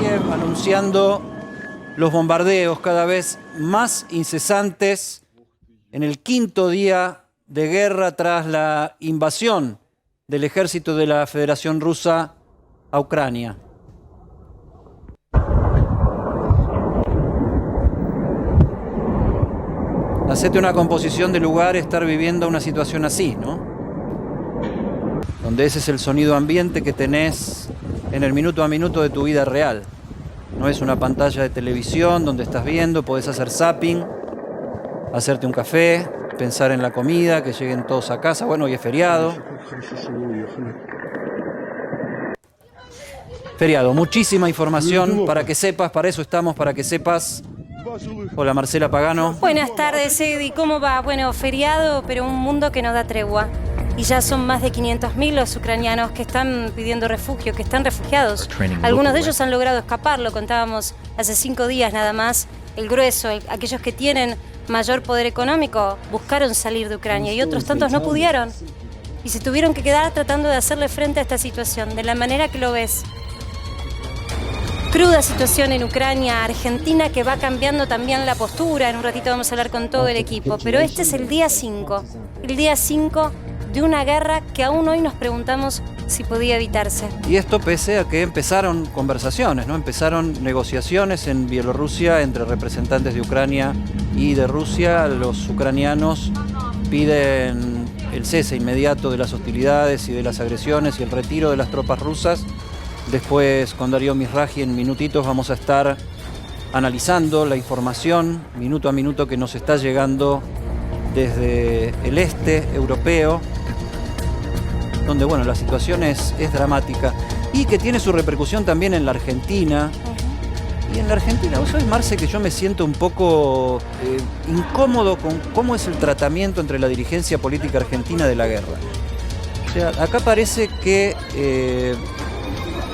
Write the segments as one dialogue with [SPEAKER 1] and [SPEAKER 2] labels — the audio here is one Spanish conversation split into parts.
[SPEAKER 1] Kiev anunciando los bombardeos cada vez más incesantes en el quinto día de guerra tras la invasión del ejército de la Federación Rusa a Ucrania. Hacete una composición de lugar estar viviendo una situación así, ¿no? Donde ese es el sonido ambiente que tenés en el minuto a minuto de tu vida real. No es una pantalla de televisión donde estás viendo, podés hacer zapping, hacerte un café, pensar en la comida, que lleguen todos a casa. Bueno, hoy es feriado. Feriado, muchísima información para que sepas, para eso estamos, para que sepas. Hola, Marcela Pagano.
[SPEAKER 2] Buenas tardes, Eddie. ¿Cómo va? Bueno, feriado, pero un mundo que no da tregua. Y ya son más de 500.000 los ucranianos que están pidiendo refugio, que están refugiados. Algunos de ellos han logrado escapar, lo contábamos hace 5 días nada más. El grueso, aquellos que tienen mayor poder económico, buscaron salir de Ucrania y otros tantos no pudieron. Y se tuvieron que quedar tratando de hacerle frente a esta situación, de la manera que lo ves. Cruda situación en Ucrania, Argentina, que va cambiando también la postura. En un ratito vamos a hablar con todo el equipo. Pero este es el día 5. El día 5 de una guerra que aún hoy nos preguntamos si podía evitarse.
[SPEAKER 1] Y esto pese a que empezaron conversaciones, ¿no? Empezaron negociaciones en Bielorrusia entre representantes de Ucrania y de Rusia. Los ucranianos piden el cese inmediato de las hostilidades y de las agresiones y el retiro de las tropas rusas. Después, con Darío Mizrahi, en minutitos vamos a estar analizando la información minuto a minuto que nos está llegando desde el este europeo, donde bueno, la situación es dramática y que tiene su repercusión también en la Argentina. Y en la Argentina, vos sabés, Marce, que yo me siento un poco incómodo con cómo es el tratamiento entre la dirigencia política argentina de la guerra. O sea, acá parece que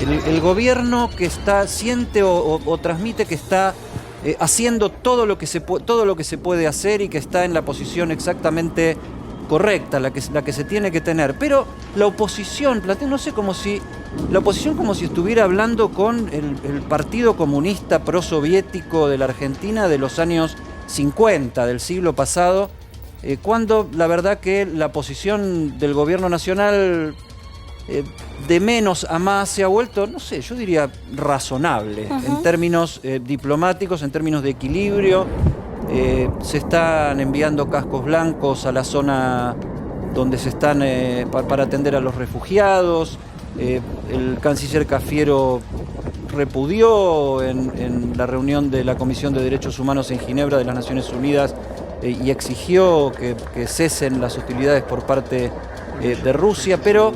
[SPEAKER 1] el gobierno que siente o transmite que está haciendo todo lo que se puede hacer y que está en la posición exactamente correcta, la que se tiene que tener. Pero la oposición, no sé, como si estuviera hablando con el Partido Comunista Prosoviético de la Argentina de los años 50 del siglo pasado, cuando la verdad que la posición del gobierno nacional de menos a más se ha vuelto, no sé, yo diría razonable en términos diplomáticos, en términos de equilibrio. Se están enviando cascos blancos a la zona donde se están para atender a los refugiados. El canciller Cafiero repudió en la reunión de la Comisión de Derechos Humanos en Ginebra de las Naciones Unidas y exigió que cesen las hostilidades por parte de Rusia, pero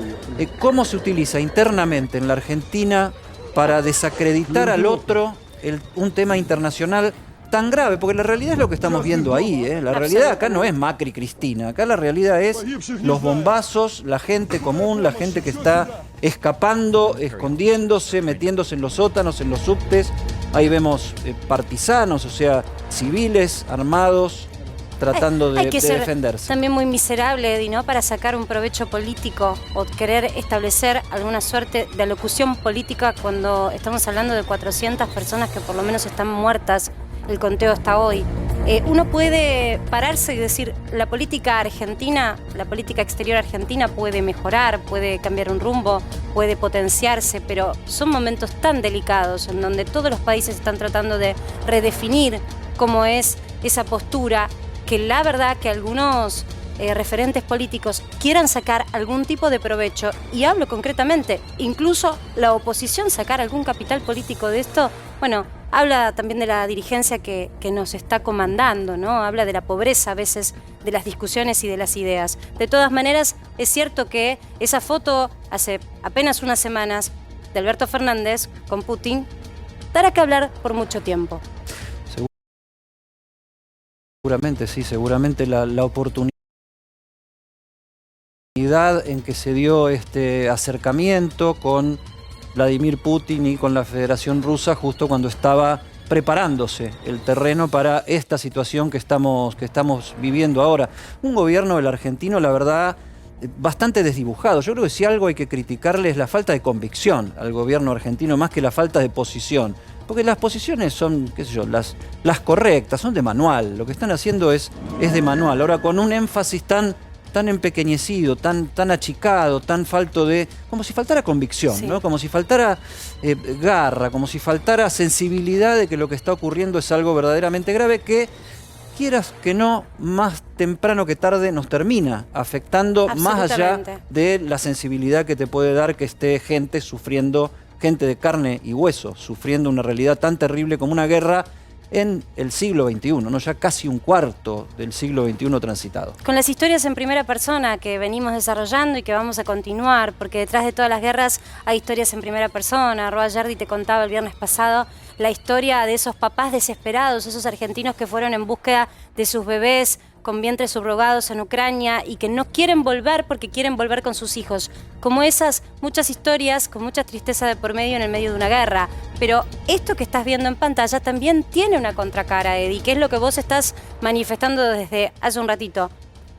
[SPEAKER 1] ¿cómo se utiliza internamente en la Argentina para desacreditar al otro un tema internacional tan grave? Porque la realidad es lo que estamos viendo ahí, ¿eh? La realidad acá no es Macri Cristina, acá la realidad es los bombazos, la gente común, la gente que está escapando, escondiéndose, metiéndose en los sótanos, en los subtes. Ahí vemos partisanos, o sea, civiles armados, tratando de defenderse.
[SPEAKER 2] También muy miserable, Eddie, ¿no? Para sacar un provecho político o querer establecer alguna suerte de alocución política cuando estamos hablando de 400 personas que por lo menos están muertas. El conteo está hoy. Uno puede pararse y decir, la política argentina, la política exterior argentina puede mejorar, puede cambiar un rumbo, puede potenciarse, pero son momentos tan delicados en donde todos los países están tratando de redefinir cómo es esa postura, que la verdad que algunos referentes políticos quieran sacar algún tipo de provecho, y hablo concretamente, incluso la oposición sacar algún capital político de esto, bueno, habla también de la dirigencia que nos está comandando, ¿no? Habla de la pobreza a veces de las discusiones y de las ideas. De todas maneras, es cierto que esa foto hace apenas unas semanas de Alberto Fernández con Putin dará que hablar por mucho tiempo.
[SPEAKER 1] Seguramente, sí, seguramente la oportunidad en que se dio este acercamiento con Vladimir Putin y con la Federación Rusa justo cuando estaba preparándose el terreno para esta situación que estamos viviendo ahora. Un gobierno del argentino, la verdad, bastante desdibujado. Yo creo que si algo hay que criticarle es la falta de convicción al gobierno argentino, más que la falta de posición. Porque las posiciones son, qué sé yo, las correctas, son de manual. Lo que están haciendo es de manual. Ahora, con un énfasis tan empequeñecido, tan achicado, tan falto de... como si faltara convicción,
[SPEAKER 2] Sí.
[SPEAKER 1] ¿no? Como si faltara garra, como si faltara sensibilidad de que lo que está ocurriendo es algo verdaderamente grave que, quieras que no, más temprano que tarde nos termina afectando, más allá
[SPEAKER 2] Absolutamente.
[SPEAKER 1] de la sensibilidad que te puede dar que esté gente sufriendo, gente de carne y hueso, sufriendo una realidad tan terrible como una guerra en el siglo XXI, ¿no? Ya casi un cuarto del siglo XXI transitado.
[SPEAKER 2] Con las historias en primera persona que venimos desarrollando y que vamos a continuar, porque detrás de todas las guerras hay historias en primera persona. Roa Yardi te contaba el viernes pasado la historia de esos papás desesperados, esos argentinos que fueron en búsqueda de sus bebés con vientres subrogados en Ucrania y que no quieren volver porque quieren volver con sus hijos. Como esas, muchas historias con mucha tristeza de por medio en el medio de una guerra. Pero esto que estás viendo en pantalla también tiene una contracara, Eddie, que es lo que vos estás manifestando desde hace un ratito.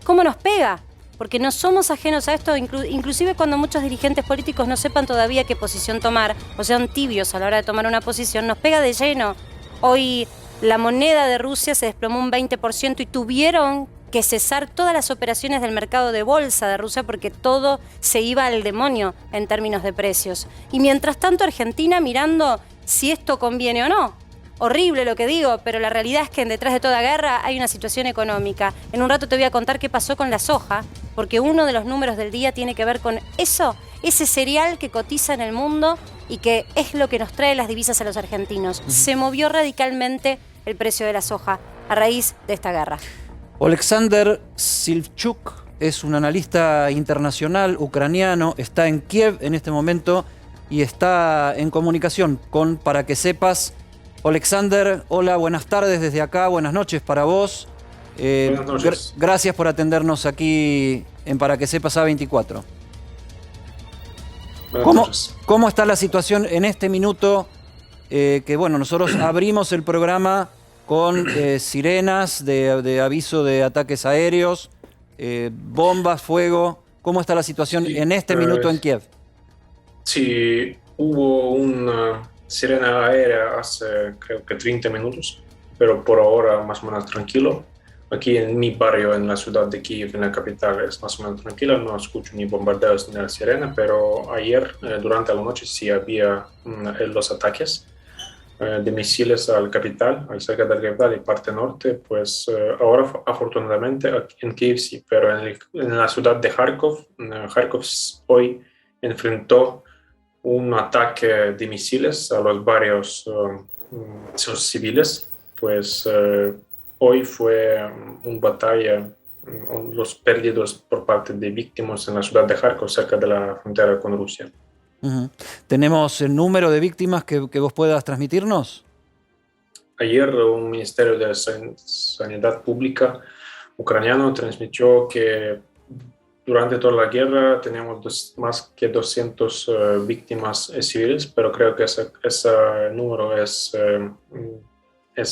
[SPEAKER 2] ¿Cómo nos pega? Porque no somos ajenos a esto, inclusive cuando muchos dirigentes políticos no sepan todavía qué posición tomar, o sean tibios a la hora de tomar una posición, nos pega de lleno. Hoy la moneda de Rusia se desplomó un 20% y tuvieron que cesar todas las operaciones del mercado de bolsa de Rusia porque todo se iba al demonio en términos de precios. Y mientras tanto Argentina mirando si esto conviene o no. Horrible lo que digo, pero la realidad es que detrás de toda guerra hay una situación económica. En un rato te voy a contar qué pasó con la soja, porque uno de los números del día tiene que ver con eso, ese cereal que cotiza en el mundo y que es lo que nos trae las divisas a los argentinos. Se movió radicalmente el precio de la soja a raíz de esta guerra.
[SPEAKER 1] Oleksandr Silvchuk es un analista internacional ucraniano, está en Kiev en este momento y está en comunicación con Para que Sepas. Oleksandr, hola, buenas tardes desde acá, buenas noches para vos.
[SPEAKER 3] Buenas noches.
[SPEAKER 1] Gracias por atendernos aquí en Para que Sepas A24.
[SPEAKER 3] Buenas noches.
[SPEAKER 1] ¿Cómo está la situación en este minuto? Que bueno, nosotros abrimos el programa con sirenas de aviso de ataques aéreos, bombas, fuego. ¿Cómo está la situación en este minuto en Kiev?
[SPEAKER 3] Sí, hubo una sirena aérea hace creo que 30 minutos, pero por ahora más o menos tranquilo. Aquí en mi barrio, en la ciudad de Kiev, en la capital, es más o menos tranquila, no escucho ni bombardeos ni la sirena, pero ayer, durante la noche, sí había los ataques de misiles al capital, al cerca del capital y parte norte, pues ahora afortunadamente en Kiev sí, pero en la ciudad de Kharkov, Kharkov hoy enfrentó un ataque de misiles a los barrios civiles, pues hoy fue una batalla, los pérdidos por parte de víctimas en la ciudad de Kharkov, cerca de la frontera con Rusia.
[SPEAKER 1] ¿Tenemos el número de víctimas que vos puedas transmitirnos?
[SPEAKER 3] Ayer un Ministerio de Sanidad Pública ucraniano transmitió que durante toda la guerra tenemos más que 200 víctimas civiles, pero creo que ese número es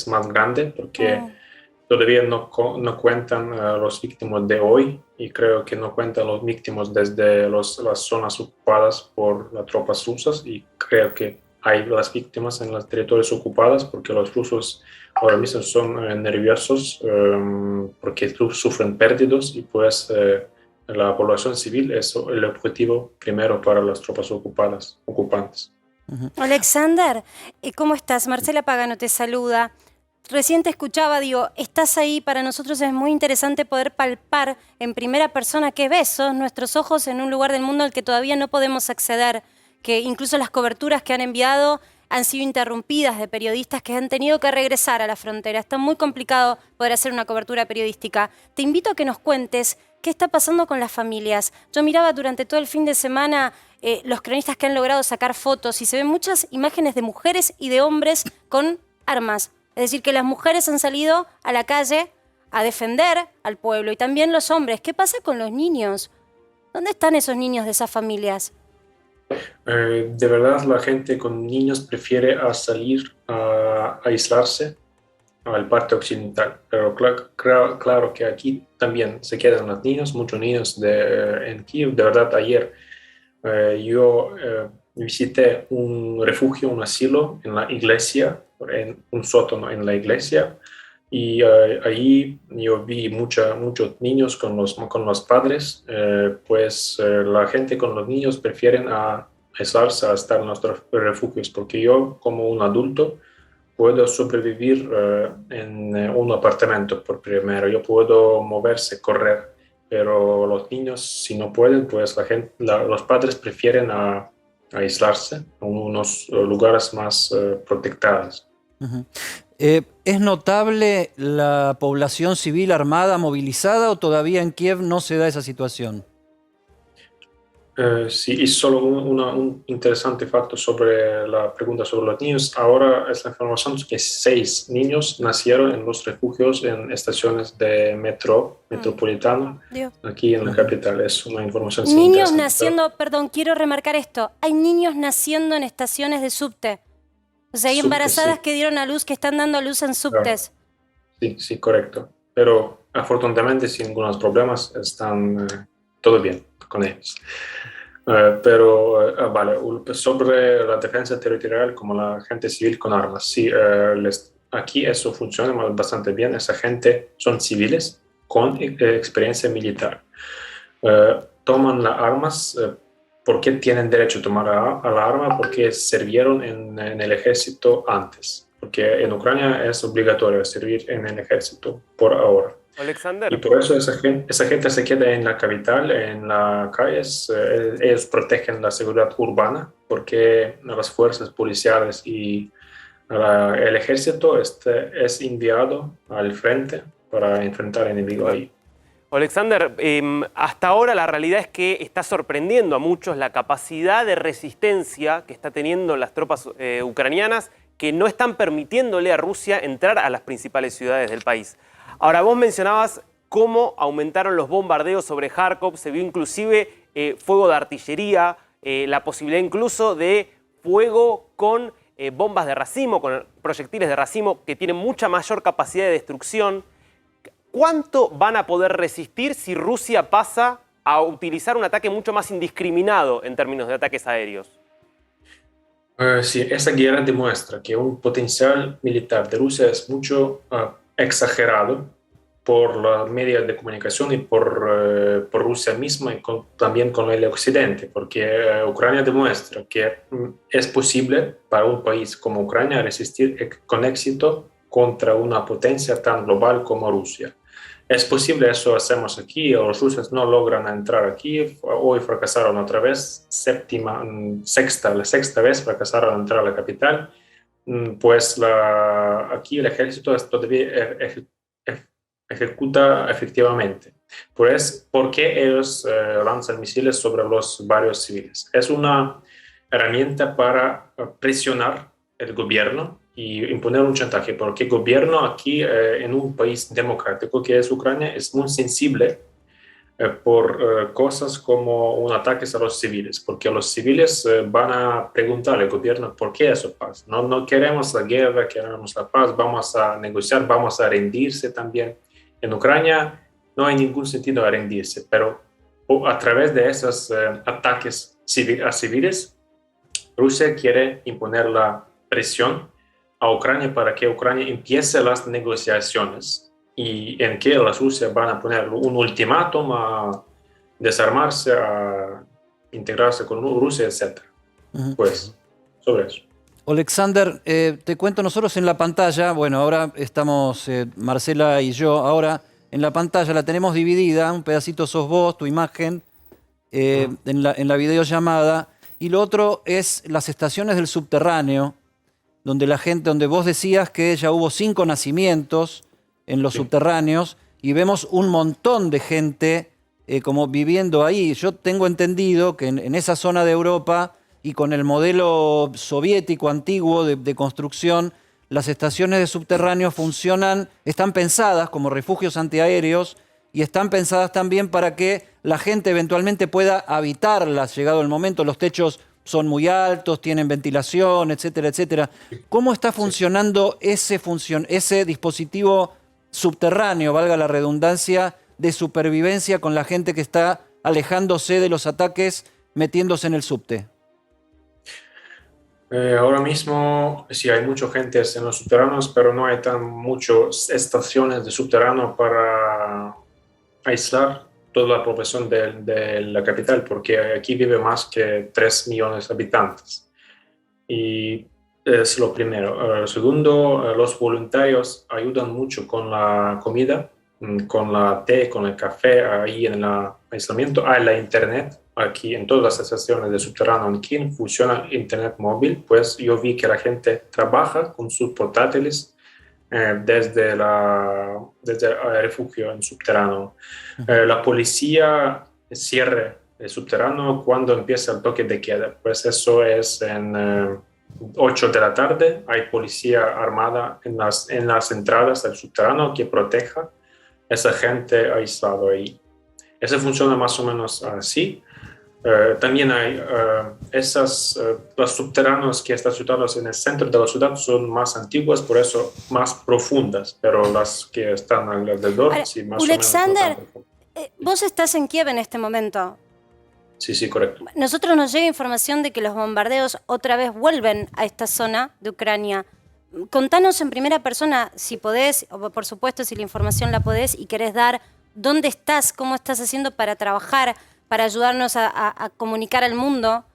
[SPEAKER 3] más grande porque todavía no cuentan los víctimas de hoy y creo que no cuentan los víctimas desde las zonas ocupadas por las tropas rusas y creo que hay las víctimas en los territorios ocupados porque los rusos ahora mismo son nerviosos porque sufren pérdidas y pues la población civil es el objetivo primero para las tropas ocupantes.
[SPEAKER 2] Oleksandr, ¿cómo estás? Marcela Pagano te saluda. Recién te escuchaba, digo, estás ahí, para nosotros es muy interesante poder palpar en primera persona qué ves, son nuestros ojos en un lugar del mundo al que todavía no podemos acceder, que incluso las coberturas que han enviado han sido interrumpidas de periodistas que han tenido que regresar a la frontera. Está muy complicado poder hacer una cobertura periodística. Te invito a que nos cuentes qué está pasando con las familias. Yo miraba durante todo el fin de semana los cronistas que han logrado sacar fotos y se ven muchas imágenes de mujeres y de hombres con armas. Es decir, que las mujeres han salido a la calle a defender al pueblo y también los hombres. ¿Qué pasa con los niños? ¿Dónde están esos niños de esas familias?
[SPEAKER 3] De verdad, la gente con niños prefiere salir a aislarse al parte occidental. Pero claro que aquí también se quedan los niños, muchos niños en Kiev. De verdad, ayer yo visité un refugio, un asilo en la iglesia, en un sótano en la iglesia, y ahí yo vi muchos niños con los padres. La gente con los niños prefieren aislarse a estar en nuestros refugios, porque yo como un adulto puedo sobrevivir en un apartamento por primero, yo puedo moverse, correr, pero los niños, si no pueden, pues los padres prefieren aislarse en unos lugares más protectados.
[SPEAKER 1] Ujú. ¿Es notable la población civil armada movilizada o todavía en Kiev no se da esa situación?
[SPEAKER 3] Sí, y solo un interesante facto sobre la pregunta sobre los niños. Ahora es la información que 6 niños nacieron en los refugios en estaciones de metropolitano,
[SPEAKER 2] Dios.
[SPEAKER 3] aquí en la capital. Es una información
[SPEAKER 2] Niños
[SPEAKER 3] interesante.
[SPEAKER 2] naciendo, perdón, quiero remarcar esto, hay niños naciendo en estaciones de subte. O sea, hay
[SPEAKER 3] Subte,
[SPEAKER 2] embarazadas
[SPEAKER 3] sí.
[SPEAKER 2] que dieron a luz, que están dando a luz en subtes.
[SPEAKER 3] Sí, correcto. Pero afortunadamente, sin ningunos problemas, están todo bien con ellos. Vale, sobre la defensa territorial como la gente civil con armas, sí, aquí eso funciona bastante bien. Esa gente son civiles con experiencia militar. Toman las armas porque tienen derecho a tomar a la arma, porque sirvieron en el ejército antes, porque en Ucrania es obligatorio servir en el ejército por ahora.
[SPEAKER 4] Alexander.
[SPEAKER 3] Y por eso esa gente se queda en la capital, en las calles. Ellos protegen la seguridad urbana, porque las fuerzas policiales y el ejército es enviado al frente para enfrentar al enemigo ahí.
[SPEAKER 4] Alexander, hasta ahora la realidad es que está sorprendiendo a muchos la capacidad de resistencia que está teniendo las tropas ucranianas, que no están permitiéndole a Rusia entrar a las principales ciudades del país. Ahora, vos mencionabas cómo aumentaron los bombardeos sobre Kharkov, se vio inclusive fuego de artillería, la posibilidad incluso de fuego con bombas de racimo, con proyectiles de racimo que tienen mucha mayor capacidad de destrucción. ¿Cuánto van a poder resistir si Rusia pasa a utilizar un ataque mucho más indiscriminado en términos de ataques aéreos?
[SPEAKER 3] Sí, esa guerra demuestra que un potencial militar de Rusia es mucho exagerado por los medios de comunicación y por Rusia misma y también con el occidente, porque Ucrania demuestra que es posible para un país como Ucrania resistir con éxito contra una potencia tan global como Rusia. Es posible, eso hacemos aquí, los rusos no logran entrar aquí, hoy fracasaron otra vez, la sexta vez fracasaron en entrar a la capital, pues aquí el ejército todavía ejecuta efectivamente. ¿Por qué ellos lanzan misiles sobre los barrios civiles? Es una herramienta para presionar el gobierno y imponer un chantaje, porque el gobierno aquí en un país democrático que es Ucrania es muy sensible por cosas como un ataque a los civiles, porque los civiles van a preguntarle al gobierno por qué eso pasa. No queremos la guerra, queremos la paz, vamos a negociar, vamos a rendirse también. En Ucrania no hay ningún sentido a rendirse, pero a través de esos ataques a civiles, Rusia quiere imponer la presión a Ucrania para que Ucrania empiece las negociaciones y en que las Rusia van a poner un ultimátum a desarmarse, a integrarse con Rusia, etc. Pues, sobre eso.
[SPEAKER 1] Alexander, te cuento nosotros en la pantalla, bueno, ahora estamos Marcela y yo, ahora en la pantalla la tenemos dividida, un pedacito sos vos, tu imagen, en la videollamada, y lo otro es las estaciones del subterráneo, donde vos decías que ya hubo 5 nacimientos en los subterráneos y vemos un montón de gente como viviendo ahí. Yo tengo entendido que en esa zona de Europa y con el modelo soviético antiguo de construcción, las estaciones de subterráneos están pensadas como refugios antiaéreos y están pensadas también para que la gente eventualmente pueda habitarlas, llegado el momento. Los techos son muy altos, tienen ventilación, etcétera, etcétera. ¿Cómo está funcionando ese dispositivo subterráneo, valga la redundancia, de supervivencia con la gente que está alejándose de los ataques, metiéndose en el subte?
[SPEAKER 3] Ahora mismo sí hay mucha gente en los subterráneos, pero no hay tan muchas estaciones de subterráneo para aislar toda la población de la capital, porque aquí vive más que 3 millones de habitantes. Y es lo primero. Segundo, los voluntarios ayudan mucho con la comida, con la té, con el café, ahí en el aislamiento. Hay la internet. Aquí en todas las estaciones de subterráneo en Kiev funciona internet móvil, pues yo vi que la gente trabaja con sus portátiles desde el refugio en subterráneo. La policía cierra el subterráneo cuando empieza el toque de queda, pues eso es en 8 de la tarde. Hay policía armada en las entradas del subterráneo que proteja a esa gente aislada ahí. Eso funciona más o menos así. También hay los subterráneos que están situados en el centro de la ciudad son más antiguas, por eso más profundas, pero las que están alrededor,
[SPEAKER 2] Ahora,
[SPEAKER 3] sí, más
[SPEAKER 2] Alexander,
[SPEAKER 3] o menos. No tanto.
[SPEAKER 2] vos estás en Kiev en este momento.
[SPEAKER 3] Sí, sí, correcto.
[SPEAKER 2] Nosotros nos llega información de que los bombardeos otra vez vuelven a esta zona de Ucrania. Contanos en primera persona, si podés, o por supuesto si la información la podés y querés dar, dónde estás, cómo estás haciendo para trabajar, para ayudarnos a comunicar al mundo,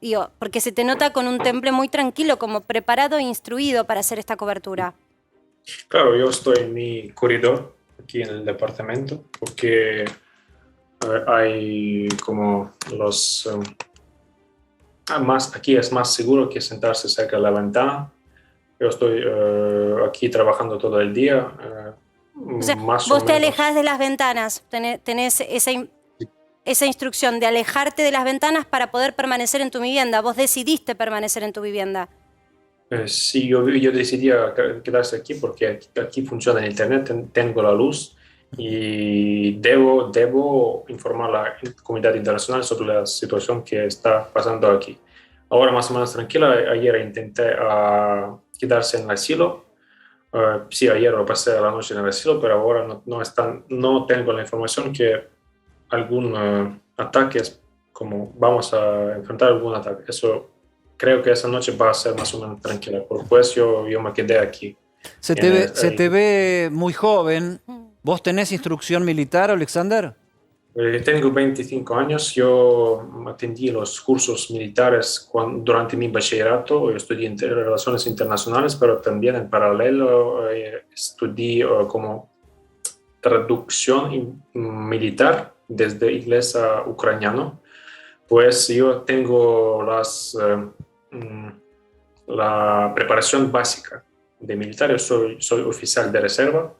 [SPEAKER 2] digo, porque se te nota con un temple muy tranquilo, como preparado e instruido para hacer esta cobertura.
[SPEAKER 3] Claro, yo estoy en mi corredor aquí en el departamento porque hay como aquí es más seguro que sentarse cerca de la ventana. Yo estoy aquí trabajando todo el día.
[SPEAKER 2] O sea,
[SPEAKER 3] más
[SPEAKER 2] vos
[SPEAKER 3] o
[SPEAKER 2] te
[SPEAKER 3] menos.
[SPEAKER 2] alejás de las ventanas, tenés esa instrucción de alejarte de las ventanas para poder permanecer en tu vivienda. Vos decidiste permanecer en tu vivienda.
[SPEAKER 3] Sí, yo decidí quedarse aquí porque aquí funciona el internet, tengo la luz y debo informar a la comunidad internacional sobre la situación que está pasando aquí. Ahora más o menos tranquila. Ayer intenté quedarse en el asilo. Sí, ayer lo pasé la noche en el asilo, pero ahora no tengo la información que algún ataque, como vamos a enfrentar algún ataque. Eso creo que esa noche va a ser más o menos tranquila. Por pues yo me quedé aquí.
[SPEAKER 1] Se te ve muy joven. ¿Vos tenés instrucción militar, Alexander?
[SPEAKER 3] Tengo 25 años. Yo atendí los cursos militares durante mi bachillerato. Yo estudié Relaciones Internacionales, pero también en paralelo estudié como traducción militar desde inglés a ucraniano. Pues yo tengo la preparación básica de militar. Yo soy oficial de reserva.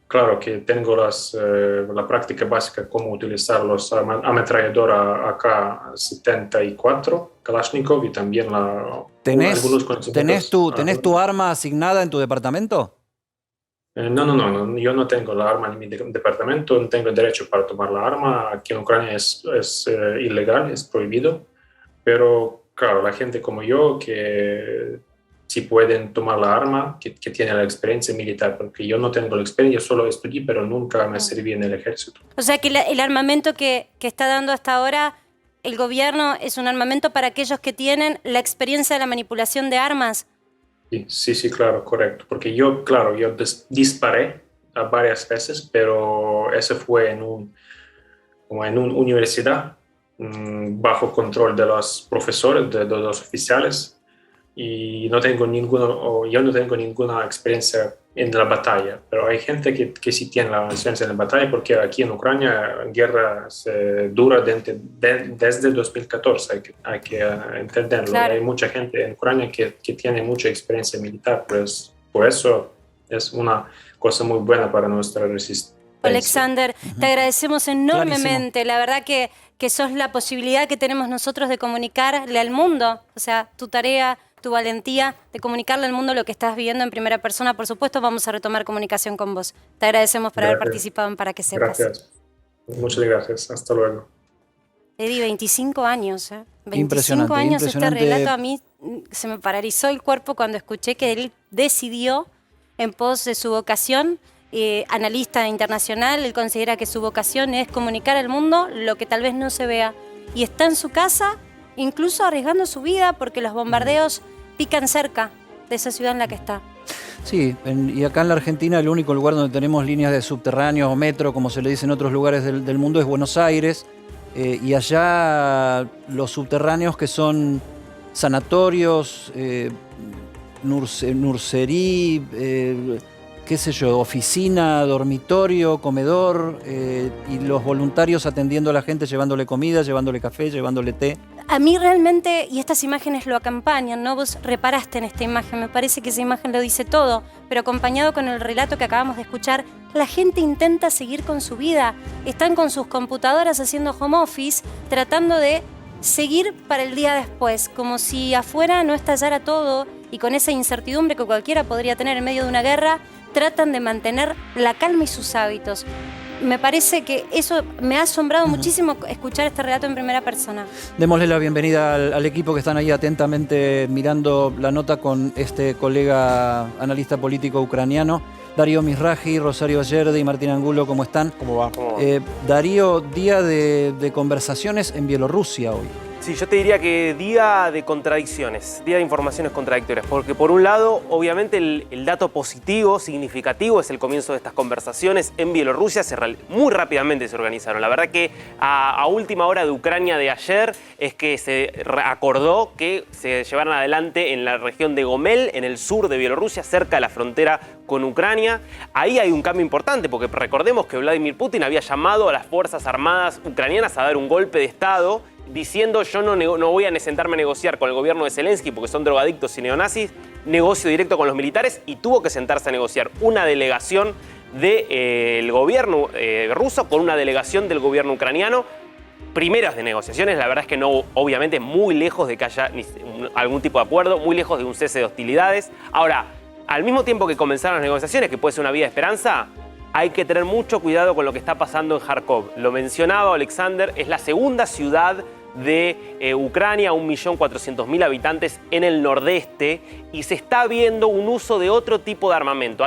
[SPEAKER 3] Claro que tengo la práctica básica, cómo utilizar los ametralladora AK-74 Kalashnikov y también algunos conocimientos.
[SPEAKER 1] ¿Tenés tu arma asignada en tu departamento?
[SPEAKER 3] No, yo no tengo la arma en mi departamento, no tengo derecho para tomar la arma. Aquí en Ucrania es ilegal, es prohibido, pero claro, la gente como yo que sí pueden tomar la arma, que tienen la experiencia militar, porque yo no tengo la experiencia, yo solo estudié, pero nunca me serví en el ejército.
[SPEAKER 2] O sea que el armamento que está dando hasta ahora el gobierno es un armamento para aquellos que tienen la experiencia de la manipulación de armas.
[SPEAKER 3] Sí, claro, correcto. Porque yo disparé varias veces, pero eso fue en una universidad, bajo control de los profesores, de los oficiales, y yo no tengo ninguna experiencia en la batalla, pero hay gente que sí tiene la experiencia en la batalla, porque aquí en Ucrania la guerra dura desde 2014, hay que entenderlo.
[SPEAKER 2] Claro.
[SPEAKER 3] Hay mucha gente en Ucrania que tiene mucha experiencia militar, pues por eso es una cosa muy buena para nuestra resistencia.
[SPEAKER 2] Alexander, te agradecemos enormemente.
[SPEAKER 1] Clarísimo.
[SPEAKER 2] La verdad que sos la posibilidad que tenemos nosotros de comunicarle al mundo, o sea, tu tarea, tu valentía de comunicarle al mundo lo que estás viviendo en primera persona. Por supuesto, vamos a retomar comunicación con vos. Te agradecemos por haber participado en Para que Sepas.
[SPEAKER 3] Gracias. Muchas gracias. Hasta luego.
[SPEAKER 2] Eddie, 25 años, 25 años
[SPEAKER 1] impresionante.
[SPEAKER 2] este relato, a mí se me paralizó el cuerpo cuando escuché que él decidió, en pos de su vocación, analista internacional, él considera que su vocación es comunicar al mundo lo que tal vez no se vea. Y está en su casa, incluso arriesgando su vida porque los bombardeos pican cerca de esa ciudad en la que está.
[SPEAKER 1] Sí, y acá en la Argentina el único lugar donde tenemos líneas de subterráneos o metro, como se le dice en otros lugares del mundo, es Buenos Aires. Y allá los subterráneos, que son sanatorios, nurserí, qué sé yo, oficina, dormitorio, comedor, y los voluntarios atendiendo a la gente, llevándole comida, llevándole café, llevándole té.
[SPEAKER 2] A mí realmente, y estas imágenes lo acompañan, ¿no? Vos reparaste en esta imagen, me parece que esa imagen lo dice todo, pero acompañado con el relato que acabamos de escuchar, la gente intenta seguir con su vida. Están con sus computadoras haciendo home office, tratando de seguir para el día después, como si afuera no estallara todo, y con esa incertidumbre que cualquiera podría tener en medio de una guerra, tratan de mantener la calma y sus hábitos. Me parece que eso me ha asombrado muchísimo escuchar este relato en primera persona.
[SPEAKER 1] Démosle la bienvenida al equipo que están ahí atentamente mirando la nota con este colega analista político ucraniano. Darío Mizrahi, Rosario Ayerde y Martín Angulo, ¿cómo están?
[SPEAKER 4] ¿Cómo va?
[SPEAKER 1] Darío, día de conversaciones en Bielorrusia hoy.
[SPEAKER 4] Sí, yo te diría que día de contradicciones, día de informaciones contradictorias, porque por un lado, obviamente el dato positivo, significativo, es el comienzo de estas conversaciones en Bielorrusia. Muy rápidamente se organizaron. La verdad que a última hora de Ucrania de ayer es que se acordó que se llevaran adelante en la región de Gomel, en el sur de Bielorrusia, cerca de la frontera con Ucrania. Ahí hay un cambio importante, porque recordemos que Vladimir Putin había llamado a las Fuerzas Armadas ucranianas a dar un golpe de Estado, diciendo: yo no voy a sentarme a negociar con el gobierno de Zelensky porque son drogadictos y neonazis, negocio directo con los militares, y tuvo que sentarse a negociar una delegación del gobierno ruso con una delegación del gobierno ucraniano. Primeras de negociaciones, la verdad es que no, obviamente muy lejos de que haya algún tipo de acuerdo, muy lejos de un cese de hostilidades. Ahora, al mismo tiempo que comenzaron las negociaciones, que puede ser una vía de esperanza, hay que tener mucho cuidado con lo que está pasando en Kharkov. Lo mencionaba Alexander, es la segunda ciudad de Ucrania, 1.400.000 habitantes en el nordeste, y se está viendo un uso de otro tipo de armamento.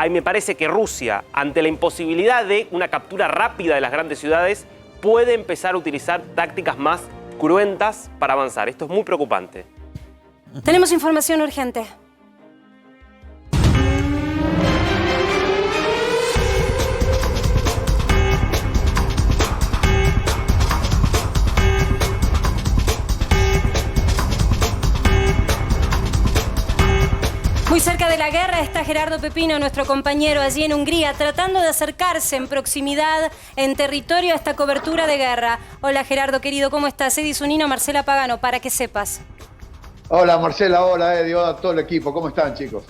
[SPEAKER 4] Me parece que Rusia, ante la imposibilidad de una captura rápida de las grandes ciudades, puede empezar a utilizar tácticas más cruentas para avanzar. Esto es muy preocupante.
[SPEAKER 2] Tenemos información urgente. Muy cerca de la guerra está Gerardo Pepino, nuestro compañero allí en Hungría, tratando de acercarse en proximidad, en territorio, a esta cobertura de guerra. Hola Gerardo, querido, ¿cómo estás? Eddy Zunino, Marcela Pagano, para que sepas.
[SPEAKER 5] Hola Marcela, hola Eddy, hola a todo el equipo. ¿Cómo están, chicos?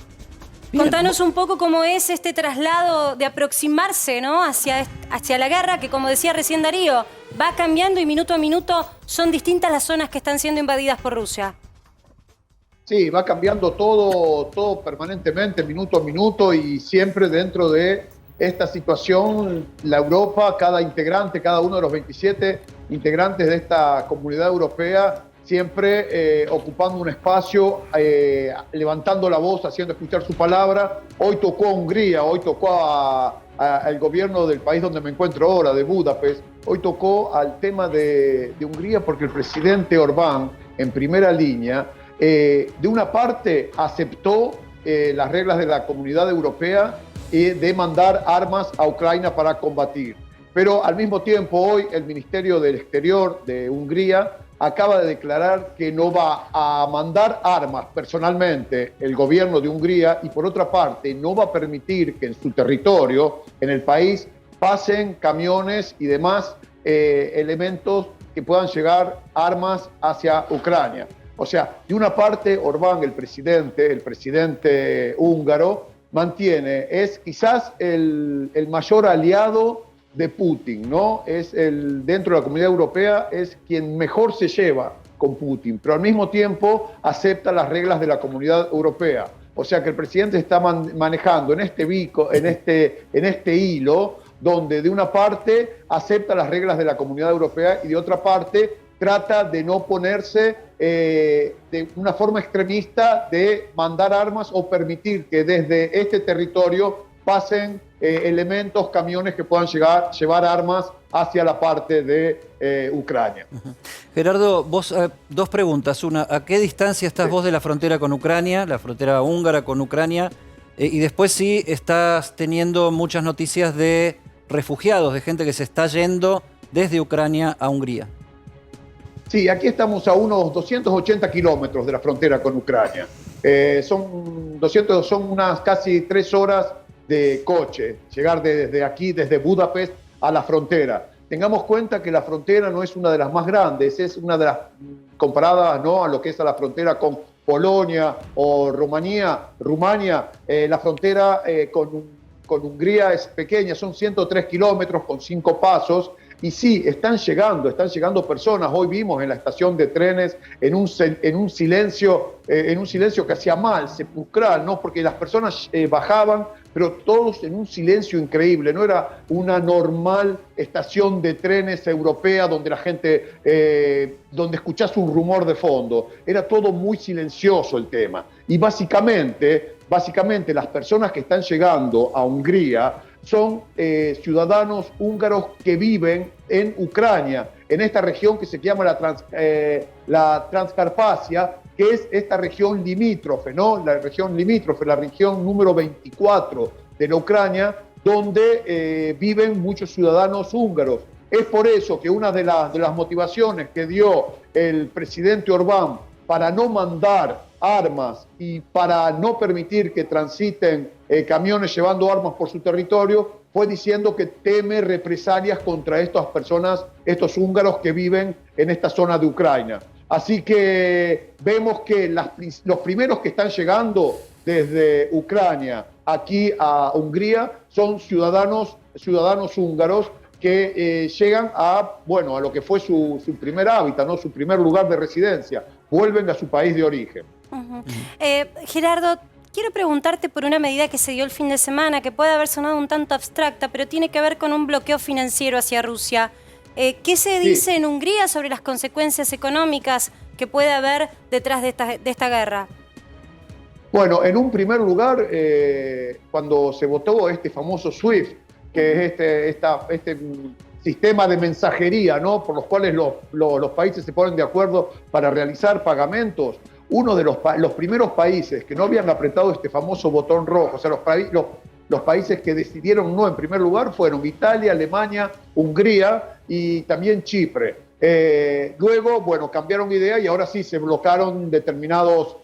[SPEAKER 1] Bien.
[SPEAKER 2] Contanos un poco cómo es este traslado de aproximarse, ¿no?, hacia la guerra, que, como decía recién Darío, va cambiando y minuto a minuto son distintas las zonas que están siendo invadidas por Rusia.
[SPEAKER 5] Sí, va cambiando todo permanentemente, minuto a minuto, y siempre dentro de esta situación, la Europa, cada integrante, cada uno de los 27 integrantes de esta comunidad europea, siempre ocupando un espacio, levantando la voz, haciendo escuchar su palabra. Hoy tocó a Hungría, hoy tocó al gobierno del país donde me encuentro ahora, de Budapest. Hoy tocó al tema de Hungría, porque el presidente Orbán, en primera línea, de una parte aceptó las reglas de la comunidad europea de mandar armas a Ucrania para combatir. Pero al mismo tiempo hoy el Ministerio del Exterior de Hungría acaba de declarar que no va a mandar armas personalmente el gobierno de Hungría, y por otra parte no va a permitir que en su territorio, en el país, pasen camiones y demás elementos que puedan llegar armas hacia Ucrania. O sea, de una parte Orbán, el presidente húngaro, es quizás el mayor aliado de Putin, ¿no? Dentro de la comunidad europea es quien mejor se lleva con Putin, pero al mismo tiempo acepta las reglas de la comunidad europea. O sea que el presidente está manejando en este hilo, donde de una parte acepta las reglas de la comunidad europea y de otra parte trata de no ponerse de una forma extremista de mandar armas o permitir que desde este territorio pasen elementos, camiones que puedan llevar armas hacia la parte de Ucrania.
[SPEAKER 1] Gerardo, vos, dos preguntas. Una, ¿a qué distancia estás vos de la frontera con Ucrania, la frontera húngara con Ucrania? Y después, si estás teniendo muchas noticias de refugiados, de gente que se está yendo desde Ucrania a Hungría.
[SPEAKER 5] Sí, aquí estamos a unos 280 kilómetros de la frontera con Ucrania. Son unas casi 3 horas de coche, llegar desde aquí, desde Budapest, a la frontera. Tengamos cuenta que la frontera no es una de las más grandes, es una de las comparadas, ¿no?, a lo que es a la frontera con Polonia o Rumania. La frontera con Hungría es pequeña, son 103 kilómetros con 5 pasos. Y sí, están llegando personas. Hoy vimos en la estación de trenes en un silencio que hacía mal, sepulcral, ¿no? Porque las personas bajaban, pero todos en un silencio increíble. No era una normal estación de trenes europea donde la gente, donde escuchás un rumor de fondo. Era todo muy silencioso el tema. Y básicamente las personas que están llegando a Hungría son ciudadanos húngaros que viven en Ucrania, en esta región que se llama la Transcarpacia, que es esta región limítrofe, ¿no? La región número 24 de la Ucrania, donde viven muchos ciudadanos húngaros. Es por eso que una de las motivaciones que dio el presidente Orbán para no mandar armas y para no permitir que transiten camiones llevando armas por su territorio, fue diciendo que teme represalias contra estas personas, estos húngaros que viven en esta zona de Ucrania. Así que vemos que los primeros que están llegando desde Ucrania aquí a Hungría son ciudadanos húngaros que llegan a lo que fue su primer hábitat, ¿no?, su primer lugar de residencia. Vuelven a su país de origen.
[SPEAKER 2] Gerardo, quiero preguntarte por una medida que se dio el fin de semana, que puede haber sonado un tanto abstracta, pero tiene que ver con un bloqueo financiero hacia Rusia. ¿Qué se dice en Hungría sobre las consecuencias económicas que puede haber detrás de esta guerra?
[SPEAKER 5] Bueno, en un primer lugar, cuando se votó este famoso SWIFT, que es este sistema de mensajería, ¿no?, por los cuales los países se ponen de acuerdo para realizar pagamentos, uno de los primeros países que no habían apretado este famoso botón rojo, o sea, los países que decidieron no en primer lugar fueron Italia, Alemania, Hungría y también Chipre. Luego, cambiaron idea y ahora sí se bloquearon determinadas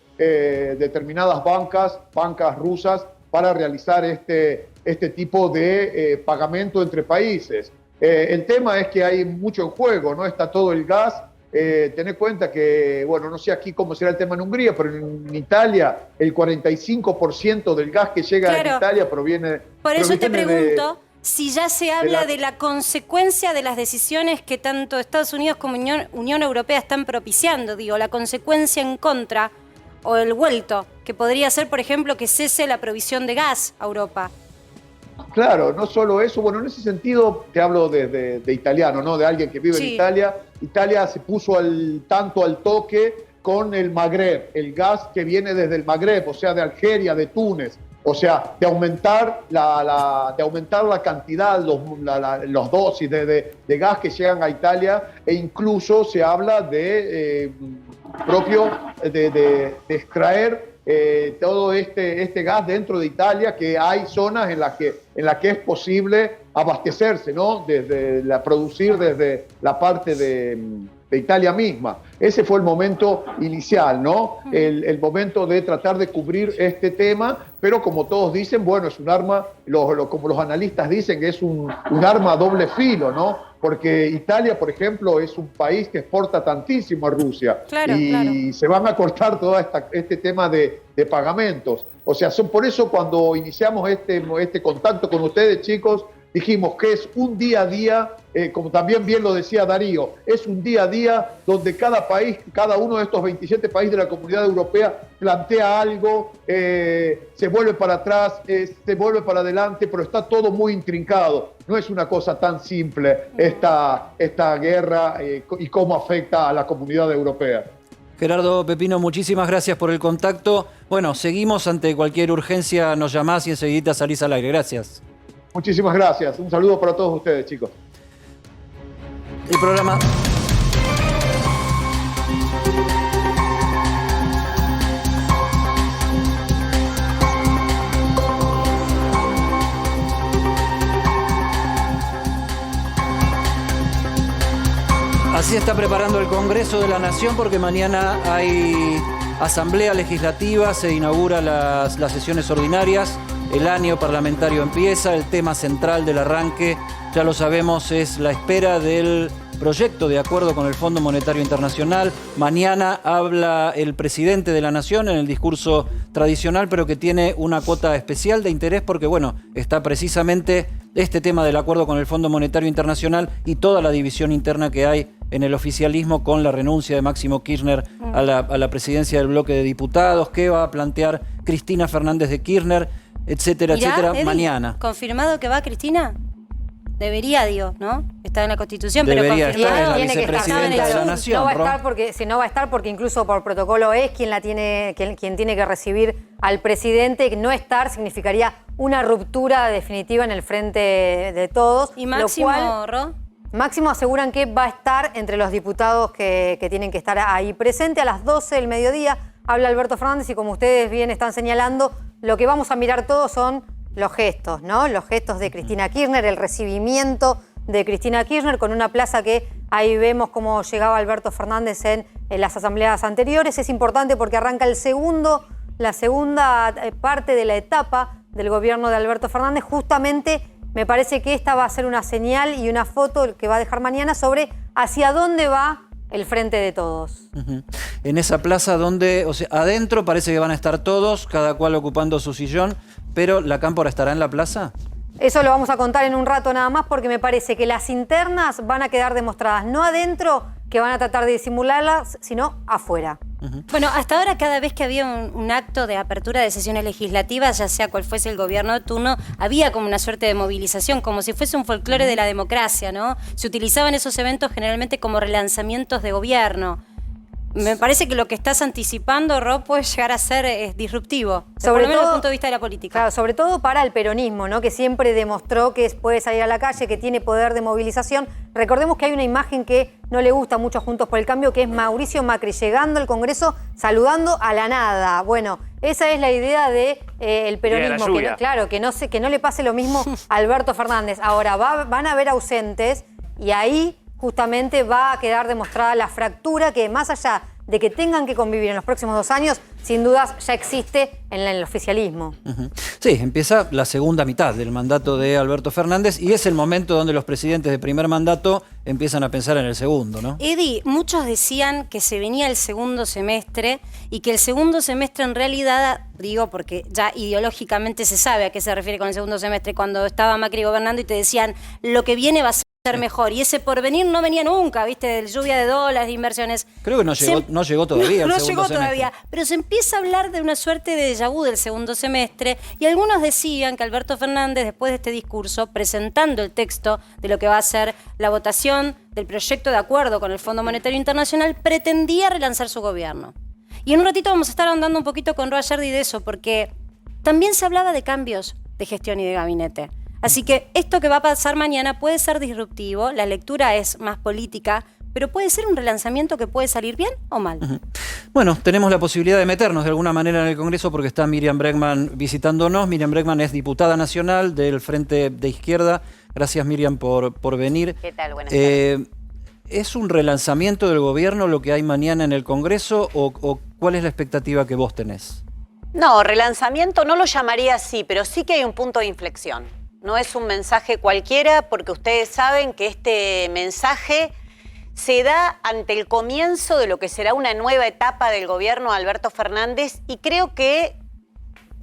[SPEAKER 5] bancas rusas para realizar este tipo de pagamento entre países. El tema es que hay mucho en juego, ¿no? Está todo el gas. Tened cuenta que, no sé aquí cómo será el tema en Hungría, pero en Italia el 45% del gas que llega a Italia proviene.
[SPEAKER 2] Por eso te pregunto si ya se habla de la consecuencia de las decisiones que tanto Estados Unidos como Unión Europea están propiciando, la consecuencia en contra o el vuelto, que podría ser, por ejemplo, que cese la provisión de gas a Europa.
[SPEAKER 5] Claro, no solo eso, en ese sentido te hablo de italiano, ¿no?, de alguien que vive en Italia. Italia se puso al toque con el Magreb, el gas que viene desde el Magreb, o sea, de Algeria, de Túnez, o sea, de aumentar la cantidad, los dosis de gas que llegan a Italia, e incluso se habla de extraer todo este gas dentro de Italia, que hay zonas en las que es posible abastecerse, ¿no?, producir desde la parte de Italia misma. Ese fue el momento inicial, ¿no? El momento de tratar de cubrir este tema, pero como todos dicen, es un arma, como los analistas dicen, que es un arma a doble filo, ¿no? Porque Italia, por ejemplo, es un país que exporta tantísimo a Rusia. Claro. Se van a cortar todo este tema de pagamentos. O sea, por eso cuando iniciamos este contacto con ustedes, chicos, dijimos que es un día a día, como también bien lo decía Darío, es un día a día donde cada país, cada uno de estos 27 países de la Comunidad Europea plantea algo, se vuelve para atrás, se vuelve para adelante, pero está todo muy intrincado. No es una cosa tan simple esta guerra y cómo afecta a la Comunidad Europea.
[SPEAKER 1] Gerardo Pepino, muchísimas gracias por el contacto. Bueno, seguimos, ante cualquier urgencia nos llamás y enseguida salís al aire. Gracias.
[SPEAKER 5] Muchísimas gracias. Un saludo para todos ustedes, chicos.
[SPEAKER 1] El programa... Así se está preparando el Congreso de la Nación, porque mañana hay asamblea legislativa, se inaugura las sesiones ordinarias, el año parlamentario empieza, el tema central del arranque, ya lo sabemos, es la espera del proyecto de acuerdo con el Fondo Monetario Internacional. Mañana habla el presidente de la Nación en el discurso tradicional, pero que tiene una cuota especial de interés porque, bueno, está precisamente este tema del acuerdo con el Fondo Monetario Internacional y toda la división interna que hay en el oficialismo con la renuncia de Máximo Kirchner a la presidencia del bloque de diputados. ¿Qué va a plantear Cristina Fernández de Kirchner? Etcétera,
[SPEAKER 2] Mirá,
[SPEAKER 1] etcétera,
[SPEAKER 2] Eddie,
[SPEAKER 1] mañana.
[SPEAKER 2] ¿Confirmado que va Cristina? Debería, digo, ¿no? Está en la Constitución,
[SPEAKER 1] Debería
[SPEAKER 2] pero confirmado.
[SPEAKER 1] estar, es la
[SPEAKER 6] Tiene que estar,
[SPEAKER 1] vicepresidenta de la Nación.
[SPEAKER 6] No va a
[SPEAKER 1] Ro.
[SPEAKER 6] estar porque, si no va a estar porque incluso por protocolo es quien tiene que recibir al presidente. No estar significaría una ruptura definitiva en el frente de todos.
[SPEAKER 2] ¿Y Máximo,
[SPEAKER 6] lo cual,
[SPEAKER 2] Ro?
[SPEAKER 6] Máximo aseguran que va a estar entre los diputados que tienen que estar ahí presente. A las 12 del mediodía habla Alberto Fernández y, como ustedes bien están señalando, lo que vamos a mirar todos son los gestos, ¿no? Los gestos de Cristina Kirchner, el recibimiento de Cristina Kirchner con una plaza que ahí vemos cómo llegaba Alberto Fernández en las asambleas anteriores. Es importante porque arranca la segunda parte de la etapa del gobierno de Alberto Fernández. Justamente me parece que esta va a ser una señal y una foto que va a dejar mañana sobre hacia dónde va el frente de todos.
[SPEAKER 1] En esa plaza donde, o sea, adentro parece que van a estar todos, cada cual ocupando su sillón, pero ¿la Cámpora estará en la plaza?
[SPEAKER 6] Eso lo vamos a contar en un rato nada más, porque me parece que las internas van a quedar demostradas, no adentro, que van a tratar de disimularlas, sino afuera.
[SPEAKER 2] Bueno, hasta ahora cada vez que había un acto de apertura de sesiones legislativas, ya sea cual fuese el gobierno de turno, había como una suerte de movilización, como si fuese un folclore de la democracia, ¿no? Se utilizaban esos eventos generalmente como relanzamientos de gobierno. Me parece que lo que estás anticipando, Rob, puede llegar a ser disruptivo, por lo menos desde el punto de vista de la política.
[SPEAKER 6] Claro, sobre todo para el peronismo, ¿no? Que siempre demostró que puede salir a la calle, que tiene poder de movilización. Recordemos que hay una imagen que no le gusta mucho a Juntos por el Cambio, que es Mauricio Macri llegando al Congreso saludando a la nada. Bueno, esa es la idea de el peronismo, que no le pase lo mismo a Alberto Fernández. Ahora van a haber ausentes y ahí justamente va a quedar demostrada la fractura que, más allá de que tengan que convivir en los próximos 2 años, sin dudas ya existe en el oficialismo.
[SPEAKER 1] Sí, empieza la segunda mitad del mandato de Alberto Fernández y es el momento donde los presidentes de primer mandato empiezan a pensar en el segundo, ¿no?
[SPEAKER 2] Eddie, muchos decían que se venía el segundo semestre y que el segundo semestre en realidad, digo porque ya ideológicamente se sabe a qué se refiere con el segundo semestre, cuando estaba Macri gobernando y te decían lo que viene va a ser mejor, y ese porvenir no venía nunca, ¿viste? De lluvia de dólares, de inversiones.
[SPEAKER 1] Creo que no llegó todavía.
[SPEAKER 2] No llegó todavía, pero se empieza a hablar de una suerte de déjà vu del segundo semestre, y algunos decían que Alberto Fernández, después de este discurso, presentando el texto de lo que va a ser la votación del proyecto de acuerdo con el Fondo Monetario Internacional, pretendía relanzar su gobierno. Y en un ratito vamos a estar ahondando un poquito con Roa Yerdi de eso, porque también se hablaba de cambios de gestión y de gabinete. Así que esto que va a pasar mañana puede ser disruptivo, la lectura es más política, pero puede ser un relanzamiento que puede salir bien o mal.
[SPEAKER 1] Bueno, tenemos la posibilidad de meternos de alguna manera en el Congreso porque está Miriam Bregman visitándonos. Miriam Bregman es diputada nacional del Frente de Izquierda. Gracias, Miriam, por venir.
[SPEAKER 7] ¿Qué tal? Buenas tardes.
[SPEAKER 1] ¿Es un relanzamiento del gobierno lo que hay mañana en el Congreso o cuál es la expectativa que vos tenés?
[SPEAKER 7] No, relanzamiento no lo llamaría así, pero sí que hay un punto de inflexión. No es un mensaje cualquiera, porque ustedes saben que este mensaje se da ante el comienzo de lo que será una nueva etapa del gobierno de Alberto Fernández y creo que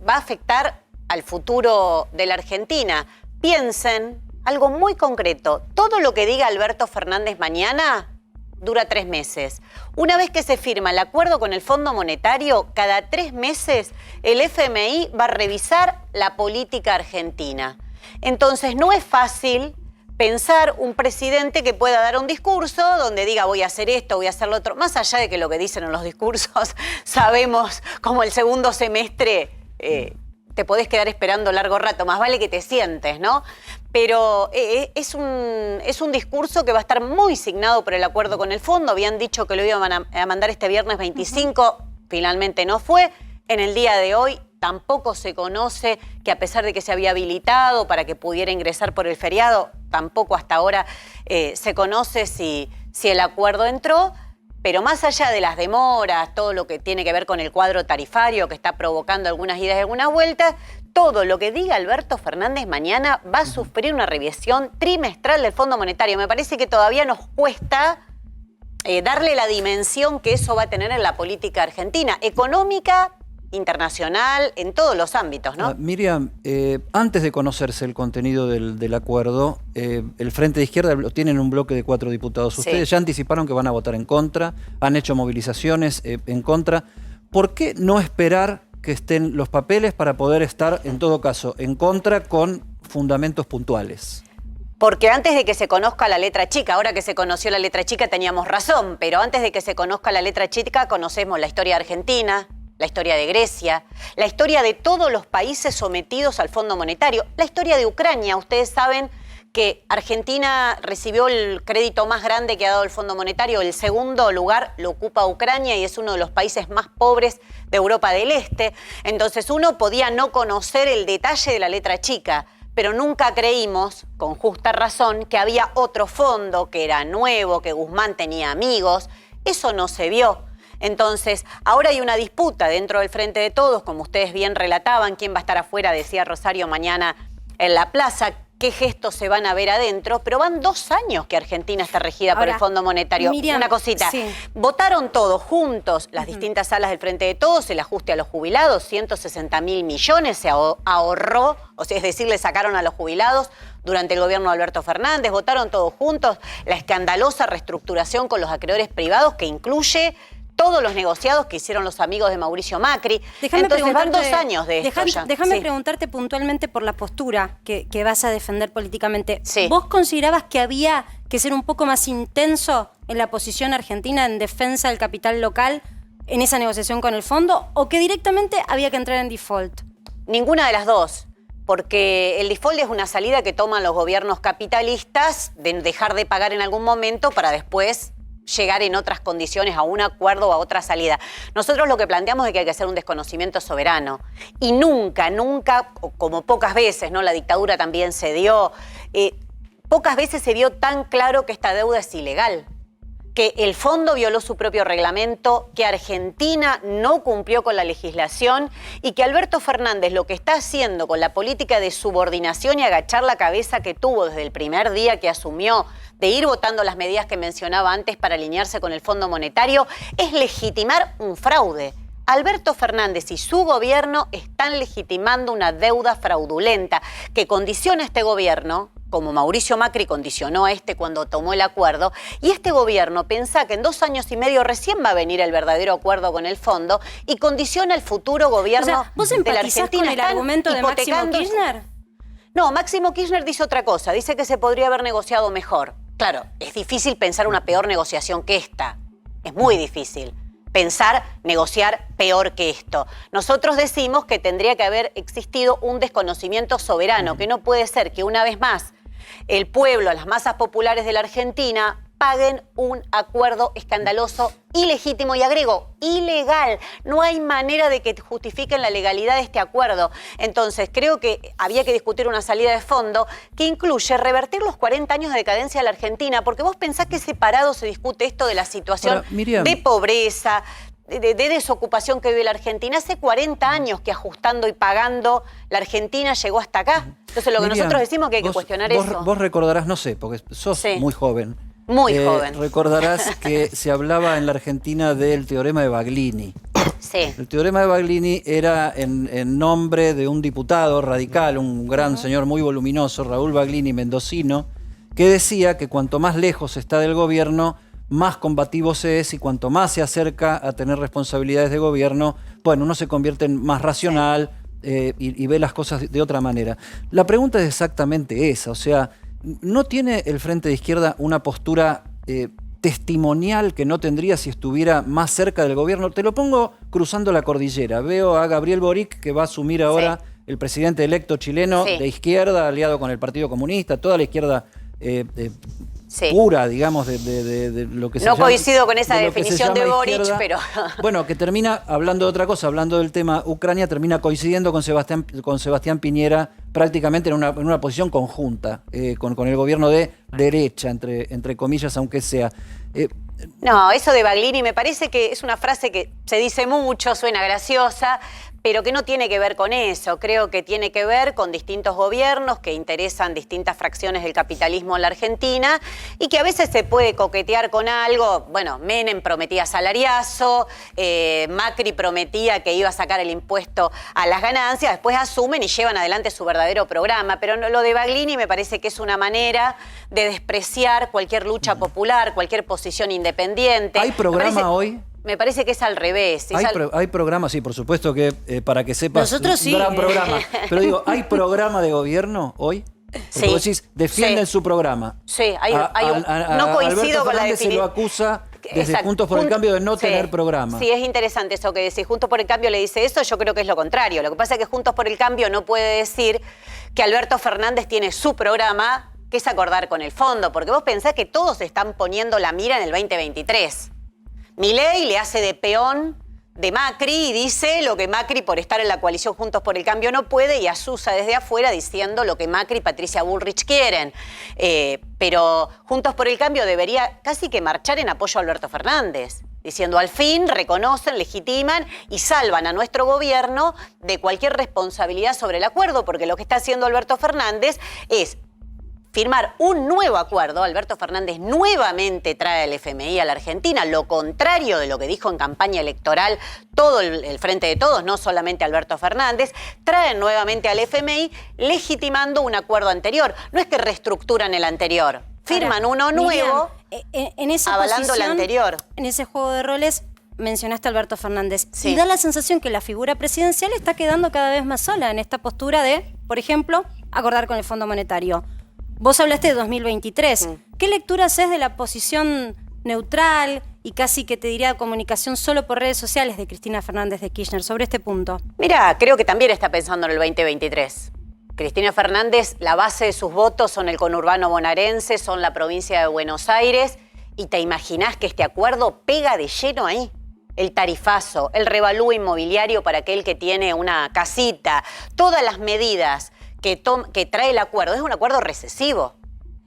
[SPEAKER 7] va a afectar al futuro de la Argentina. Piensen algo muy concreto. Todo lo que diga Alberto Fernández mañana dura 3 meses. Una vez que se firma el acuerdo con el Fondo Monetario, cada 3 meses el FMI va a revisar la política argentina. Entonces no es fácil pensar un presidente que pueda dar un discurso donde diga voy a hacer esto, voy a hacer lo otro. Más allá de que lo que dicen en los discursos, sabemos como el segundo semestre te podés quedar esperando largo rato, más vale que te sientes, ¿no? Pero es un discurso que va a estar muy signado por el acuerdo con el fondo. Habían dicho que lo iban a mandar este viernes 25, finalmente no fue. En el día de hoy tampoco se conoce que, a pesar de que se había habilitado para que pudiera ingresar por el feriado, tampoco hasta ahora se conoce si el acuerdo entró. Pero más allá de las demoras, todo lo que tiene que ver con el cuadro tarifario que está provocando algunas idas y algunas vueltas, todo lo que diga Alberto Fernández mañana va a sufrir una revisión trimestral del Fondo Monetario. Me parece que todavía nos cuesta darle la dimensión que eso va a tener en la política argentina, económica, internacional, en todos los ámbitos, ¿no?
[SPEAKER 1] Miriam, antes de conocerse el contenido del acuerdo, el Frente de Izquierda tienen un bloque de 4 diputados. Ustedes ya anticiparon que van a votar en contra, han hecho movilizaciones en contra. ¿Por qué no esperar que estén los papeles para poder estar, en todo caso, en contra con fundamentos puntuales?
[SPEAKER 7] Porque antes de que se conozca la letra chica, ahora que se conoció la letra chica teníamos razón, pero antes de que se conozca la letra chica conocemos la historia de Argentina, la historia de Grecia, la historia de todos los países sometidos al Fondo Monetario, la historia de Ucrania. Ustedes saben que Argentina recibió el crédito más grande que ha dado el Fondo Monetario. El segundo lugar lo ocupa Ucrania y es uno de los países más pobres de Europa del Este. Entonces uno podía no conocer el detalle de la letra chica, pero nunca creímos, con justa razón, que había otro fondo, que era nuevo, que Guzmán tenía amigos. Eso no se vio. Entonces, ahora hay una disputa dentro del Frente de Todos, como ustedes bien relataban, quién va a estar afuera, decía Rosario, mañana en la plaza, qué gestos se van a ver adentro, pero van 2 años que Argentina está regida por el Fondo Monetario.
[SPEAKER 2] Miriam,
[SPEAKER 7] una cosita,
[SPEAKER 2] sí.
[SPEAKER 7] Votaron todos juntos, las distintas salas del Frente de Todos, el ajuste a los jubilados, 160.000 millones se ahorró, o sea, es decir, le sacaron a los jubilados durante el gobierno de Alberto Fernández, votaron todos juntos la escandalosa reestructuración con los acreedores privados que incluye todos los negociados que hicieron los amigos de Mauricio Macri. Entonces van 2 años de esto ya.
[SPEAKER 2] Déjame preguntarte puntualmente por la postura que vas a defender políticamente.
[SPEAKER 7] Sí.
[SPEAKER 2] ¿Vos considerabas que había que ser un poco más intenso en la posición argentina en defensa del capital local en esa negociación con el fondo o que directamente había que entrar en default?
[SPEAKER 7] Ninguna de las dos. Porque el default es una salida que toman los gobiernos capitalistas de dejar de pagar en algún momento para después llegar en otras condiciones a un acuerdo o a otra salida. Nosotros lo que planteamos es que hay que hacer un desconocimiento soberano. Y nunca, como pocas veces, ¿no? La dictadura también se dio, pocas veces se vio tan claro que esta deuda es ilegal, que el fondo violó su propio reglamento, que Argentina no cumplió con la legislación y que Alberto Fernández lo que está haciendo con la política de subordinación y agachar la cabeza que tuvo desde el primer día que asumió, de ir votando las medidas que mencionaba antes para alinearse con el Fondo Monetario, es legitimar un fraude. Alberto Fernández y su gobierno están legitimando una deuda fraudulenta que condiciona a este gobierno, como Mauricio Macri condicionó a este cuando tomó el acuerdo, y este gobierno piensa que en 2 años y medio recién va a venir el verdadero acuerdo con el fondo y condiciona el futuro gobierno
[SPEAKER 2] ¿vos
[SPEAKER 7] de la
[SPEAKER 2] empatizás
[SPEAKER 7] Argentina.
[SPEAKER 2] con el argumento de Máximo Kirchner?
[SPEAKER 7] No, Máximo Kirchner dice otra cosa, dice que se podría haber negociado mejor. Claro, es difícil pensar una peor negociación que esta, es muy difícil negociar peor que esto. Nosotros decimos que tendría que haber existido un desconocimiento soberano, que no puede ser que una vez más el pueblo, las masas populares de la Argentina paguen un acuerdo escandaloso, ilegítimo y agrego, ilegal. No hay manera de que justifiquen la legalidad de este acuerdo. Entonces, creo que había que discutir una salida de fondo que incluye revertir los 40 años de decadencia de la Argentina, porque vos pensás que separado se discute esto de la situación de pobreza, de desocupación que vive la Argentina. Hace 40 años que ajustando y pagando la Argentina llegó hasta acá. Entonces, lo que nosotros decimos es que hay que cuestionar eso.
[SPEAKER 1] Vos recordarás, no sé, porque sos muy joven.
[SPEAKER 7] Muy joven.
[SPEAKER 1] Recordarás que se hablaba en la Argentina del teorema de Baglini.
[SPEAKER 7] Sí.
[SPEAKER 1] El teorema de Baglini era en nombre de un diputado radical, un gran señor muy voluminoso, Raúl Baglini, mendocino, que decía que cuanto más lejos está del gobierno, más combativo se es, y cuanto más se acerca a tener responsabilidades de gobierno, bueno, uno se convierte en más racional y ve las cosas de otra manera. La pregunta es exactamente esa, o sea, ¿no tiene el Frente de Izquierda una postura testimonial que no tendría si estuviera más cerca del gobierno? Te lo pongo cruzando la cordillera. Veo a Gabriel Boric, que va a asumir ahora el presidente electo chileno de izquierda, aliado con el Partido Comunista, toda la izquierda pura, digamos, de lo que se llama.
[SPEAKER 7] No coincido con esa definición de Boric,
[SPEAKER 1] izquierda.
[SPEAKER 7] pero...
[SPEAKER 1] Bueno, que termina, hablando de otra cosa, hablando del tema Ucrania, termina coincidiendo con Sebastián Piñera prácticamente en una posición conjunta, con el gobierno de derecha, entre comillas, aunque sea.
[SPEAKER 7] No, eso de Baglini me parece que es una frase que se dice mucho, suena graciosa, pero que no tiene que ver con eso. Creo que tiene que ver con distintos gobiernos que interesan distintas fracciones del capitalismo en la Argentina y que a veces se puede coquetear con algo. Bueno, Menem prometía salariazo, Macri prometía que iba a sacar el impuesto a las ganancias, después asumen y llevan adelante su verdadero programa. Pero lo de Baglini me parece que es una manera de despreciar cualquier lucha popular, cualquier posición independiente.
[SPEAKER 1] ¿Hay programa hoy?
[SPEAKER 7] Me parece que es al revés.
[SPEAKER 1] Hay programas, sí, por supuesto que para que sepas,
[SPEAKER 2] nosotros sí.
[SPEAKER 1] Un gran programa. Pero digo, ¿hay programa de gobierno hoy? Porque vos decís, defienden su programa.
[SPEAKER 7] Sí, no coincido con la definición.
[SPEAKER 1] Se lo acusa desde Juntos por el Cambio de no tener programa.
[SPEAKER 7] Sí, es interesante eso que decís. Juntos por el Cambio le dice eso, yo creo que es lo contrario. Lo que pasa es que Juntos por el Cambio no puede decir que Alberto Fernández tiene su programa, que es acordar con el fondo, porque vos pensás que todos están poniendo la mira en el 2023. Milei le hace de peón de Macri y dice lo que Macri, por estar en la coalición Juntos por el Cambio, no puede, y asusa desde afuera diciendo lo que Macri y Patricia Bullrich quieren. Pero Juntos por el Cambio debería casi que marchar en apoyo a Alberto Fernández, diciendo al fin reconocen, legitiman y salvan a nuestro gobierno de cualquier responsabilidad sobre el acuerdo, porque lo que está haciendo Alberto Fernández es firmar un nuevo acuerdo. Alberto Fernández nuevamente trae el FMI a la Argentina, lo contrario de lo que dijo en campaña electoral todo el Frente de Todos, no solamente Alberto Fernández, traen nuevamente al FMI legitimando un acuerdo anterior. No es que reestructuran el anterior, firman uno nuevo
[SPEAKER 2] en esa
[SPEAKER 7] avalando el anterior.
[SPEAKER 2] En ese juego de roles mencionaste a Alberto Fernández.
[SPEAKER 7] Sí.
[SPEAKER 2] Y da la sensación que la figura presidencial está quedando cada vez más sola en esta postura de, por ejemplo, acordar con el Fondo Monetario. Vos hablaste de 2023. ¿Qué lectura haces de la posición neutral y casi que te diría comunicación solo por redes sociales de Cristina Fernández de Kirchner sobre este punto?
[SPEAKER 7] Mira, creo que también está pensando en el 2023. Cristina Fernández, la base de sus votos son el conurbano bonaerense, son la provincia de Buenos Aires, y te imaginás que este acuerdo pega de lleno ahí. El tarifazo, el revalúo inmobiliario para aquel que tiene una casita, todas las medidas que trae el acuerdo. Es un acuerdo recesivo.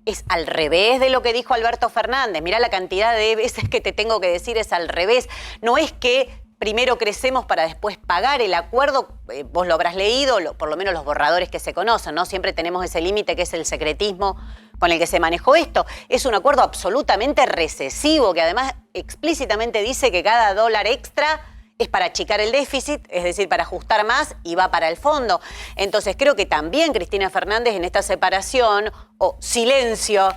[SPEAKER 7] Es al revés de lo que dijo Alberto Fernández. Mirá la cantidad de veces que te tengo que decir, es al revés. No es que primero crecemos para después pagar el acuerdo. Vos lo habrás leído, por lo menos los borradores que se conocen, ¿no? Siempre tenemos ese límite que es el secretismo con el que se manejó esto. Es un acuerdo absolutamente recesivo, que además explícitamente dice que cada dólar extra es para achicar el déficit, es decir, para ajustar más, y va para el fondo. Entonces creo que también Cristina Fernández en esta separación o silencio,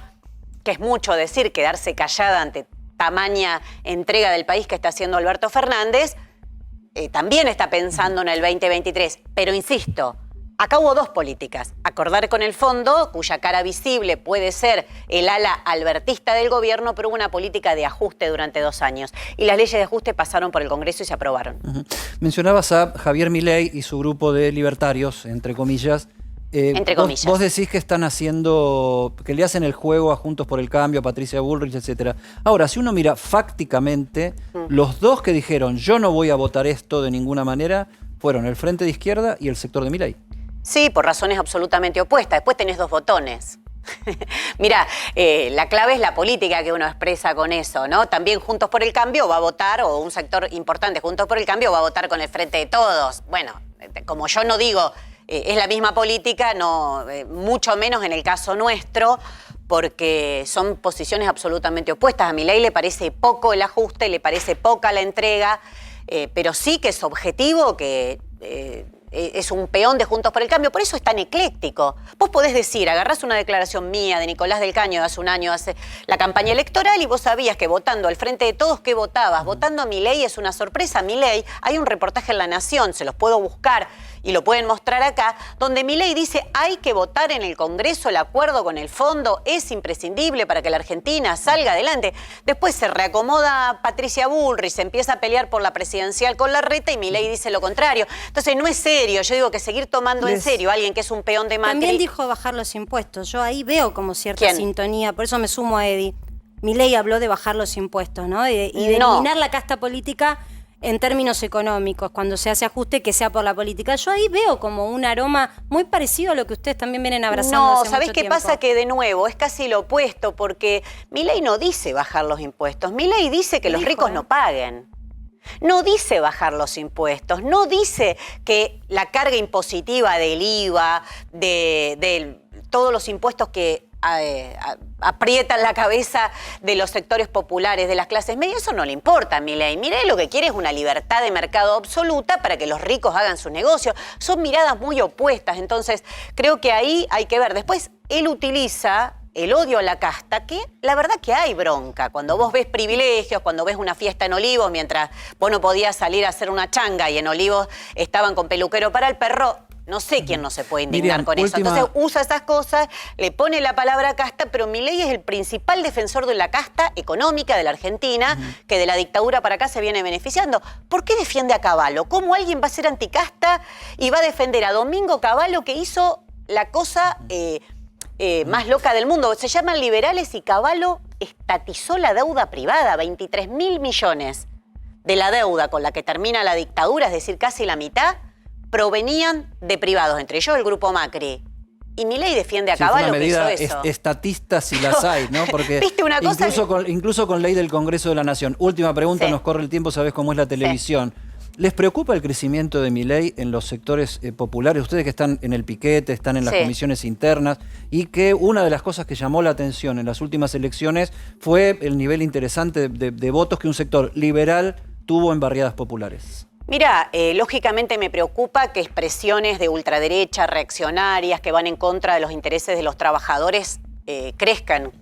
[SPEAKER 7] que es mucho decir, quedarse callada ante tamaña entrega del país que está haciendo Alberto Fernández, también está pensando en el 2023. Pero insisto, acá hubo dos políticas. Acordar con el fondo, cuya cara visible puede ser el ala albertista del gobierno, pero hubo una política de ajuste durante 2 años. Y las leyes de ajuste pasaron por el Congreso y se aprobaron.
[SPEAKER 1] Mencionabas a Javier Milei y su grupo de libertarios, entre comillas.
[SPEAKER 7] Entre comillas.
[SPEAKER 1] Vos decís que están haciendo, que le hacen el juego a Juntos por el Cambio, a Patricia Bullrich, etcétera. Ahora, si uno mira fácticamente, los dos que dijeron yo no voy a votar esto de ninguna manera, fueron el Frente de Izquierda y el sector de Milei.
[SPEAKER 7] Sí, por razones absolutamente opuestas. Después tenés 2 botones. Mirá, la clave es la política que uno expresa con eso, ¿no? También Juntos por el Cambio va a votar, o un sector importante Juntos por el Cambio va a votar con el Frente de Todos. Bueno, como yo no digo es la misma política, no, mucho menos en el caso nuestro, porque son posiciones absolutamente opuestas. A Milei le parece poco el ajuste, le parece poca la entrega. pero sí que es objetivo, que es un peón de Juntos por el Cambio, por eso es tan ecléctico. Vos podés decir, agarrás una declaración mía de Nicolás del Caño de hace un año, hace la campaña electoral, y vos sabías que votando al Frente de Todos, ¿qué votabas? Votando a Milei es una sorpresa. Milei, hay un reportaje en La Nación, se los puedo buscar y lo pueden mostrar acá, donde Milei dice hay que votar en el Congreso el acuerdo con el fondo, es imprescindible para que la Argentina salga adelante. Después se reacomoda Patricia Bullrich, se empieza a pelear por la presidencial con Larreta y Milei dice lo contrario. Entonces no es serio, yo digo que seguir tomando en serio a alguien que es un peón de Macri.
[SPEAKER 2] También dijo bajar los impuestos, yo ahí veo como cierta sintonía, por eso me sumo a Eddie. Milei habló de bajar los impuestos, ¿no? Y de eliminar la casta política en términos económicos, cuando se hace ajuste, que sea por la política. Yo ahí veo como un aroma muy parecido a lo que ustedes también vienen abrazando hace mucho tiempo.
[SPEAKER 7] No, ¿sabés qué pasa? Que de nuevo es casi lo opuesto, porque Milei no dice bajar los impuestos, Milei dice que los ricos no paguen. No dice bajar los impuestos, no dice que la carga impositiva del IVA, de todos los impuestos que aprietan la cabeza de los sectores populares, de las clases medias, eso no le importa a Milei. Milei lo que quiere es una libertad de mercado absoluta para que los ricos hagan su negocio. Son miradas muy opuestas, entonces creo que ahí hay que ver. Después, él utiliza el odio a la casta, que la verdad que hay bronca. Cuando vos ves privilegios, cuando ves una fiesta en Olivos, mientras vos no podías salir a hacer una changa y en Olivos estaban con peluquero para el perro, no sé quién no se puede indignar
[SPEAKER 1] Miriam,
[SPEAKER 7] con eso. Entonces usa esas cosas, le pone la palabra casta, pero Milei es el principal defensor de la casta económica de la Argentina, que de la dictadura para acá se viene beneficiando. ¿Por qué defiende a Cavallo? ¿Cómo alguien va a ser anticasta y va a defender a Domingo Cavallo, que hizo la cosa más loca del mundo? Se llaman liberales y Cavallo estatizó la deuda privada, 23.000 millones de la deuda con la que termina la dictadura, es decir, casi la mitad, provenían de privados, entre ellos el grupo Macri. Y Milei defiende a Cavallo, que hizo eso.
[SPEAKER 1] Estatistas si las hay, ¿no? Porque
[SPEAKER 7] ¿viste una cosa?
[SPEAKER 1] incluso con ley del Congreso de la Nación. Última pregunta, nos corre el tiempo, sabés cómo es la televisión. ¿Les preocupa el crecimiento de Milei en los sectores populares? Ustedes que están en el piquete, están en las comisiones internas, y que una de las cosas que llamó la atención en las últimas elecciones fue el nivel interesante de votos que un sector liberal tuvo en barriadas populares.
[SPEAKER 7] Mira, lógicamente me preocupa que expresiones de ultraderecha, reaccionarias, que van en contra de los intereses de los trabajadores, crezcan.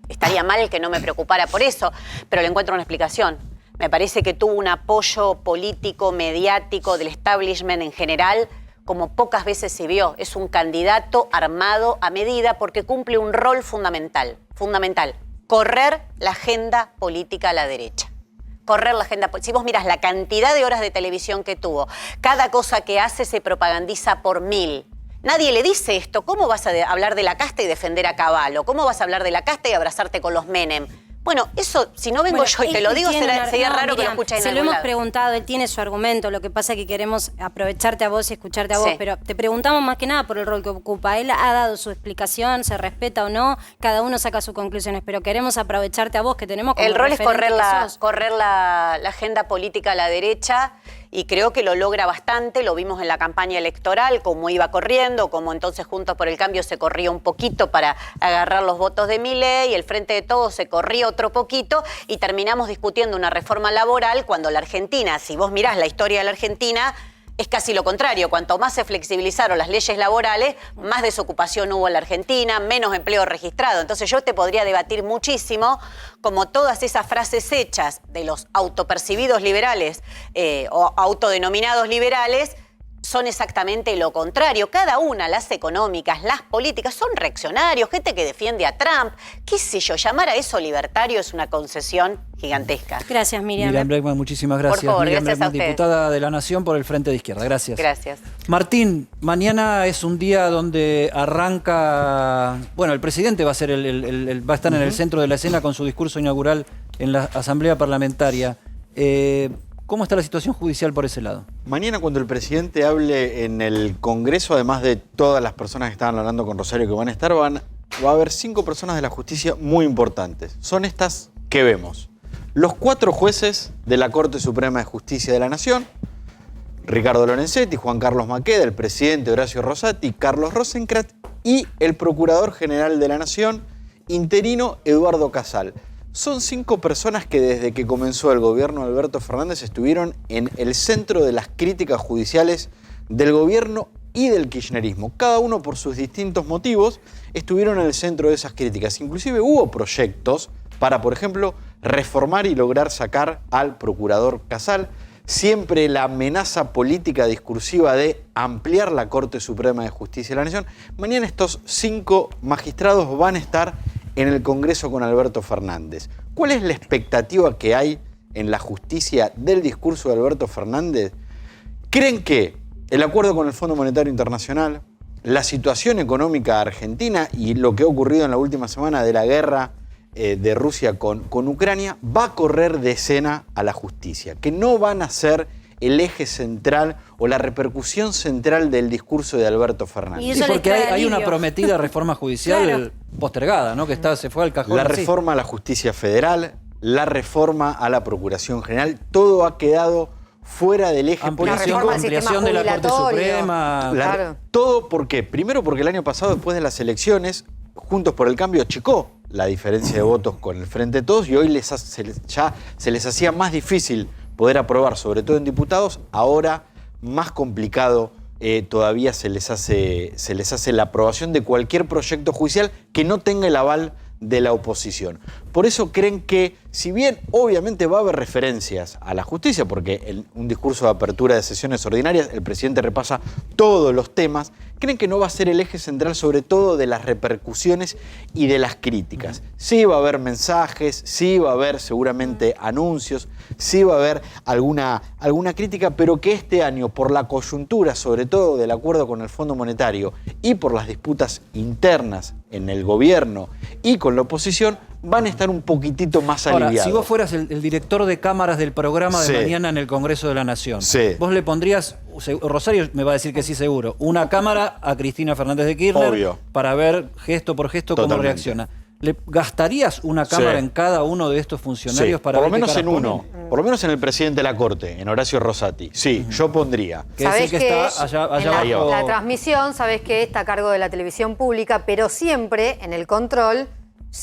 [SPEAKER 7] Estaría mal que no me preocupara por eso, pero le encuentro una explicación. Me parece que tuvo un apoyo político, mediático, del establishment en general, como pocas veces se vio. Es un candidato armado a medida porque cumple un rol fundamental. Correr la agenda política a la derecha. Correr la agenda. Si vos mirás la cantidad de horas de televisión que tuvo, cada cosa que hace se propagandiza por 1000. Nadie le dice esto. ¿Cómo vas a hablar de la casta y defender a Cavallo? ¿Cómo vas a hablar de la casta y abrazarte con los Menem? Bueno, eso, si no vengo yo y te lo digo, sería raro que lo escuches en algún lado. Se lo hemos preguntado,
[SPEAKER 2] él tiene su argumento, lo que pasa es que queremos aprovecharte a vos y escucharte a vos, pero te preguntamos más que nada por el rol que ocupa. Él ha dado su explicación, se respeta o no, cada uno saca sus conclusiones, pero queremos aprovecharte a vos, que tenemos como
[SPEAKER 7] el rol es correr
[SPEAKER 2] correr
[SPEAKER 7] la agenda política a la derecha, y creo que lo logra bastante. Lo vimos en la campaña electoral, cómo iba corriendo, cómo entonces Juntos por el Cambio se corría un poquito para agarrar los votos de Milei, y el Frente de Todos se corría otro poquito, y terminamos discutiendo una reforma laboral cuando la Argentina, si vos mirás la historia de la Argentina, es casi lo contrario. Cuanto más se flexibilizaron las leyes laborales, más desocupación hubo en la Argentina, menos empleo registrado. Entonces yo te podría debatir muchísimo como todas esas frases hechas de los autopercibidos liberales o autodenominados liberales son exactamente lo contrario. Cada una, las económicas, las políticas, son reaccionarios, gente que defiende a Trump. Qué sé yo, llamar a eso libertario es una concesión gigantesca.
[SPEAKER 2] Gracias, Miriam.
[SPEAKER 1] Miriam Bregman, muchísimas gracias.
[SPEAKER 7] Por favor,
[SPEAKER 1] Miriam
[SPEAKER 7] gracias
[SPEAKER 1] Bregman,
[SPEAKER 7] a ustedes.
[SPEAKER 1] diputada de la Nación por el Frente de Izquierda. Gracias.
[SPEAKER 7] Gracias.
[SPEAKER 1] Martín, mañana es un día donde arranca... Bueno, el presidente va a ser va a estar en el centro de la escena con su discurso inaugural en la Asamblea Parlamentaria. ¿Cómo está la situación judicial por ese lado?
[SPEAKER 8] Mañana, cuando el presidente hable en el Congreso, además de todas las personas que estaban hablando con Rosario que van a estar, va a haber 5 personas de la justicia muy importantes. Son estas que vemos. Los 4 jueces de la Corte Suprema de Justicia de la Nación, Ricardo Lorenzetti, Juan Carlos Maqueda, el presidente Horacio Rosati, Carlos Rosenkrantz, y el Procurador General de la Nación, interino Eduardo Casal. son 5 personas que desde que comenzó el gobierno de Alberto Fernández estuvieron en el centro de las críticas judiciales del gobierno y del kirchnerismo. Cada uno por sus distintos motivos estuvieron en el centro de esas críticas. Inclusive hubo proyectos para, por ejemplo, reformar y lograr sacar al procurador Casal. Siempre la amenaza política discursiva de ampliar la Corte Suprema de Justicia de la Nación. Mañana estos 5 magistrados van a estar en el Congreso con Alberto Fernández. ¿Cuál es la expectativa que hay en la justicia del discurso de Alberto Fernández? ¿Creen que el acuerdo con el Fondo Monetario Internacional, la situación económica argentina y lo que ha ocurrido en la última semana de la guerra de Rusia con Ucrania va a correr de escena a la justicia? Que no van a ser el eje central o la repercusión central del discurso de Alberto Fernández.
[SPEAKER 2] Y eso
[SPEAKER 1] Sí, porque
[SPEAKER 2] les trae
[SPEAKER 1] hay una
[SPEAKER 2] alivio.
[SPEAKER 1] prometida reforma judicial
[SPEAKER 2] Claro.
[SPEAKER 1] postergada, ¿no? Que se fue al cajón.
[SPEAKER 8] La
[SPEAKER 1] así.
[SPEAKER 8] reforma a la justicia federal, la reforma a la Procuración General, todo ha quedado fuera del eje
[SPEAKER 1] Ampliación,
[SPEAKER 6] reforma del
[SPEAKER 1] ampliación de la Corte
[SPEAKER 6] jubilatorio.
[SPEAKER 1] Suprema.
[SPEAKER 6] Claro.
[SPEAKER 8] Todo ¿por qué? Primero porque el año pasado, después de las elecciones, Juntos por el Cambio achicó la diferencia de votos con el Frente de Todos y hoy ya se les hacía más difícil poder aprobar, sobre todo en diputados. Ahora más complicado todavía se les hace la aprobación de cualquier proyecto judicial que no tenga el aval de la oposición. Por eso creen que, si bien obviamente va a haber referencias a la justicia, porque en un discurso de apertura de sesiones ordinarias el presidente repasa todos los temas, creen que no va a ser el eje central sobre todo de las repercusiones y de las críticas. Sí va a haber mensajes, sí va a haber seguramente anuncios, sí va a haber alguna crítica, pero que este año, por la coyuntura sobre todo del acuerdo con el Fondo Monetario y por las disputas internas en el gobierno y con la oposición, van a estar un poquitito más
[SPEAKER 1] Ahora,
[SPEAKER 8] aliviados.
[SPEAKER 1] si vos fueras el director de cámaras del programa de
[SPEAKER 8] Sí.
[SPEAKER 1] mañana en el Congreso de la Nación,
[SPEAKER 8] Sí.
[SPEAKER 1] vos le pondrías, Rosario me va a decir que sí seguro, una cámara a Cristina Fernández de Kirchner
[SPEAKER 8] Obvio.
[SPEAKER 1] para ver gesto por gesto cómo
[SPEAKER 8] Totalmente.
[SPEAKER 1] reacciona. ¿Le gastarías una cámara
[SPEAKER 8] Sí.
[SPEAKER 1] en cada uno de estos funcionarios
[SPEAKER 8] Sí,
[SPEAKER 1] para
[SPEAKER 8] por lo
[SPEAKER 1] ver qué
[SPEAKER 8] menos en
[SPEAKER 1] caras
[SPEAKER 8] uno,
[SPEAKER 1] ponen?
[SPEAKER 8] por lo menos en el presidente de la Corte, en Horacio Rosati. Sí, yo pondría.
[SPEAKER 1] Que es el
[SPEAKER 6] Sabés
[SPEAKER 1] que
[SPEAKER 6] que
[SPEAKER 1] está allá
[SPEAKER 6] en
[SPEAKER 1] abajo.
[SPEAKER 6] la transmisión, sabés que está a cargo de la televisión pública, pero siempre en el control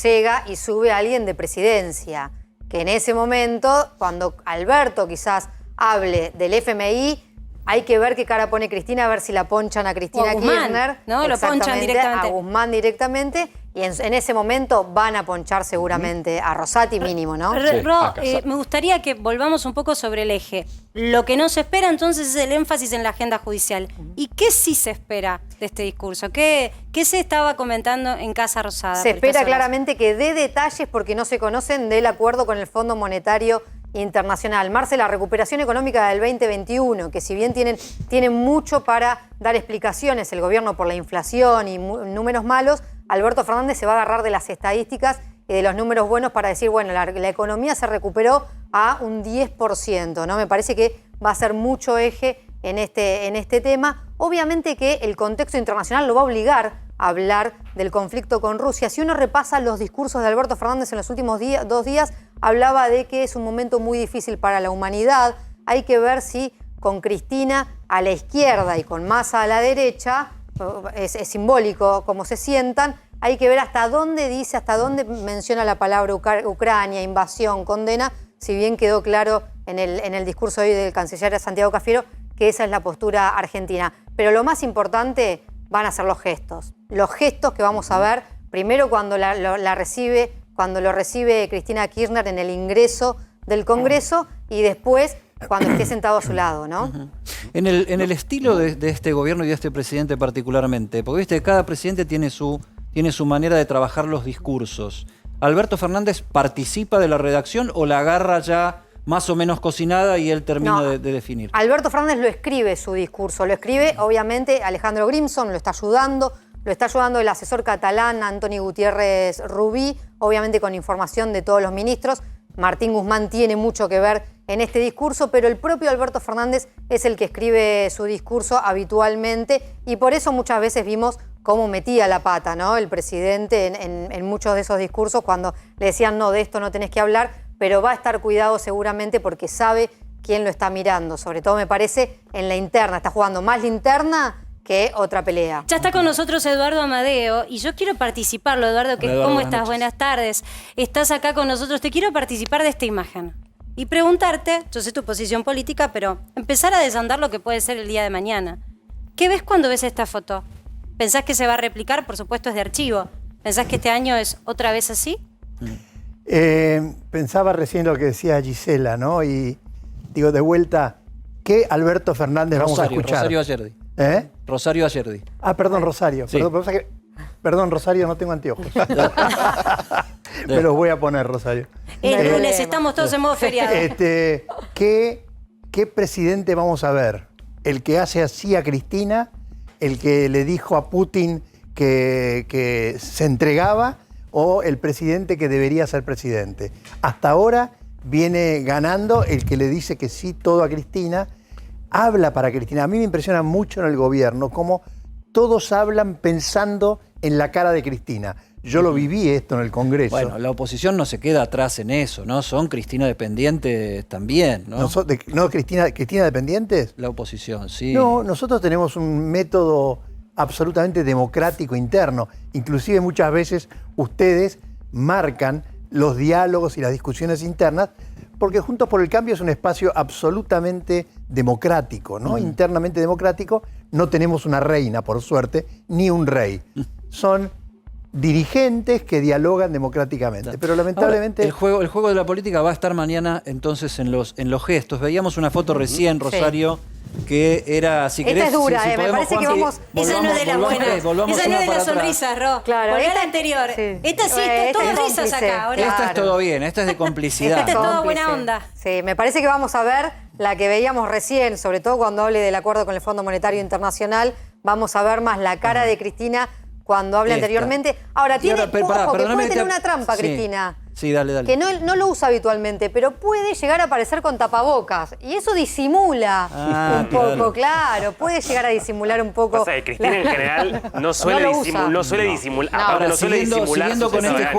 [SPEAKER 6] llega y sube alguien de presidencia. Que en ese momento, cuando Alberto quizás hable del FMI, hay que ver qué cara pone Cristina, a ver si la ponchan a Cristina
[SPEAKER 2] O a Guzmán,
[SPEAKER 6] Kirchner.
[SPEAKER 2] ¿no? Lo ponchan
[SPEAKER 6] Exactamente,
[SPEAKER 2] directamente.
[SPEAKER 6] a Guzmán directamente. Y en ese momento van a ponchar seguramente a Rosati mínimo, ¿no?
[SPEAKER 2] Ro,
[SPEAKER 8] acá está.
[SPEAKER 2] me gustaría que volvamos un poco sobre el eje. Lo que no se espera entonces es el énfasis en la agenda judicial. ¿Y qué sí se espera de este discurso? ¿Qué se estaba comentando en Casa Rosada?
[SPEAKER 6] Se
[SPEAKER 2] por estas
[SPEAKER 6] espera
[SPEAKER 2] horas?
[SPEAKER 6] claramente que dé detalles porque no se conocen del acuerdo con el Fondo Monetario Internacional. Marce, la recuperación económica del 2021, que si bien tienen mucho para dar explicaciones el gobierno por la inflación y números malos, Alberto Fernández se va a agarrar de las estadísticas y de los números buenos para decir, bueno, la economía se recuperó a un 10%, ¿no? Me parece que va a ser mucho eje en este tema. Obviamente que el contexto internacional lo va a obligar a hablar del conflicto con Rusia. Si uno repasa los discursos de Alberto Fernández en los últimos 2 días, hablaba de que es un momento muy difícil para la humanidad. Hay que ver si con Cristina a la izquierda y con Massa a la derecha, es simbólico cómo se sientan, hay que ver hasta dónde menciona la palabra Ucrania, invasión, condena, si bien quedó claro en el discurso hoy del canciller Santiago Cafiero que esa es la postura argentina. Pero lo más importante van a ser los gestos que vamos a ver, primero cuando lo recibe Cristina Kirchner en el ingreso del Congreso y después cuando esté sentado a su lado, ¿no?
[SPEAKER 1] En el estilo de este gobierno y de este presidente particularmente, porque viste, cada presidente tiene su manera de trabajar los discursos. ¿Alberto Fernández participa de la redacción o la agarra ya más o menos cocinada y él termina
[SPEAKER 6] No.
[SPEAKER 1] de definir?
[SPEAKER 6] Alberto Fernández lo escribe su discurso, lo escribe obviamente Alejandro Grimson, lo está ayudando el asesor catalán Antoni Gutiérrez Rubí, obviamente con información de todos los ministros. Martín Guzmán tiene mucho que ver en este discurso, pero el propio Alberto Fernández es el que escribe su discurso habitualmente y por eso muchas veces vimos cómo metía la pata, ¿no? El presidente en muchos de esos discursos cuando le decían no, de esto no tenés que hablar, pero va a estar cuidado seguramente porque sabe quién lo está mirando, sobre todo me parece en la interna, está jugando más la interna que otra pelea.
[SPEAKER 2] Ya está con nosotros Eduardo Amadeo y yo quiero participarlo, Eduardo, que
[SPEAKER 1] Eduardo,
[SPEAKER 2] ¿cómo
[SPEAKER 1] buenas
[SPEAKER 2] estás?
[SPEAKER 1] noches.
[SPEAKER 2] Buenas tardes. Estás acá con nosotros. Te quiero participar de esta imagen y preguntarte, yo sé tu posición política, pero empezar a desandar lo que puede ser el día de mañana. ¿Qué ves cuando ves esta foto? ¿Pensás que se va a replicar? Por supuesto es de archivo. ¿Pensás que este año es otra vez así?
[SPEAKER 9] Pensaba recién lo que decía Gisela, ¿no? Y digo, de vuelta, ¿qué Alberto Fernández vamos a escuchar?
[SPEAKER 1] Rosario Ayerdi.
[SPEAKER 9] ¿Eh?
[SPEAKER 1] Rosario Ayerdi.
[SPEAKER 9] Ah, perdón, Rosario.
[SPEAKER 1] Sí.
[SPEAKER 9] Perdón, Rosario, no tengo anteojos. Me los voy a poner, Rosario.
[SPEAKER 2] El lunes estamos todos en modo feriado.
[SPEAKER 9] ¿Qué presidente vamos a ver? ¿El que hace así a Cristina? ¿El que le dijo a Putin que se entregaba? ¿O el presidente que debería ser presidente? Hasta ahora viene ganando el que le dice que sí todo a Cristina, habla para Cristina. A mí me impresiona mucho en el gobierno cómo todos hablan pensando en la cara de Cristina. Yo lo viví esto en el Congreso.
[SPEAKER 1] Bueno, la oposición no se queda atrás en eso, ¿no? Son Cristina dependientes también, ¿no?
[SPEAKER 9] ¿No Cristina dependientes?
[SPEAKER 1] La oposición, sí.
[SPEAKER 9] No, nosotros tenemos un método absolutamente democrático interno. Inclusive muchas veces ustedes marcan los diálogos y las discusiones internas porque Juntos por el Cambio es un espacio absolutamente democrático, ¿no? Internamente democrático. No tenemos una reina, por suerte, ni un rey. Son dirigentes que dialogan democráticamente. Pero lamentablemente...
[SPEAKER 1] Ahora, el juego de la política va a estar mañana entonces en los gestos. Veíamos una foto recién, Rosario, que era, si
[SPEAKER 6] Esta
[SPEAKER 1] querés...
[SPEAKER 6] es dura, me
[SPEAKER 1] podemos,
[SPEAKER 6] parece que
[SPEAKER 1] Juan,
[SPEAKER 6] vamos...
[SPEAKER 2] Esa no es de la buena.
[SPEAKER 1] volvamos
[SPEAKER 2] Esa no
[SPEAKER 1] una
[SPEAKER 2] es de
[SPEAKER 1] para
[SPEAKER 2] las
[SPEAKER 1] atrás.
[SPEAKER 2] sonrisas, Ro.
[SPEAKER 6] Claro,
[SPEAKER 2] Volvé a
[SPEAKER 6] esta-
[SPEAKER 2] la anterior.
[SPEAKER 6] sí.
[SPEAKER 2] Esta sí,
[SPEAKER 6] Esta
[SPEAKER 2] todas
[SPEAKER 6] es
[SPEAKER 2] risas
[SPEAKER 6] cómplice.
[SPEAKER 2] acá. Ahora.
[SPEAKER 1] Esta es
[SPEAKER 6] Claro.
[SPEAKER 1] todo bien, esta es de complicidad.
[SPEAKER 2] Esta es toda
[SPEAKER 6] Cómplice.
[SPEAKER 2] buena onda.
[SPEAKER 6] Sí, me parece que vamos a ver la que veíamos recién, sobre todo cuando hable del acuerdo con el Fondo Monetario Internacional. Vamos a ver más la cara de Cristina cuando hable
[SPEAKER 1] Esta.
[SPEAKER 6] anteriormente. Ahora,
[SPEAKER 1] Y ahora,
[SPEAKER 6] ojo,
[SPEAKER 1] pará,
[SPEAKER 6] que
[SPEAKER 1] perdóname
[SPEAKER 6] puede
[SPEAKER 1] que
[SPEAKER 6] tener
[SPEAKER 1] te-
[SPEAKER 6] una trampa,
[SPEAKER 1] Sí.
[SPEAKER 6] Cristina.
[SPEAKER 1] Sí, dale.
[SPEAKER 6] Que no lo usa habitualmente, pero puede llegar a aparecer con tapabocas. Y eso disimula un poco, claro. Puede llegar a disimular un poco.
[SPEAKER 4] Pasa que Cristina en general no suele,
[SPEAKER 6] No lo usa.
[SPEAKER 4] no suele disimular.
[SPEAKER 6] No.
[SPEAKER 4] Aparte,
[SPEAKER 1] Ahora,
[SPEAKER 4] no suele
[SPEAKER 1] siguiendo
[SPEAKER 4] disimular
[SPEAKER 1] con
[SPEAKER 4] sucesos
[SPEAKER 1] este
[SPEAKER 4] reales.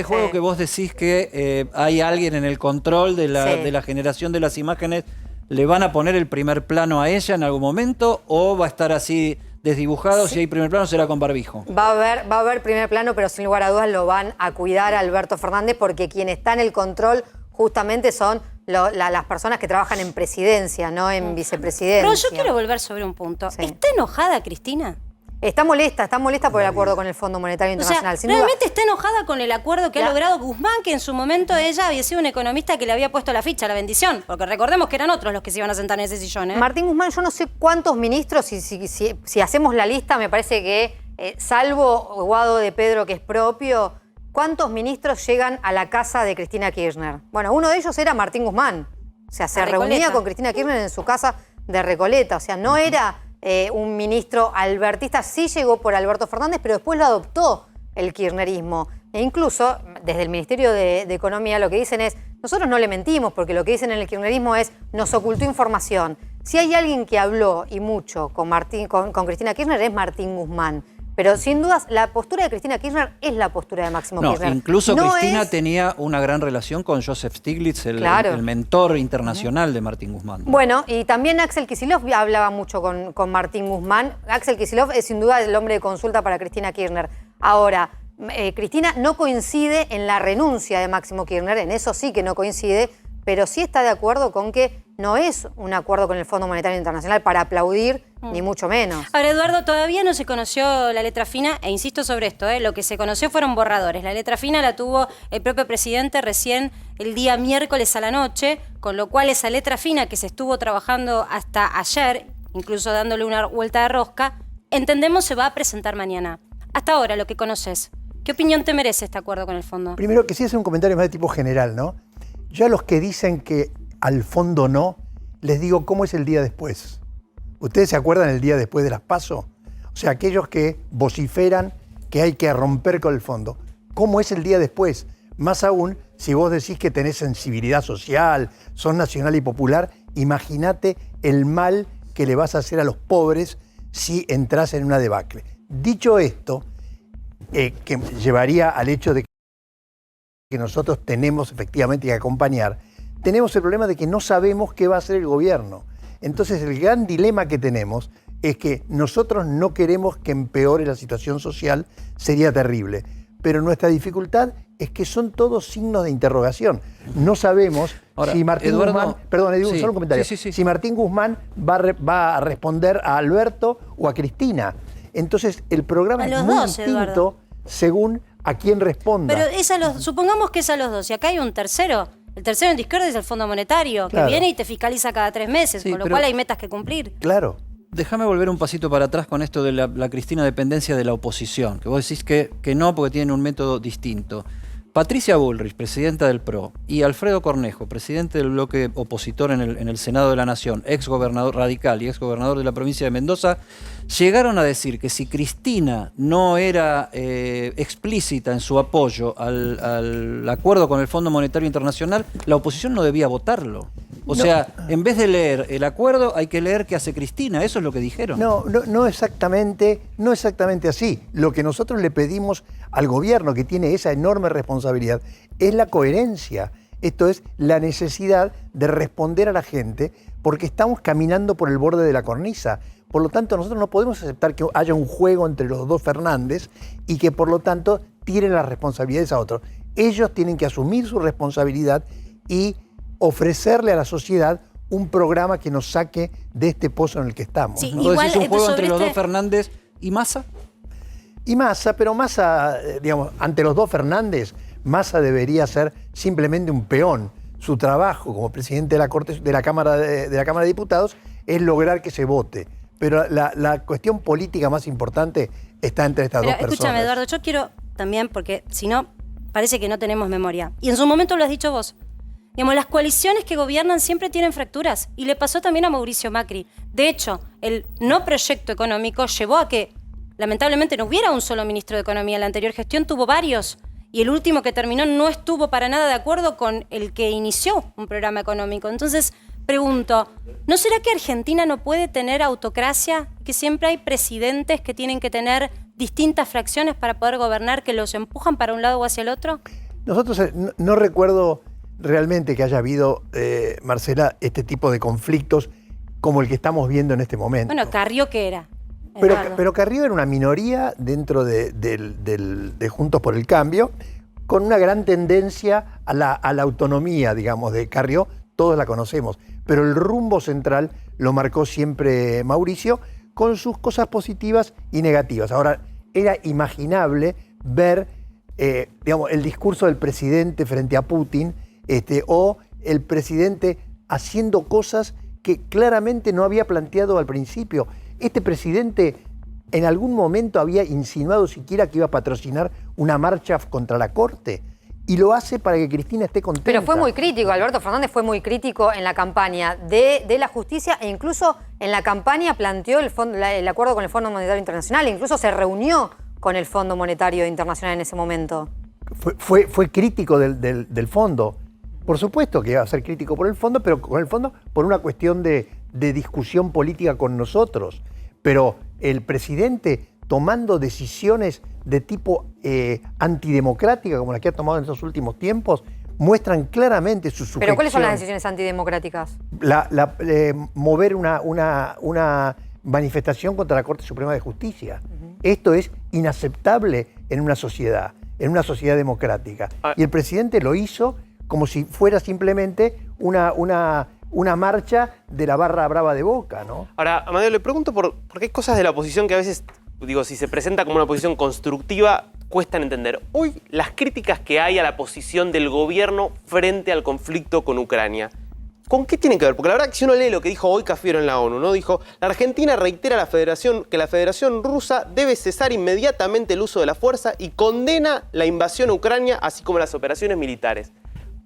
[SPEAKER 1] juego
[SPEAKER 6] Sí.
[SPEAKER 1] que vos decís que hay alguien en el control de la,
[SPEAKER 6] Sí.
[SPEAKER 1] de la generación de las imágenes, ¿le van a poner el primer plano a ella en algún momento o va a estar así desdibujado? Si hay primer plano será con barbijo.
[SPEAKER 6] Va a haber primer plano, pero sin lugar a dudas lo van a cuidar a Alberto Fernández porque quien está en el control justamente son las personas que trabajan en presidencia, no en vicepresidencia.
[SPEAKER 2] Pero yo quiero volver sobre un punto.
[SPEAKER 6] Sí.
[SPEAKER 2] ¿Está enojada Cristina?
[SPEAKER 6] Está molesta por el acuerdo con el Fondo Monetario
[SPEAKER 2] O
[SPEAKER 6] Internacional.
[SPEAKER 2] sea,
[SPEAKER 6] sin duda.
[SPEAKER 2] realmente está enojada con el acuerdo que ha
[SPEAKER 6] La-
[SPEAKER 2] logrado Guzmán, que en su momento ella había sido un economista que le había puesto la ficha, la bendición. Porque recordemos que eran otros los que se iban a sentar en ese sillón, ¿eh?
[SPEAKER 6] Martín Guzmán, yo no sé cuántos ministros, si hacemos la lista, me parece que, salvo Guado de Pedro, que es propio, ¿cuántos ministros llegan a la casa de Cristina Kirchner? Bueno, uno de ellos era Martín Guzmán. O sea, se
[SPEAKER 2] A Recoleta.
[SPEAKER 6] reunía con Cristina Kirchner en su casa de Recoleta. O sea, no era un ministro albertista. Sí llegó por Alberto Fernández, pero después lo adoptó el kirchnerismo. E incluso, desde el Ministerio de Economía, lo que dicen es, nosotros no le mentimos, porque lo que dicen en el kirchnerismo es, nos ocultó información. Si hay alguien que habló, y mucho, con Cristina Kirchner, es Martín Guzmán. Pero sin dudas, la postura de Cristina Kirchner es la postura de Máximo
[SPEAKER 1] No,
[SPEAKER 6] Kirchner.
[SPEAKER 1] incluso
[SPEAKER 6] No
[SPEAKER 1] Cristina
[SPEAKER 6] es-
[SPEAKER 1] tenía una gran relación con Joseph Stiglitz,
[SPEAKER 6] Claro.
[SPEAKER 1] el mentor internacional de Martín Guzmán.
[SPEAKER 6] Bueno, y también Axel Kicillof hablaba mucho con Martín Guzmán. Axel Kicillof es sin duda el hombre de consulta para Cristina Kirchner. Ahora, Cristina no coincide en la renuncia de Máximo Kirchner, en eso sí que no coincide, pero sí está de acuerdo con que no es un acuerdo con el Fondo Monetario Internacional para aplaudir, ni mucho menos.
[SPEAKER 2] Ahora, Eduardo, todavía no se conoció la letra fina, e insisto sobre esto, lo que se conoció fueron borradores. La letra fina la tuvo el propio presidente recién el día miércoles a la noche, con lo cual esa letra fina que se estuvo trabajando hasta ayer, incluso dándole una vuelta de rosca, entendemos se va a presentar mañana. Hasta ahora, lo que conoces, ¿qué opinión te merece este acuerdo con el fondo?
[SPEAKER 9] Primero, que sí es un comentario más de tipo general, ¿no? Yo a los que dicen que al fondo no, les digo cómo es el día después. ¿Ustedes se acuerdan el día después de las PASO? O sea, aquellos que vociferan que hay que romper con el fondo. ¿Cómo es el día después? Más aún, si vos decís que tenés sensibilidad social, sos nacional y popular, imagínate el mal que le vas a hacer a los pobres si entras en una debacle. Dicho esto, que llevaría al hecho de que nosotros tenemos efectivamente que acompañar, tenemos el problema de que no sabemos qué va a hacer el gobierno. Entonces el gran dilema que tenemos es que nosotros no queremos que empeore la situación social, sería terrible. Pero nuestra dificultad es que son todos signos de interrogación. No sabemos
[SPEAKER 1] Ahora,
[SPEAKER 9] si Martín
[SPEAKER 1] Eduardo,
[SPEAKER 9] Guzmán... Perdón, Edu,
[SPEAKER 1] sí,
[SPEAKER 9] solo un comentario.
[SPEAKER 1] sí.
[SPEAKER 9] Si Martín Guzmán va a responder a Alberto o a Cristina. Entonces el programa
[SPEAKER 2] A
[SPEAKER 9] es
[SPEAKER 2] los
[SPEAKER 9] muy
[SPEAKER 2] dos,
[SPEAKER 9] distinto
[SPEAKER 2] Eduardo.
[SPEAKER 9] según a quién responda.
[SPEAKER 2] Pero supongamos que es a los dos, y acá hay un tercero. El tercero en discordia es el Fondo Monetario,
[SPEAKER 9] Claro.
[SPEAKER 2] que viene y te fiscaliza cada 3 meses,
[SPEAKER 1] Sí,
[SPEAKER 2] con lo
[SPEAKER 1] pero-
[SPEAKER 2] cual hay metas que cumplir.
[SPEAKER 9] Claro.
[SPEAKER 1] Déjame volver un pasito para atrás con esto de la Cristina dependencia de la oposición, que vos decís que no porque tienen un método distinto. Patricia Bullrich, presidenta del PRO, y Alfredo Cornejo, presidente del bloque opositor en el Senado de la Nación, ex gobernador radical y ex gobernador de la provincia de Mendoza, llegaron a decir que si Cristina no era explícita en su apoyo al acuerdo con el Fondo Monetario Internacional, la oposición no debía votarlo. O sea, en vez de leer el acuerdo, hay que leer qué hace Cristina. Eso es lo que dijeron.
[SPEAKER 9] No exactamente así. Lo que nosotros le pedimos al gobierno, que tiene esa enorme responsabilidad, es la coherencia. Esto es la necesidad de responder a la gente porque estamos caminando por el borde de la cornisa. Por lo tanto, nosotros no podemos aceptar que haya un juego entre los dos Fernández y que por lo tanto tiren las responsabilidades a otros. Ellos tienen que asumir su responsabilidad y ofrecerle a la sociedad un programa que nos saque de este pozo en el que estamos.
[SPEAKER 2] Sí,
[SPEAKER 9] ¿no?
[SPEAKER 1] ¿Vos
[SPEAKER 2] igual,
[SPEAKER 1] decís un juego entre los
[SPEAKER 2] sobre
[SPEAKER 1] dos Fernández y Massa?
[SPEAKER 9] Y Massa, pero Massa, digamos, ante los dos Fernández, Massa debería ser simplemente un peón. Su trabajo como presidente de la Corte, de la Cámara de Diputados es lograr que se vote. Pero la cuestión política más importante está entre estas dos personas.
[SPEAKER 2] Escúchame, Eduardo, yo quiero también, porque si no, parece que no tenemos memoria. Y en su momento lo has dicho vos. Digamos, las coaliciones que gobiernan siempre tienen fracturas. Y le pasó también a Mauricio Macri. De hecho, el no proyecto económico llevó a que, lamentablemente, no hubiera un solo ministro de Economía. La anterior gestión tuvo varios. Y el último que terminó no estuvo para nada de acuerdo con el que inició un programa económico. Entonces, pregunto, ¿no será que Argentina no puede tener autocracia? Que siempre hay presidentes que tienen que tener distintas fracciones para poder gobernar, que los empujan para un lado o hacia el otro.
[SPEAKER 9] Nosotros no recuerdo realmente que haya habido, Marcela, este tipo de conflictos como el que estamos viendo en este momento.
[SPEAKER 2] Bueno, Carrió, ¿qué era? Eduardo.
[SPEAKER 9] Pero Carrió era una minoría dentro de Juntos por el Cambio, con una gran tendencia a la autonomía, digamos, de Carrió, todos la conocemos, pero el rumbo central lo marcó siempre Mauricio, con sus cosas positivas y negativas. Ahora, era imaginable ver, digamos, el discurso del presidente frente a Putin, o el presidente haciendo cosas que claramente no había planteado al principio. Este presidente en algún momento había insinuado siquiera que iba a patrocinar una marcha contra la Corte y lo hace para que Cristina esté contenta.
[SPEAKER 6] Pero fue muy crítico, Alberto Fernández fue muy crítico en la campaña de la justicia e incluso en la campaña planteó el acuerdo con el Fondo Monetario Internacional, incluso se reunió con el Fondo Monetario Internacional en ese momento.
[SPEAKER 9] Fue crítico del fondo. Por supuesto que iba a ser crítico por el fondo, pero con el fondo por una cuestión de discusión política con nosotros. Pero el presidente tomando decisiones de tipo antidemocrática, como las que ha tomado en estos últimos tiempos, muestran claramente su sujeción.
[SPEAKER 6] ¿Pero cuáles son las decisiones antidemocráticas?
[SPEAKER 9] Mover una manifestación contra la Corte Suprema de Justicia. Esto es inaceptable en una sociedad democrática. Y el presidente lo hizo como si fuera simplemente una marcha de la barra brava de Boca, ¿no?
[SPEAKER 4] Ahora, Amadeo, le pregunto por qué hay cosas de la oposición que a veces, digo, si se presenta como una oposición constructiva, cuestan entender. Hoy, las críticas que hay a la posición del gobierno frente al conflicto con Ucrania, ¿con qué tienen que ver? Porque la verdad que si uno lee lo que dijo hoy Cafiero en la ONU, ¿no? Dijo, la Argentina reitera que la Federación Rusa debe cesar inmediatamente el uso de la fuerza y condena la invasión a Ucrania, así como las operaciones militares.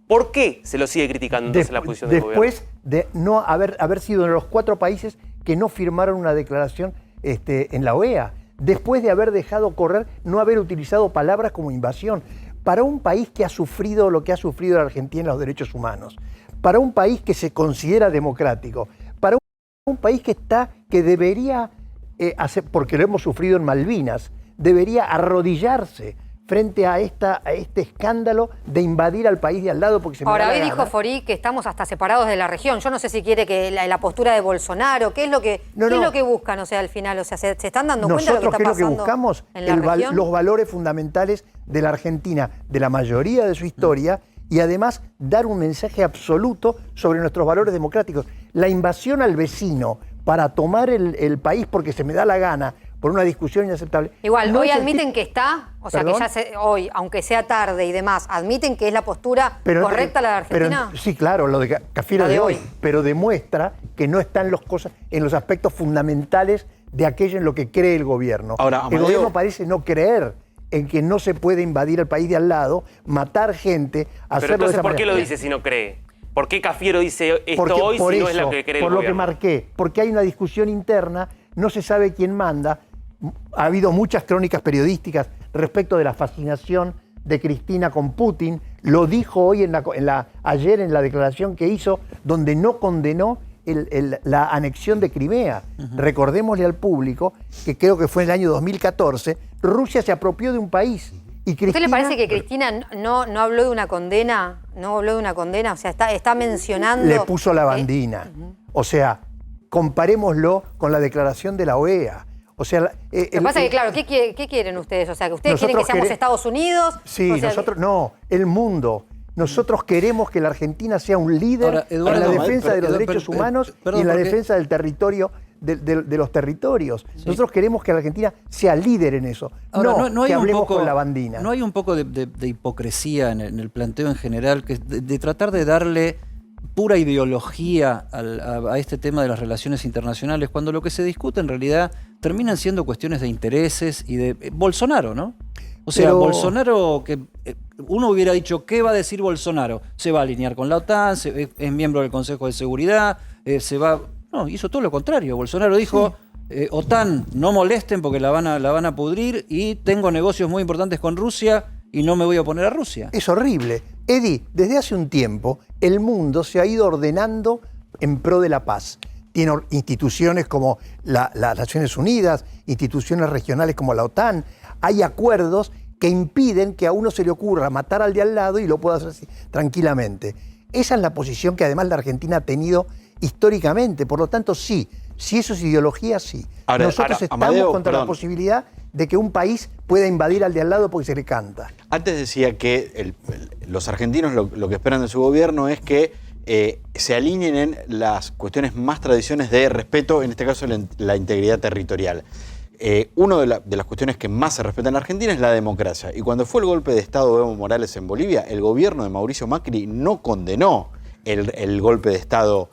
[SPEAKER 4] ¿Por qué se lo sigue criticando entonces la posición del gobierno?
[SPEAKER 9] Después de no haber sido de los 4 países que no firmaron una declaración en la OEA, después de haber dejado correr, no haber utilizado palabras como invasión, para un país que ha sufrido lo que ha sufrido la Argentina en los derechos humanos, para un país que se considera democrático, para un país que debería hacer, porque lo hemos sufrido en Malvinas, debería arrodillarse frente a este escándalo de invadir al país de al lado porque se me
[SPEAKER 6] Ahora,
[SPEAKER 9] da la
[SPEAKER 6] hoy
[SPEAKER 9] gana.
[SPEAKER 6] dijo Forí que estamos hasta separados de la región. Yo no sé si quiere que la postura de Bolsonaro, ¿qué es lo que,
[SPEAKER 9] No,
[SPEAKER 6] ¿qué es
[SPEAKER 9] no.
[SPEAKER 6] lo que buscan? O sea, al final, o sea, ¿se están dando cuenta de
[SPEAKER 9] Nosotros,
[SPEAKER 6] lo que
[SPEAKER 9] ¿qué es
[SPEAKER 6] está
[SPEAKER 9] lo que
[SPEAKER 6] pasando
[SPEAKER 9] buscamos?
[SPEAKER 6] en la región?
[SPEAKER 9] Los valores fundamentales de la Argentina, de la mayoría de su historia, y además dar un mensaje absoluto sobre nuestros valores democráticos. La invasión al vecino para tomar el país porque se me da la gana, por una discusión inaceptable.
[SPEAKER 6] Igual,
[SPEAKER 9] no
[SPEAKER 6] hoy
[SPEAKER 9] es el
[SPEAKER 6] admiten
[SPEAKER 9] tipo-
[SPEAKER 6] que está, o sea,
[SPEAKER 9] ¿Perdón?
[SPEAKER 6] que ya hoy, aunque sea tarde y demás, admiten que es la postura correcta la de Argentina.
[SPEAKER 9] Sí, claro, lo de Cafiero
[SPEAKER 6] La de
[SPEAKER 9] de hoy,
[SPEAKER 6] hoy.
[SPEAKER 9] pero demuestra que no están en los aspectos fundamentales de aquello en lo que cree el gobierno.
[SPEAKER 8] Ahora,
[SPEAKER 9] el
[SPEAKER 8] Amadeo-
[SPEAKER 9] gobierno parece no creer en que no se puede invadir el país de al lado, matar gente,
[SPEAKER 4] Pero
[SPEAKER 9] hacerlo de
[SPEAKER 4] entonces,
[SPEAKER 9] esa
[SPEAKER 4] ¿por qué
[SPEAKER 9] manera.
[SPEAKER 4] lo dice si no cree? ¿Por qué Cafiero dice esto
[SPEAKER 9] Porque
[SPEAKER 4] hoy
[SPEAKER 9] por
[SPEAKER 4] si no es
[SPEAKER 9] eso,
[SPEAKER 4] lo que cree el
[SPEAKER 9] por lo que
[SPEAKER 4] gobierno?
[SPEAKER 9] marqué, porque hay una discusión interna, no se sabe quién manda. Ha habido muchas crónicas periodísticas respecto de la fascinación de Cristina con Putin. Lo dijo hoy ayer en la declaración que hizo, donde no condenó la anexión de Crimea. Recordémosle al público que creo que fue en el año 2014, Rusia se apropió de un país. Y
[SPEAKER 6] ¿Usted le
[SPEAKER 9] Cristina-
[SPEAKER 6] parece que Cristina no habló de una condena? ¿No habló de una condena? O sea, está mencionando...
[SPEAKER 9] le puso la bandina? O sea, comparémoslo con la declaración de la OEA. O sea,
[SPEAKER 6] Lo que pasa es que, claro, ¿qué quieren ustedes? O sea, que ustedes quieren que
[SPEAKER 9] Nosotros
[SPEAKER 6] seamos
[SPEAKER 9] queremos-
[SPEAKER 6] Estados Unidos.
[SPEAKER 9] Sí,
[SPEAKER 6] o sea,
[SPEAKER 9] nosotros, no, el mundo. Nosotros queremos que la Argentina sea un líder
[SPEAKER 1] Ahora, Eduardo,
[SPEAKER 9] en la defensa de los
[SPEAKER 1] perdón,
[SPEAKER 9] derechos humanos
[SPEAKER 1] perdón,
[SPEAKER 9] y en la
[SPEAKER 1] porque-
[SPEAKER 9] defensa del territorio, de los territorios. Nosotros queremos que la Argentina sea líder en eso.
[SPEAKER 1] Ahora,
[SPEAKER 9] no que hablemos con la bandina.
[SPEAKER 1] ¿No hay un poco de hipocresía en el planteo en general, que de tratar de darle pura ideología a este tema de las relaciones internacionales, cuando lo que se discute en realidad terminan siendo cuestiones de intereses y de Bolsonaro, ¿no? O sea,
[SPEAKER 9] Pero-
[SPEAKER 1] Bolsonaro, que uno hubiera dicho, ¿qué va a decir Bolsonaro? Se va a alinear con la OTAN, es miembro del Consejo de Seguridad, se va... No, hizo todo lo contrario. Bolsonaro dijo, OTAN, no molesten porque la van a pudrir, y tengo negocios muy importantes con Rusia y no me voy a oponer a Rusia.
[SPEAKER 9] Es horrible. Eddie, desde hace un tiempo el mundo se ha ido ordenando en pro de la paz. Tiene instituciones como las Naciones Unidas, instituciones regionales como la OTAN. Hay acuerdos que impiden que a uno se le ocurra matar al de al lado y lo pueda hacer así, tranquilamente. Esa es la posición que además la Argentina ha tenido históricamente. Por lo tanto, sí, si eso es ideología, sí. Nosotros estamos
[SPEAKER 8] Amadeo,
[SPEAKER 9] contra la
[SPEAKER 8] perdón.
[SPEAKER 9] posibilidad de que un país pueda invadir al de al lado porque se le canta.
[SPEAKER 8] Antes decía que los argentinos lo que esperan de su gobierno es que se alineen en las cuestiones más tradiciones de respeto, en este caso la integridad territorial. Una de las cuestiones que más se respeta en la Argentina es la democracia. Y cuando fue el golpe de Estado de Evo Morales en Bolivia, el gobierno de Mauricio Macri no condenó el golpe de Estado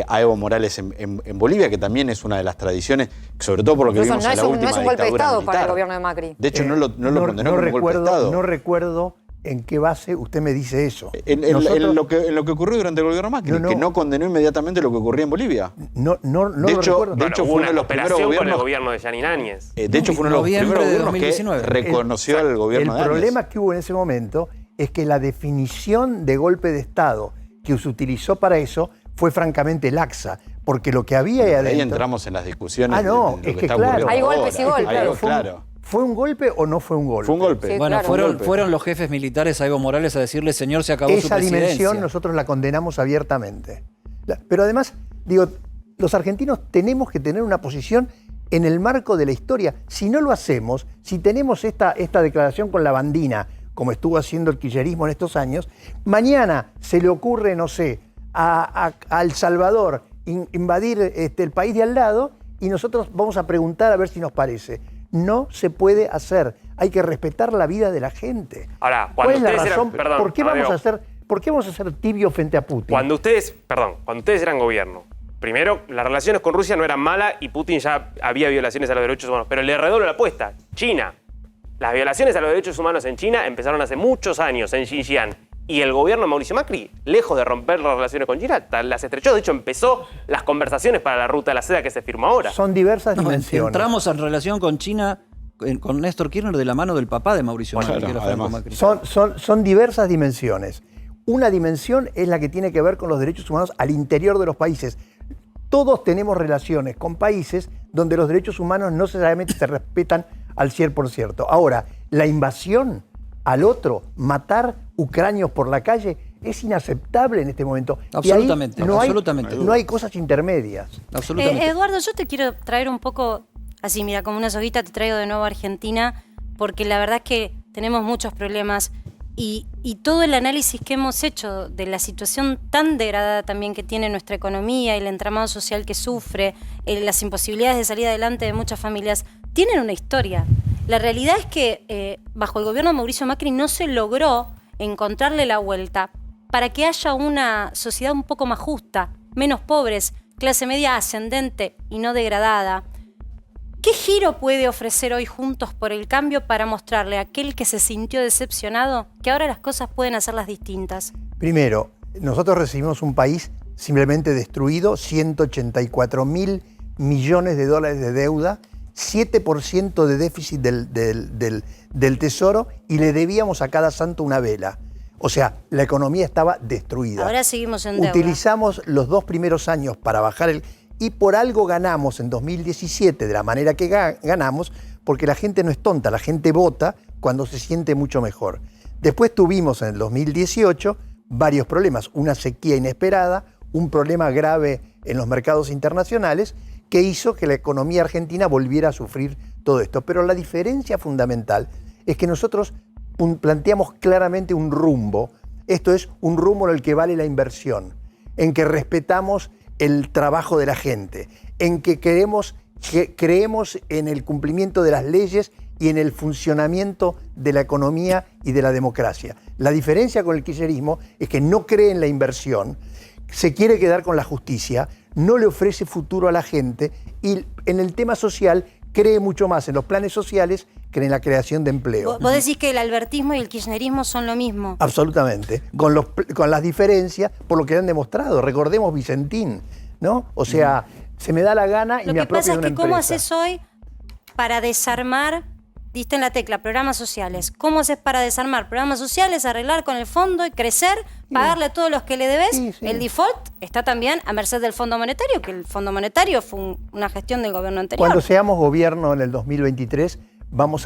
[SPEAKER 8] a Evo Morales en Bolivia, que también es una de las tradiciones, sobre todo por lo que
[SPEAKER 6] Eso
[SPEAKER 8] vimos
[SPEAKER 6] no
[SPEAKER 8] en
[SPEAKER 6] es
[SPEAKER 8] la
[SPEAKER 6] un
[SPEAKER 8] última
[SPEAKER 6] golpe de
[SPEAKER 8] dictadura
[SPEAKER 6] Estado
[SPEAKER 8] militar.
[SPEAKER 6] para el gobierno de Macri.
[SPEAKER 8] De hecho, no lo condenó como un golpe de
[SPEAKER 9] recuerdo,
[SPEAKER 8] Estado.
[SPEAKER 9] no recuerdo en qué base usted me dice eso.
[SPEAKER 8] En lo que ocurrió durante el gobierno Macri, que no condenó inmediatamente lo que ocurría en Bolivia.
[SPEAKER 9] No
[SPEAKER 8] de
[SPEAKER 9] lo
[SPEAKER 8] hecho,
[SPEAKER 9] recuerdo.
[SPEAKER 8] de hecho
[SPEAKER 4] Hubo
[SPEAKER 8] fue uno
[SPEAKER 4] una
[SPEAKER 8] de los primeros
[SPEAKER 4] cooperación con el
[SPEAKER 8] gobiernos.
[SPEAKER 4] gobierno de Yanin Áñez.
[SPEAKER 8] De hecho, fue uno de los
[SPEAKER 1] Noviembre
[SPEAKER 8] primeros
[SPEAKER 1] de
[SPEAKER 8] gobiernos
[SPEAKER 1] 2019.
[SPEAKER 8] que reconoció al gobierno de
[SPEAKER 9] El
[SPEAKER 8] Áñez.
[SPEAKER 9] problema que hubo en ese momento es que la definición de golpe de Estado que se utilizó para eso fue francamente laxa, porque lo que había ahí adentro...
[SPEAKER 8] Ahí entramos en las discusiones.
[SPEAKER 9] Ah, no,
[SPEAKER 8] de lo
[SPEAKER 9] es que
[SPEAKER 8] está
[SPEAKER 9] claro.
[SPEAKER 8] ocurriendo
[SPEAKER 6] Hay golpes y
[SPEAKER 8] ahora.
[SPEAKER 6] golpes.
[SPEAKER 8] Hay
[SPEAKER 9] Claro,
[SPEAKER 8] golpes, claro.
[SPEAKER 9] ¿Fue un golpe o no fue un golpe?
[SPEAKER 8] Fue un golpe.
[SPEAKER 6] Sí,
[SPEAKER 1] Bueno,
[SPEAKER 6] claro.
[SPEAKER 1] fueron los jefes militares a Evo Morales a decirle, señor, se acabó su
[SPEAKER 9] Esa
[SPEAKER 1] presidencia.
[SPEAKER 9] dimensión nosotros la condenamos abiertamente. Pero además, digo, los argentinos tenemos que tener una posición en el marco de la historia. Si no lo hacemos, si tenemos esta declaración con la bandina, como estuvo haciendo el kirchnerismo en estos años, mañana se le ocurre, no sé, a El Salvador invadir el país de al lado y nosotros vamos a preguntar a ver si nos parece. No se puede hacer. Hay que respetar la vida de la gente.
[SPEAKER 4] Ahora,
[SPEAKER 9] ¿Cuál
[SPEAKER 4] cuando
[SPEAKER 9] es la
[SPEAKER 4] ustedes eran-
[SPEAKER 9] razón?
[SPEAKER 4] perdón,
[SPEAKER 9] ¿Por qué vamos
[SPEAKER 4] Amadeo.
[SPEAKER 9] a ser tibios frente a Putin?
[SPEAKER 4] Cuando ustedes eran gobierno, primero, las relaciones con Rusia no eran malas y Putin ya había violaciones a los derechos humanos. Pero le redoblo la apuesta. China. Las violaciones a los derechos humanos en China empezaron hace muchos años en Xinjiang. Y el gobierno de Mauricio Macri, lejos de romper las relaciones con China, las estrechó. De hecho, empezó las conversaciones para la ruta de la seda que se firmó ahora.
[SPEAKER 9] Son diversas
[SPEAKER 1] No,
[SPEAKER 9] dimensiones.
[SPEAKER 1] entramos en relación con China, con Néstor Kirchner, de la mano del papá de Mauricio Macri,
[SPEAKER 8] Claro,
[SPEAKER 1] que era Franco
[SPEAKER 8] además.
[SPEAKER 1] Macri.
[SPEAKER 9] Son diversas dimensiones. Una dimensión es la que tiene que ver con los derechos humanos al interior de los países. Todos tenemos relaciones con países donde los derechos humanos no necesariamente se respetan al 100%. Ahora, la invasión al otro, matar ucranios por la calle, es inaceptable en este momento.
[SPEAKER 1] Absolutamente,
[SPEAKER 9] Y ahí no
[SPEAKER 1] absolutamente.
[SPEAKER 9] no hay cosas intermedias.
[SPEAKER 1] Absolutamente.
[SPEAKER 2] Eduardo, yo te quiero traer un poco, así mira, como una soguita te traigo de nuevo a Argentina, porque la verdad es que tenemos muchos problemas y todo el análisis que hemos hecho de la situación tan degradada también que tiene nuestra economía y el entramado social que sufre, las imposibilidades de salir adelante de muchas familias, tienen una historia. La realidad es que bajo el gobierno de Mauricio Macri no se logró encontrarle la vuelta para que haya una sociedad un poco más justa, menos pobres, clase media ascendente y no degradada. ¿Qué giro puede ofrecer hoy Juntos por el Cambio para mostrarle a aquel que se sintió decepcionado que ahora las cosas pueden hacerlas distintas?
[SPEAKER 9] Primero, nosotros recibimos un país simplemente destruido, 184.000 millones de dólares de deuda, 7% de déficit del Tesoro y le debíamos a cada santo una vela. O sea, la economía estaba destruida.
[SPEAKER 2] Ahora seguimos en deuda.
[SPEAKER 9] Utilizamos los 2 primeros años para bajar y por algo ganamos en 2017 de la manera que ganamos, porque la gente no es tonta, la gente vota cuando se siente mucho mejor. Después tuvimos en el 2018 varios problemas, una sequía inesperada, un problema grave en los mercados internacionales que hizo que la economía argentina volviera a sufrir todo esto. Pero la diferencia fundamental es que nosotros planteamos claramente un rumbo, esto es un rumbo en el que vale la inversión, en que respetamos el trabajo de la gente, en que creemos en el cumplimiento de las leyes y en el funcionamiento de la economía y de la democracia. La diferencia con el kirchnerismo es que no cree en la inversión, se quiere quedar con la justicia, no le ofrece futuro a la gente y en el tema social cree mucho más en los planes sociales que en la creación de empleo.
[SPEAKER 2] Vos decís que el albertismo y el kirchnerismo son lo mismo.
[SPEAKER 9] Absolutamente, con las diferencias por lo que han demostrado. Recordemos Vicentín, ¿no? O sea, se me da la gana y me apropio de una empresa.
[SPEAKER 2] Lo que pasa es que ¿cómo haces hoy para desarmar, diste en la tecla, programas sociales? ¿Cómo haces para desarmar programas sociales, arreglar con el fondo y crecer, pagarle a todos los que le debes?
[SPEAKER 9] Sí.
[SPEAKER 2] El default está también a merced del Fondo Monetario, que el Fondo Monetario fue una gestión del gobierno anterior.
[SPEAKER 9] Cuando seamos gobierno en el 2023,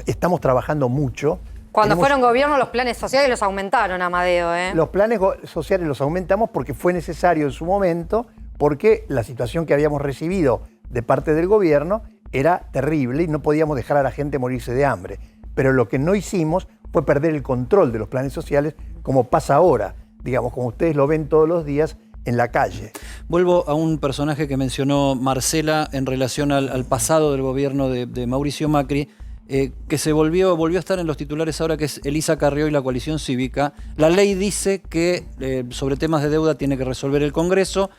[SPEAKER 9] estamos trabajando mucho.
[SPEAKER 6] Cuando fueron gobierno los planes sociales los aumentaron, Amadeo.
[SPEAKER 9] Los planes sociales los aumentamos porque fue necesario en su momento, porque la situación que habíamos recibido de parte del gobierno era terrible y no podíamos dejar a la gente morirse de hambre. Pero lo que no hicimos fue perder el control de los planes sociales, como pasa ahora, digamos, como ustedes lo ven todos los días en la calle.
[SPEAKER 1] Vuelvo a un personaje que mencionó Marcela en relación al pasado del gobierno de Mauricio Macri, que se volvió a estar en los titulares ahora, que es Elisa Carrió y la coalición cívica. La ley dice que sobre temas de deuda tiene que resolver el Congreso.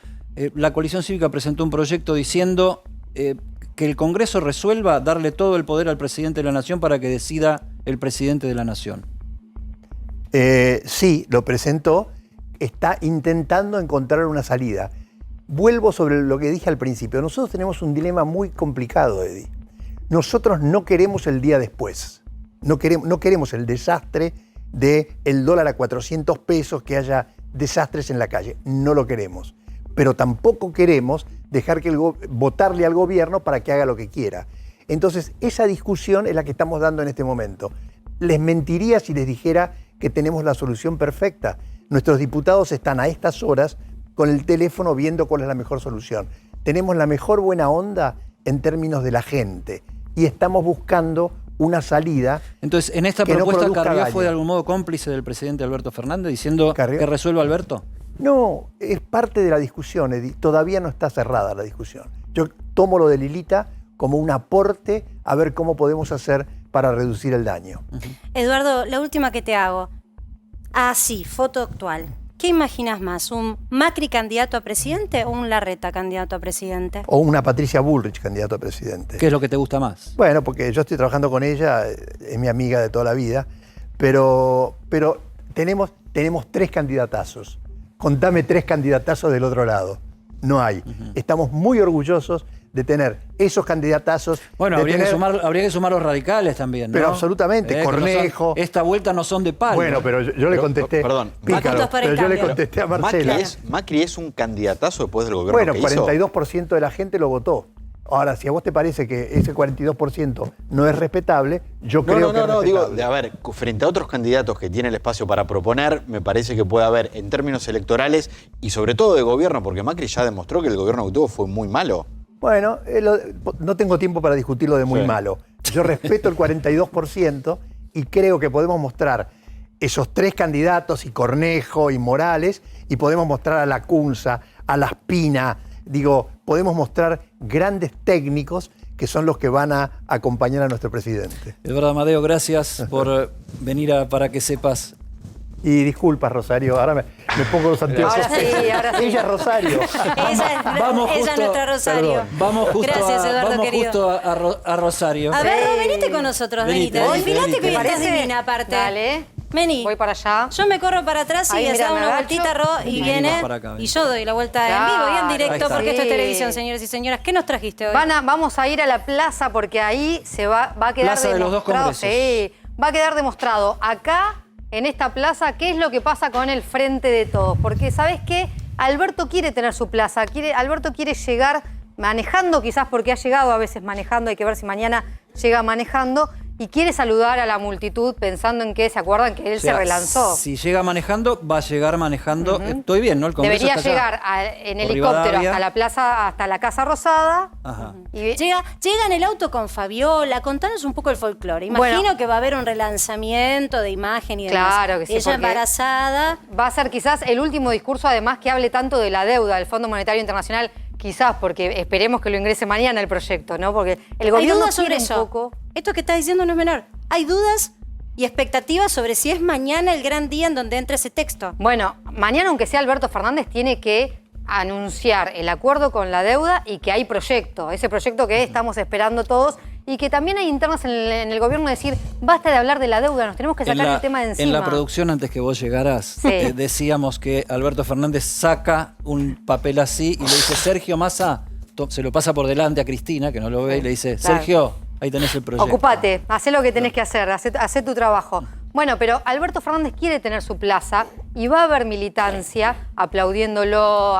[SPEAKER 1] La coalición cívica presentó un proyecto diciendo que el Congreso resuelva darle todo el poder al presidente de la Nación para que decida el presidente de la Nación.
[SPEAKER 9] Sí, lo presentó. Está intentando encontrar una salida. Vuelvo sobre lo que dije al principio. Nosotros tenemos un dilema muy complicado, Eddie. Nosotros no queremos el día después. No queremos el desastre del dólar a 400 pesos, que haya desastres en la calle. No lo queremos. Pero tampoco queremos dejar que votarle al gobierno para que haga lo que quiera. Entonces, esa discusión es la que estamos dando en este momento. Les mentiría si les dijera que tenemos la solución perfecta. Nuestros diputados están a estas horas con el teléfono viendo cuál es la mejor solución. Tenemos la mejor buena onda en términos de la gente y estamos buscando una salida.
[SPEAKER 1] Entonces, en esta
[SPEAKER 9] que
[SPEAKER 1] propuesta,
[SPEAKER 9] no
[SPEAKER 1] ¿Carrió
[SPEAKER 9] daño.
[SPEAKER 1] fue de algún modo cómplice del presidente Alberto Fernández diciendo que resuelva Alberto?
[SPEAKER 9] No, es parte de la discusión, Eddie. Todavía no está cerrada la discusión. Yo tomo lo de Lilita como un aporte a ver cómo podemos hacer para reducir el daño.
[SPEAKER 2] Eduardo, la última que te hago. Sí, foto actual. ¿Qué imaginas más? ¿Un Macri candidato a presidente o un Larreta candidato a presidente?
[SPEAKER 9] O una Patricia Bullrich candidato a presidente.
[SPEAKER 1] ¿Qué es lo que te gusta más?
[SPEAKER 9] Bueno, porque yo estoy trabajando con ella, es mi amiga de toda la vida, pero tenemos 3 candidatazos. Contame 3 candidatazos del otro lado. No hay. Estamos muy orgullosos de tener esos candidatazos.
[SPEAKER 1] Bueno, habría que sumar los radicales también, ¿no?
[SPEAKER 9] Pero absolutamente, Cornejo.
[SPEAKER 1] Esta vuelta no son de palo.
[SPEAKER 9] Bueno, pero yo le contesté.
[SPEAKER 8] Perdón.
[SPEAKER 9] Pícaro, pero yo le contesté a Marcela.
[SPEAKER 8] Macri es un candidatazo después del gobierno que hizo.
[SPEAKER 9] Bueno, 42% de la gente lo votó. Ahora, si a vos te parece que ese 42% no es respetable, yo creo que es respetable.
[SPEAKER 8] Digo, a ver, frente a otros candidatos que tienen el espacio para proponer, me parece que puede haber, en términos electorales y sobre todo de gobierno, porque Macri ya demostró que el gobierno que tuvo fue muy malo.
[SPEAKER 9] Bueno, no tengo tiempo para discutir lo de muy
[SPEAKER 8] Sí.
[SPEAKER 9] malo. Yo respeto el 42% y creo que podemos mostrar esos 3 candidatos, y Cornejo y Morales, y podemos mostrar a Lacunza, a Laspina. Digo, podemos mostrar grandes técnicos que son los que van a acompañar a nuestro presidente.
[SPEAKER 1] Eduardo Amadeo, gracias por venir para que sepas.
[SPEAKER 9] Y disculpa, Rosario, ahora me pongo los anteojos.
[SPEAKER 6] Ahora sí, ahora sí.
[SPEAKER 9] Ella es Rosario.
[SPEAKER 2] Ella es nuestra Rosario.
[SPEAKER 9] Perdón.
[SPEAKER 1] Vamos justo,
[SPEAKER 2] Gracias, Eduardo,
[SPEAKER 1] vamos
[SPEAKER 2] querido.
[SPEAKER 1] justo a Rosario.
[SPEAKER 2] A ver, Ro, venite con nosotros,
[SPEAKER 1] Venite,
[SPEAKER 2] venite.
[SPEAKER 1] venite,
[SPEAKER 2] Mirate que
[SPEAKER 1] venite.
[SPEAKER 2] hoy estás
[SPEAKER 6] ¿Parece?
[SPEAKER 2] divina aparte.
[SPEAKER 6] Dale.
[SPEAKER 2] Vení.
[SPEAKER 6] Voy para allá.
[SPEAKER 2] Yo me corro para atrás
[SPEAKER 6] Ahí,
[SPEAKER 2] y
[SPEAKER 6] mira,
[SPEAKER 2] da
[SPEAKER 6] me
[SPEAKER 2] una
[SPEAKER 6] agacho.
[SPEAKER 2] vueltita, Ro, y
[SPEAKER 1] Vení,
[SPEAKER 2] viene.
[SPEAKER 1] vamos para acá, vení.
[SPEAKER 2] Y yo doy la vuelta en
[SPEAKER 6] Claro,
[SPEAKER 2] vivo y en
[SPEAKER 1] ahí
[SPEAKER 2] directo
[SPEAKER 1] está.
[SPEAKER 2] porque esto es
[SPEAKER 6] Sí.
[SPEAKER 2] televisión, señores y señoras. ¿Qué nos trajiste hoy?
[SPEAKER 6] Vamos a ir a la plaza porque ahí va a quedar
[SPEAKER 1] Plaza de los dos
[SPEAKER 6] demostrado.
[SPEAKER 1] congresos.
[SPEAKER 6] Sí, va a quedar demostrado acá, en esta plaza, qué es lo que pasa con el Frente de Todos. Porque, ¿sabes qué? Alberto quiere tener su plaza. Alberto quiere llegar manejando, quizás porque ha llegado a veces manejando. Hay que ver si mañana llega manejando. Y quiere saludar a la multitud pensando en que, ¿se acuerdan que él
[SPEAKER 1] O sea,
[SPEAKER 6] se relanzó?
[SPEAKER 1] Si llega manejando, va a llegar manejando. Estoy bien, ¿no? El Congreso
[SPEAKER 6] Debería
[SPEAKER 1] está allá.
[SPEAKER 6] llegar en
[SPEAKER 1] Por
[SPEAKER 6] helicóptero
[SPEAKER 1] Rivadavia.
[SPEAKER 6] hasta la plaza, hasta la Casa Rosada.
[SPEAKER 1] Ajá.
[SPEAKER 6] Y
[SPEAKER 2] Llega en el auto con Fabiola, contanos un poco el folclore. Imagino
[SPEAKER 6] Bueno.
[SPEAKER 2] que va a haber un relanzamiento de imagen y demás.
[SPEAKER 6] Claro que sí,
[SPEAKER 2] Ella
[SPEAKER 6] porque-
[SPEAKER 2] embarazada.
[SPEAKER 6] va a ser quizás el último discurso, además, que hable tanto de la deuda del Fondo Monetario Internacional, quizás porque esperemos que lo ingrese mañana el proyecto, ¿no? Porque el
[SPEAKER 2] Hay
[SPEAKER 6] gobierno
[SPEAKER 2] dudas sobre
[SPEAKER 6] quiere un
[SPEAKER 2] eso.
[SPEAKER 6] poco.
[SPEAKER 2] Esto que estás diciendo no es menor. Hay dudas y expectativas sobre si es mañana el gran día en donde entra ese texto.
[SPEAKER 6] Bueno, mañana, aunque sea Alberto Fernández, tiene que anunciar el acuerdo con la deuda y que hay proyecto, ese proyecto que estamos esperando todos y que también hay internas en el gobierno decir, basta de hablar de la deuda, nos tenemos que sacar el tema de encima.
[SPEAKER 1] En la producción, antes que vos llegaras,
[SPEAKER 6] Sí.
[SPEAKER 1] decíamos que Alberto Fernández saca un papel así y le dice, Sergio Massa, se lo pasa por delante a Cristina, que no lo ve, y le dice,
[SPEAKER 6] Claro.
[SPEAKER 1] Sergio, ahí tenés el proyecto.
[SPEAKER 6] Ocupate, hacé lo que tenés que hacer, hacé tu trabajo. Bueno, pero Alberto Fernández quiere tener su plaza y va a haber militancia aplaudiéndolo,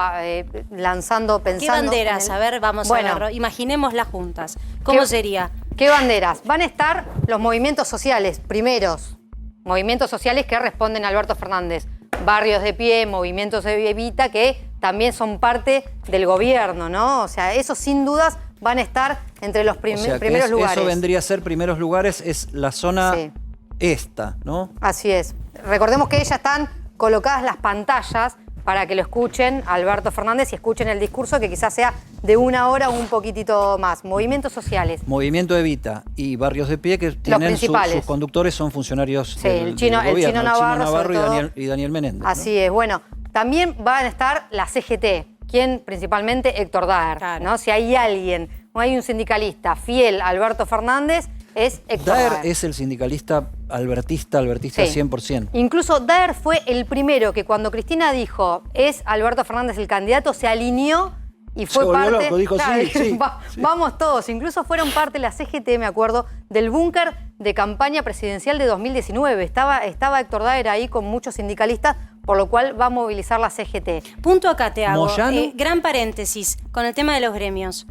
[SPEAKER 6] lanzando, pensando...
[SPEAKER 2] ¿Qué banderas?
[SPEAKER 6] en
[SPEAKER 2] A ver, vamos
[SPEAKER 6] Bueno.
[SPEAKER 2] a verlo. Imaginémoslas juntas. ¿Cómo
[SPEAKER 6] ¿Qué-
[SPEAKER 2] sería?
[SPEAKER 6] ¿Qué banderas? Van a estar los movimientos sociales, primeros. Movimientos sociales que responden a Alberto Fernández. Barrios de Pie, movimientos de Evita, que también son parte del gobierno, ¿no? O sea, esos sin dudas van a estar entre los
[SPEAKER 1] O sea, que
[SPEAKER 6] primeros lugares.
[SPEAKER 1] eso vendría a ser primeros lugares, es la zona
[SPEAKER 6] Sí.
[SPEAKER 1] esta, ¿no?
[SPEAKER 6] Así es. Recordemos que ya están colocadas las pantallas para que lo escuchen a Alberto Fernández y escuchen el discurso que quizás sea de 1 hora o un poquitito más. Movimientos sociales.
[SPEAKER 1] Movimiento Evita y Barrios de Pie, que tienen
[SPEAKER 6] principales.
[SPEAKER 1] sus conductores, son funcionarios
[SPEAKER 6] Sí, el chino
[SPEAKER 1] gobierno,
[SPEAKER 6] Navarro, sobre todo.
[SPEAKER 1] y Daniel Menéndez. ¿no?
[SPEAKER 6] Así es. Bueno, también van a estar la CGT. ¿Quién? Principalmente Héctor Daer.
[SPEAKER 2] Claro.
[SPEAKER 6] ¿No? Si hay alguien, o hay un sindicalista fiel a Alberto Fernández, es Héctor
[SPEAKER 1] Daer
[SPEAKER 6] Daer.
[SPEAKER 1] es el sindicalista albertista
[SPEAKER 6] Sí.
[SPEAKER 1] 100%.
[SPEAKER 6] Incluso Daer fue el primero que cuando Cristina dijo es Alberto Fernández el candidato, se alineó y fue
[SPEAKER 1] Se volvió
[SPEAKER 6] parte...
[SPEAKER 1] loco, dijo, sí, sí, sí.
[SPEAKER 6] Vamos todos. Incluso fueron parte la CGT, me acuerdo, del búnker de campaña presidencial de 2019. Estaba Héctor Daer ahí con muchos sindicalistas, por lo cual va a movilizar la CGT.
[SPEAKER 2] Punto acá te hago.
[SPEAKER 1] Moyano.
[SPEAKER 2] Gran paréntesis con el tema de los gremios.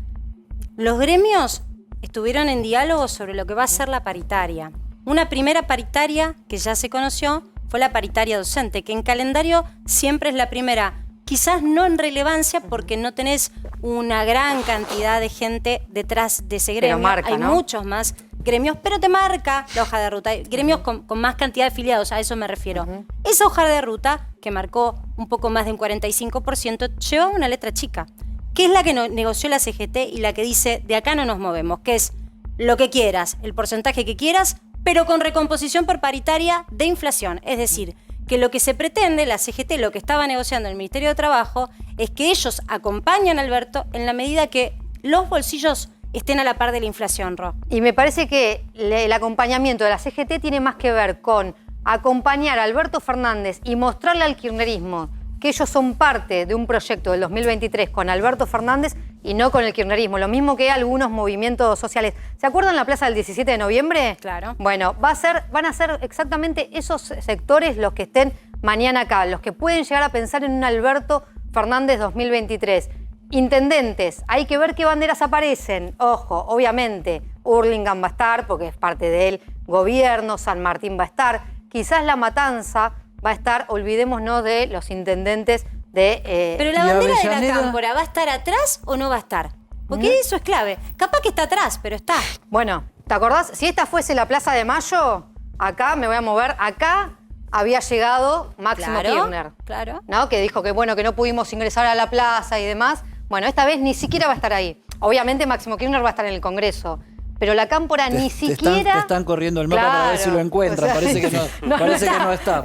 [SPEAKER 2] Los gremios estuvieron en diálogo sobre lo que va a ser la paritaria. Una primera paritaria que ya se conoció fue la paritaria docente, que en calendario siempre es la primera. Quizás no en relevancia porque no tenés una gran cantidad de gente detrás de ese gremio.
[SPEAKER 6] marca,
[SPEAKER 2] Hay
[SPEAKER 6] ¿no?
[SPEAKER 2] muchos más gremios, pero te marca la hoja de ruta. Hay gremios con más cantidad de afiliados, a eso me refiero. Esa hoja de ruta, que marcó un poco más de un 45%, llevaba una letra chica, que es la que negoció la CGT y la que dice, de acá no nos movemos, que es lo que quieras, el porcentaje que quieras, pero con recomposición por paritaria de inflación. Es decir, que lo que se pretende, la CGT, lo que estaba negociando el Ministerio de Trabajo, es que ellos acompañan a Alberto en la medida que los bolsillos estén a la par de la inflación, Ro.
[SPEAKER 6] Y me parece que el acompañamiento de la CGT tiene más que ver con acompañar a Alberto Fernández y mostrarle al kirchnerismo que ellos son parte de un proyecto del 2023 con Alberto Fernández y no con el kirchnerismo. Lo mismo que algunos movimientos sociales. ¿Se acuerdan la plaza del 17 de noviembre?
[SPEAKER 2] Claro.
[SPEAKER 6] Bueno, van a ser exactamente esos sectores los que estén mañana acá, los que pueden llegar a pensar en un Alberto Fernández 2023. Intendentes, hay que ver qué banderas aparecen. Ojo, obviamente, Hurlingham va a estar porque es parte del gobierno, San Martín va a estar, quizás La Matanza va a estar, olvidémonos de los intendentes de...
[SPEAKER 2] Pero la bandera de la Cámpora, ¿va a estar atrás o no va a estar? Porque eso es clave. Capaz que está atrás, pero está.
[SPEAKER 6] Bueno, ¿te acordás? Si esta fuese la Plaza de Mayo, acá me voy a mover, acá había llegado Máximo Kirchner.
[SPEAKER 2] Claro.
[SPEAKER 6] ¿No? Que dijo que bueno, que no pudimos ingresar a la plaza y demás. Bueno, esta vez ni siquiera va a estar ahí. Obviamente Máximo Kirchner va a estar en el Congreso. Pero la Cámpora ni siquiera...
[SPEAKER 1] Te están corriendo el mapa para ver si lo encuentran.
[SPEAKER 6] O sea,
[SPEAKER 1] parece que no está.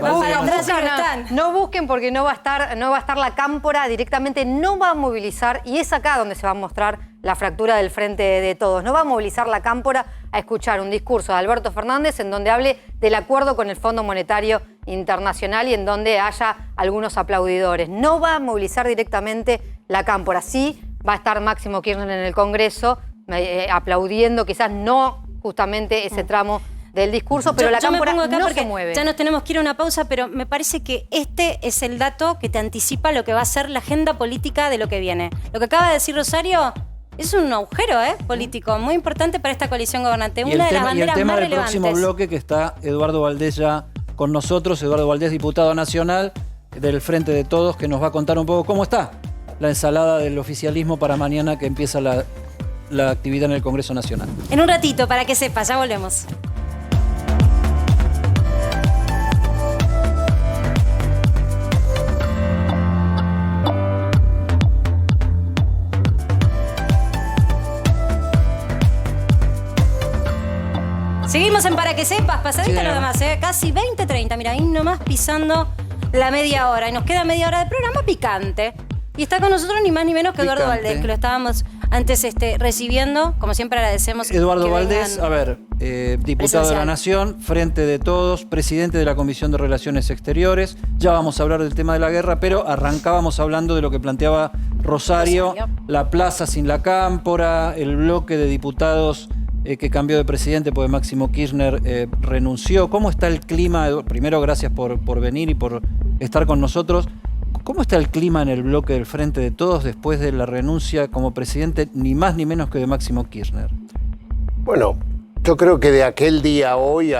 [SPEAKER 6] No busquen porque no va a estar la Cámpora, directamente no va a movilizar, y es acá donde se va a mostrar la fractura del frente de todos. No va a movilizar la Cámpora a escuchar un discurso de Alberto Fernández en donde hable del acuerdo con el Fondo Monetario Internacional y en donde haya algunos aplaudidores. No va a movilizar directamente la Cámpora. Sí va a estar Máximo Kirchner en el Congreso, aplaudiendo, quizás no justamente ese tramo del discurso, pero la Cámpora no se mueve.
[SPEAKER 2] Ya nos tenemos que ir a una pausa, pero me parece que este es el dato que te anticipa lo que va a ser la agenda política de lo que viene. Lo que acaba de decir Rosario es un agujero político muy importante para esta coalición gobernante. Una de las banderas más relevantes.
[SPEAKER 1] Y el tema del próximo bloque, que está Eduardo Valdés ya con nosotros, Eduardo Valdés, diputado nacional del Frente de Todos, que nos va a contar un poco cómo está la ensalada del oficialismo para mañana que empieza la actividad en el Congreso Nacional.
[SPEAKER 2] En un ratito, para que sepas, ya volvemos. Seguimos en Para que sepas, pasadita nada más, casi 20:30, mira, ahí nomás pisando la media hora. Y nos queda media hora de programa picante. Y está con nosotros ni más ni menos que Eduardo Valdés, que lo estábamos antes recibiendo. Como siempre agradecemos.
[SPEAKER 1] Eduardo Valdés, diputado de la Nación, Frente de Todos, presidente de la Comisión de Relaciones Exteriores. Ya vamos a hablar del tema de la guerra, pero arrancábamos hablando de lo que planteaba Rosario, la plaza sin la Cámpora, el bloque de diputados que cambió de presidente porque Máximo Kirchner renunció. ¿Cómo está el clima? Primero, gracias por venir y por estar con nosotros. ¿Cómo está el clima en el bloque del Frente de Todos después de la renuncia como presidente, ni más ni menos que de Máximo Kirchner?
[SPEAKER 10] Bueno, yo creo que de aquel día a hoy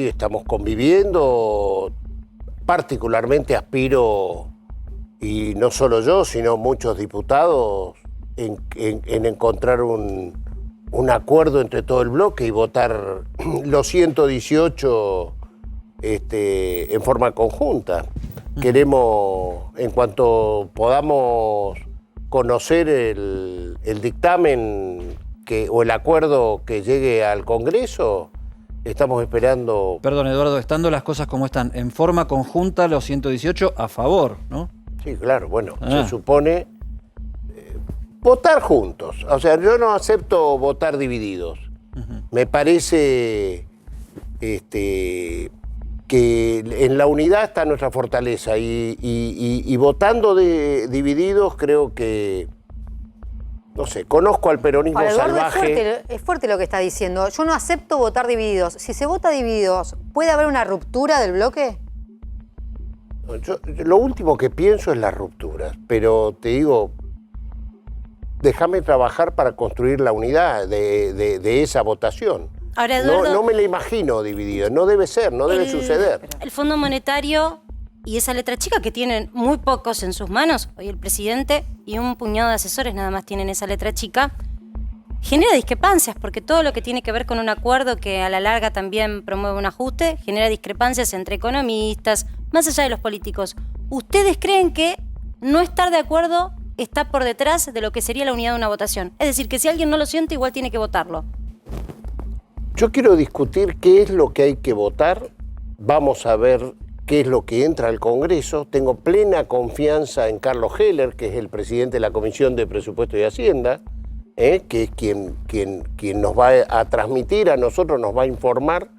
[SPEAKER 10] estamos conviviendo. Particularmente aspiro, y no solo yo, sino muchos diputados, en encontrar un acuerdo entre todo el bloque y votar los 118 en forma conjunta. Queremos, en cuanto podamos conocer el dictamen o el acuerdo que llegue al Congreso, estamos esperando...
[SPEAKER 1] Perdón, Eduardo, estando las cosas como están, en forma conjunta los 118 a favor, ¿no?
[SPEAKER 10] Sí, claro, bueno, se supone votar juntos. O sea, yo no acepto votar divididos. Me parece que en la unidad está nuestra fortaleza y votando divididos creo que, no sé, conozco al peronismo salvaje.
[SPEAKER 6] Es fuerte lo que está diciendo. Yo no acepto votar divididos. Si se vota divididos, ¿puede haber una ruptura del bloque?
[SPEAKER 10] Yo, lo último que pienso es las rupturas, pero te digo, déjame trabajar para construir la unidad de esa votación.
[SPEAKER 2] Ahora, Eduardo,
[SPEAKER 10] no me la imagino dividida, no debe ser, no debe suceder.
[SPEAKER 2] El Fondo Monetario y esa letra chica que tienen muy pocos en sus manos, hoy el presidente y un puñado de asesores nada más tienen esa letra chica, genera discrepancias, porque todo lo que tiene que ver con un acuerdo que a la larga también promueve un ajuste, genera discrepancias entre economistas, más allá de los políticos. ¿Ustedes creen que no estar de acuerdo está por detrás de lo que sería la unidad de una votación? Es decir, que si alguien no lo siente, igual tiene que votarlo.
[SPEAKER 10] Yo quiero discutir qué es lo que hay que votar. Vamos a ver qué es lo que entra al Congreso. Tengo plena confianza en Carlos Heller, que es el presidente de la Comisión de Presupuesto y Hacienda, que es quien nos va a transmitir a nosotros, nos va a informar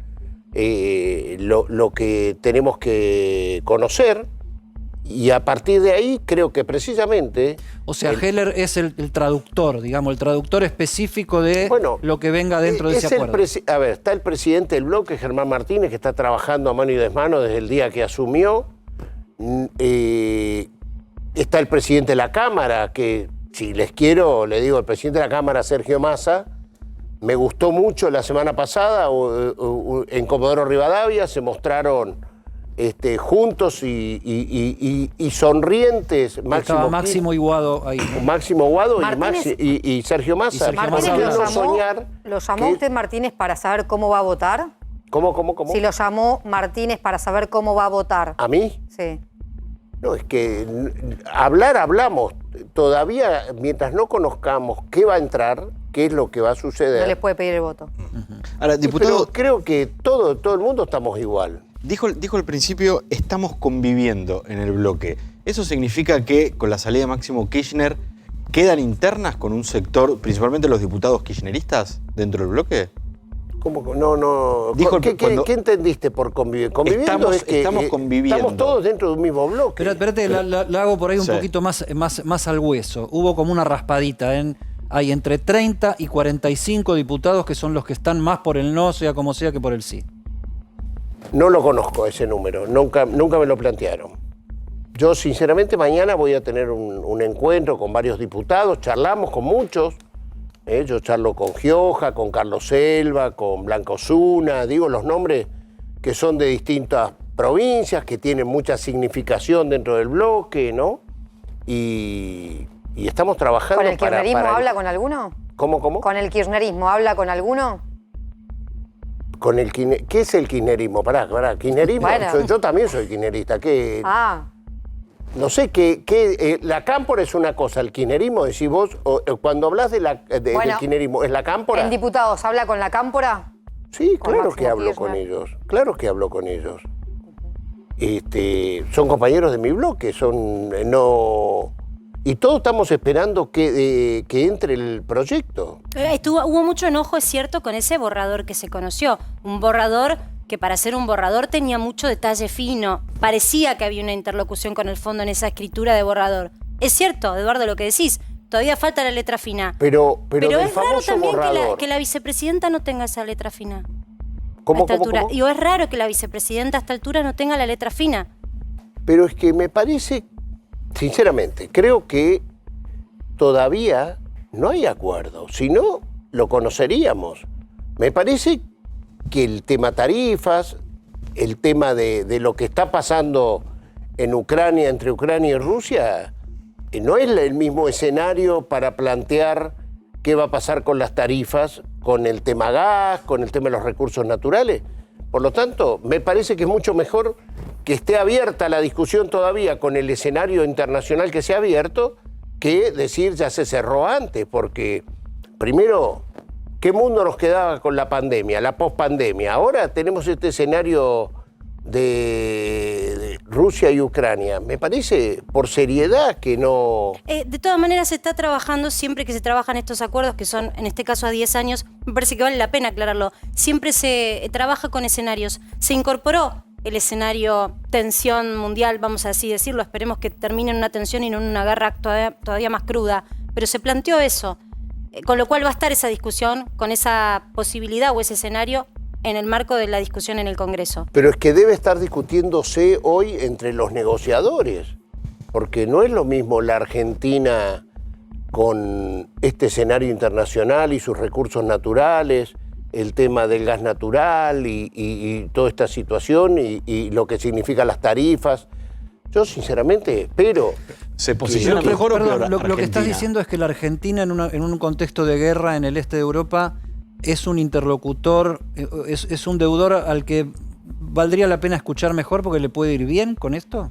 [SPEAKER 10] lo que tenemos que conocer. Y a partir de ahí creo que precisamente...
[SPEAKER 1] O sea, Heller es el traductor, digamos, el traductor específico de lo que venga dentro de ese acuerdo.
[SPEAKER 10] A ver, está el presidente del bloque, Germán Martínez, que está trabajando a mano y desmano desde el día que asumió. Está el presidente de la Cámara, que si les quiero, le digo, el presidente de la Cámara, Sergio Massa, me gustó mucho la semana pasada, en Comodoro Rivadavia se mostraron juntos y sonrientes.
[SPEAKER 1] Estaba Máximo Iguado ahí.
[SPEAKER 10] Máximo Iguado
[SPEAKER 6] Martínez,
[SPEAKER 10] y Sergio Massa.
[SPEAKER 6] Martínez lo llamó usted Martínez para saber cómo va a votar.
[SPEAKER 10] ¿Cómo?
[SPEAKER 6] Si lo llamó Martínez para saber cómo va a votar.
[SPEAKER 10] ¿A mí?
[SPEAKER 6] Sí.
[SPEAKER 10] No, es que hablamos. Todavía, mientras no conozcamos qué va a entrar, qué es lo que va a suceder.
[SPEAKER 6] No les puede pedir el voto.
[SPEAKER 8] Ahora, diputado,
[SPEAKER 10] pero creo que todo el mundo estamos igual.
[SPEAKER 8] Dijo al principio, estamos conviviendo en el bloque. ¿Eso significa que con la salida de Máximo Kirchner quedan internas con un sector, principalmente los diputados kirchneristas, dentro del bloque?
[SPEAKER 10] ¿Cómo? No. ¿Qué entendiste por convivir? Conviviendo es que
[SPEAKER 8] estamos conviviendo.
[SPEAKER 10] Estamos todos dentro de un mismo bloque.
[SPEAKER 1] Pero espérate, la hago por ahí un poquito más al hueso. Hubo como una raspadita. Hay entre 30 y 45 diputados que son los que están más por el no, sea como sea, que por el sí.
[SPEAKER 10] No lo conozco ese número, nunca me lo plantearon. Yo, sinceramente, mañana voy a tener un encuentro con varios diputados, charlamos con muchos. Yo charlo con Gioja, con Carlos Selva, con Blanca Osuna, digo los nombres que son de distintas provincias, que tienen mucha significación dentro del bloque, ¿no? Y estamos trabajando
[SPEAKER 6] ¿Con el kirchnerismo habla con alguno?
[SPEAKER 10] ¿Cómo?
[SPEAKER 6] ¿Con el kirchnerismo habla con alguno?
[SPEAKER 10] ¿Qué es el kirchnerismo? Pará, kirchnerismo. Bueno. Yo también soy kirchnerista. No sé, la cámpora es una cosa, el kirchnerismo, decís vos, cuando hablas del kirchnerismo, ¿es la cámpora?
[SPEAKER 6] ¿En diputados habla con la cámpora?
[SPEAKER 10] Sí, claro que hablo con ellos. Claro que hablo con ellos. Son compañeros de mi bloque, y todos estamos esperando que entre el proyecto.
[SPEAKER 2] Hubo mucho enojo, es cierto, con ese borrador que se conoció. Un borrador que para ser un borrador tenía mucho detalle fino. Parecía que había una interlocución con el fondo en esa escritura de borrador. Es cierto, Eduardo, lo que decís. Todavía falta la letra fina.
[SPEAKER 10] Pero
[SPEAKER 2] es raro también que la vicepresidenta no tenga esa letra fina.
[SPEAKER 10] ¿Cómo?
[SPEAKER 2] Y es raro que la vicepresidenta a esta altura no tenga la letra fina.
[SPEAKER 10] Pero es que me parece, sinceramente, creo que todavía no hay acuerdo. Si no, lo conoceríamos. Me parece que el tema tarifas, el tema de lo que está pasando en Ucrania, entre Ucrania y Rusia, no es el mismo escenario para plantear qué va a pasar con las tarifas, con el tema gas, con el tema de los recursos naturales. Por lo tanto, me parece que es mucho mejor que esté abierta la discusión todavía con el escenario internacional que se ha abierto, que decir ya se cerró antes, porque primero, ¿qué mundo nos quedaba con la pandemia, la pospandemia? Ahora tenemos este escenario de Rusia y Ucrania. Me parece, por seriedad, que no...
[SPEAKER 2] De todas maneras, se está trabajando, siempre que se trabajan estos acuerdos, que son, en este caso, a 10 años, me parece que vale la pena aclararlo. Siempre se trabaja con escenarios. Se incorporó el escenario tensión mundial, vamos a así decirlo. Esperemos que termine en una tensión y no en una guerra todavía más cruda. Pero se planteó eso. Con lo cual va a estar esa discusión, con esa posibilidad o ese escenario en el marco de la discusión en el Congreso.
[SPEAKER 10] Pero es que debe estar discutiéndose hoy entre los negociadores, porque no es lo mismo la Argentina con este escenario internacional y sus recursos naturales, el tema del gas natural y toda esta situación y lo que significan las tarifas. Yo sinceramente espero...
[SPEAKER 8] ¿Se posiciona mejor o peor
[SPEAKER 1] Lo que estás diciendo es que la Argentina en un contexto de guerra en el este de Europa es un interlocutor, es un deudor al que valdría la pena escuchar mejor porque le puede ir bien con esto.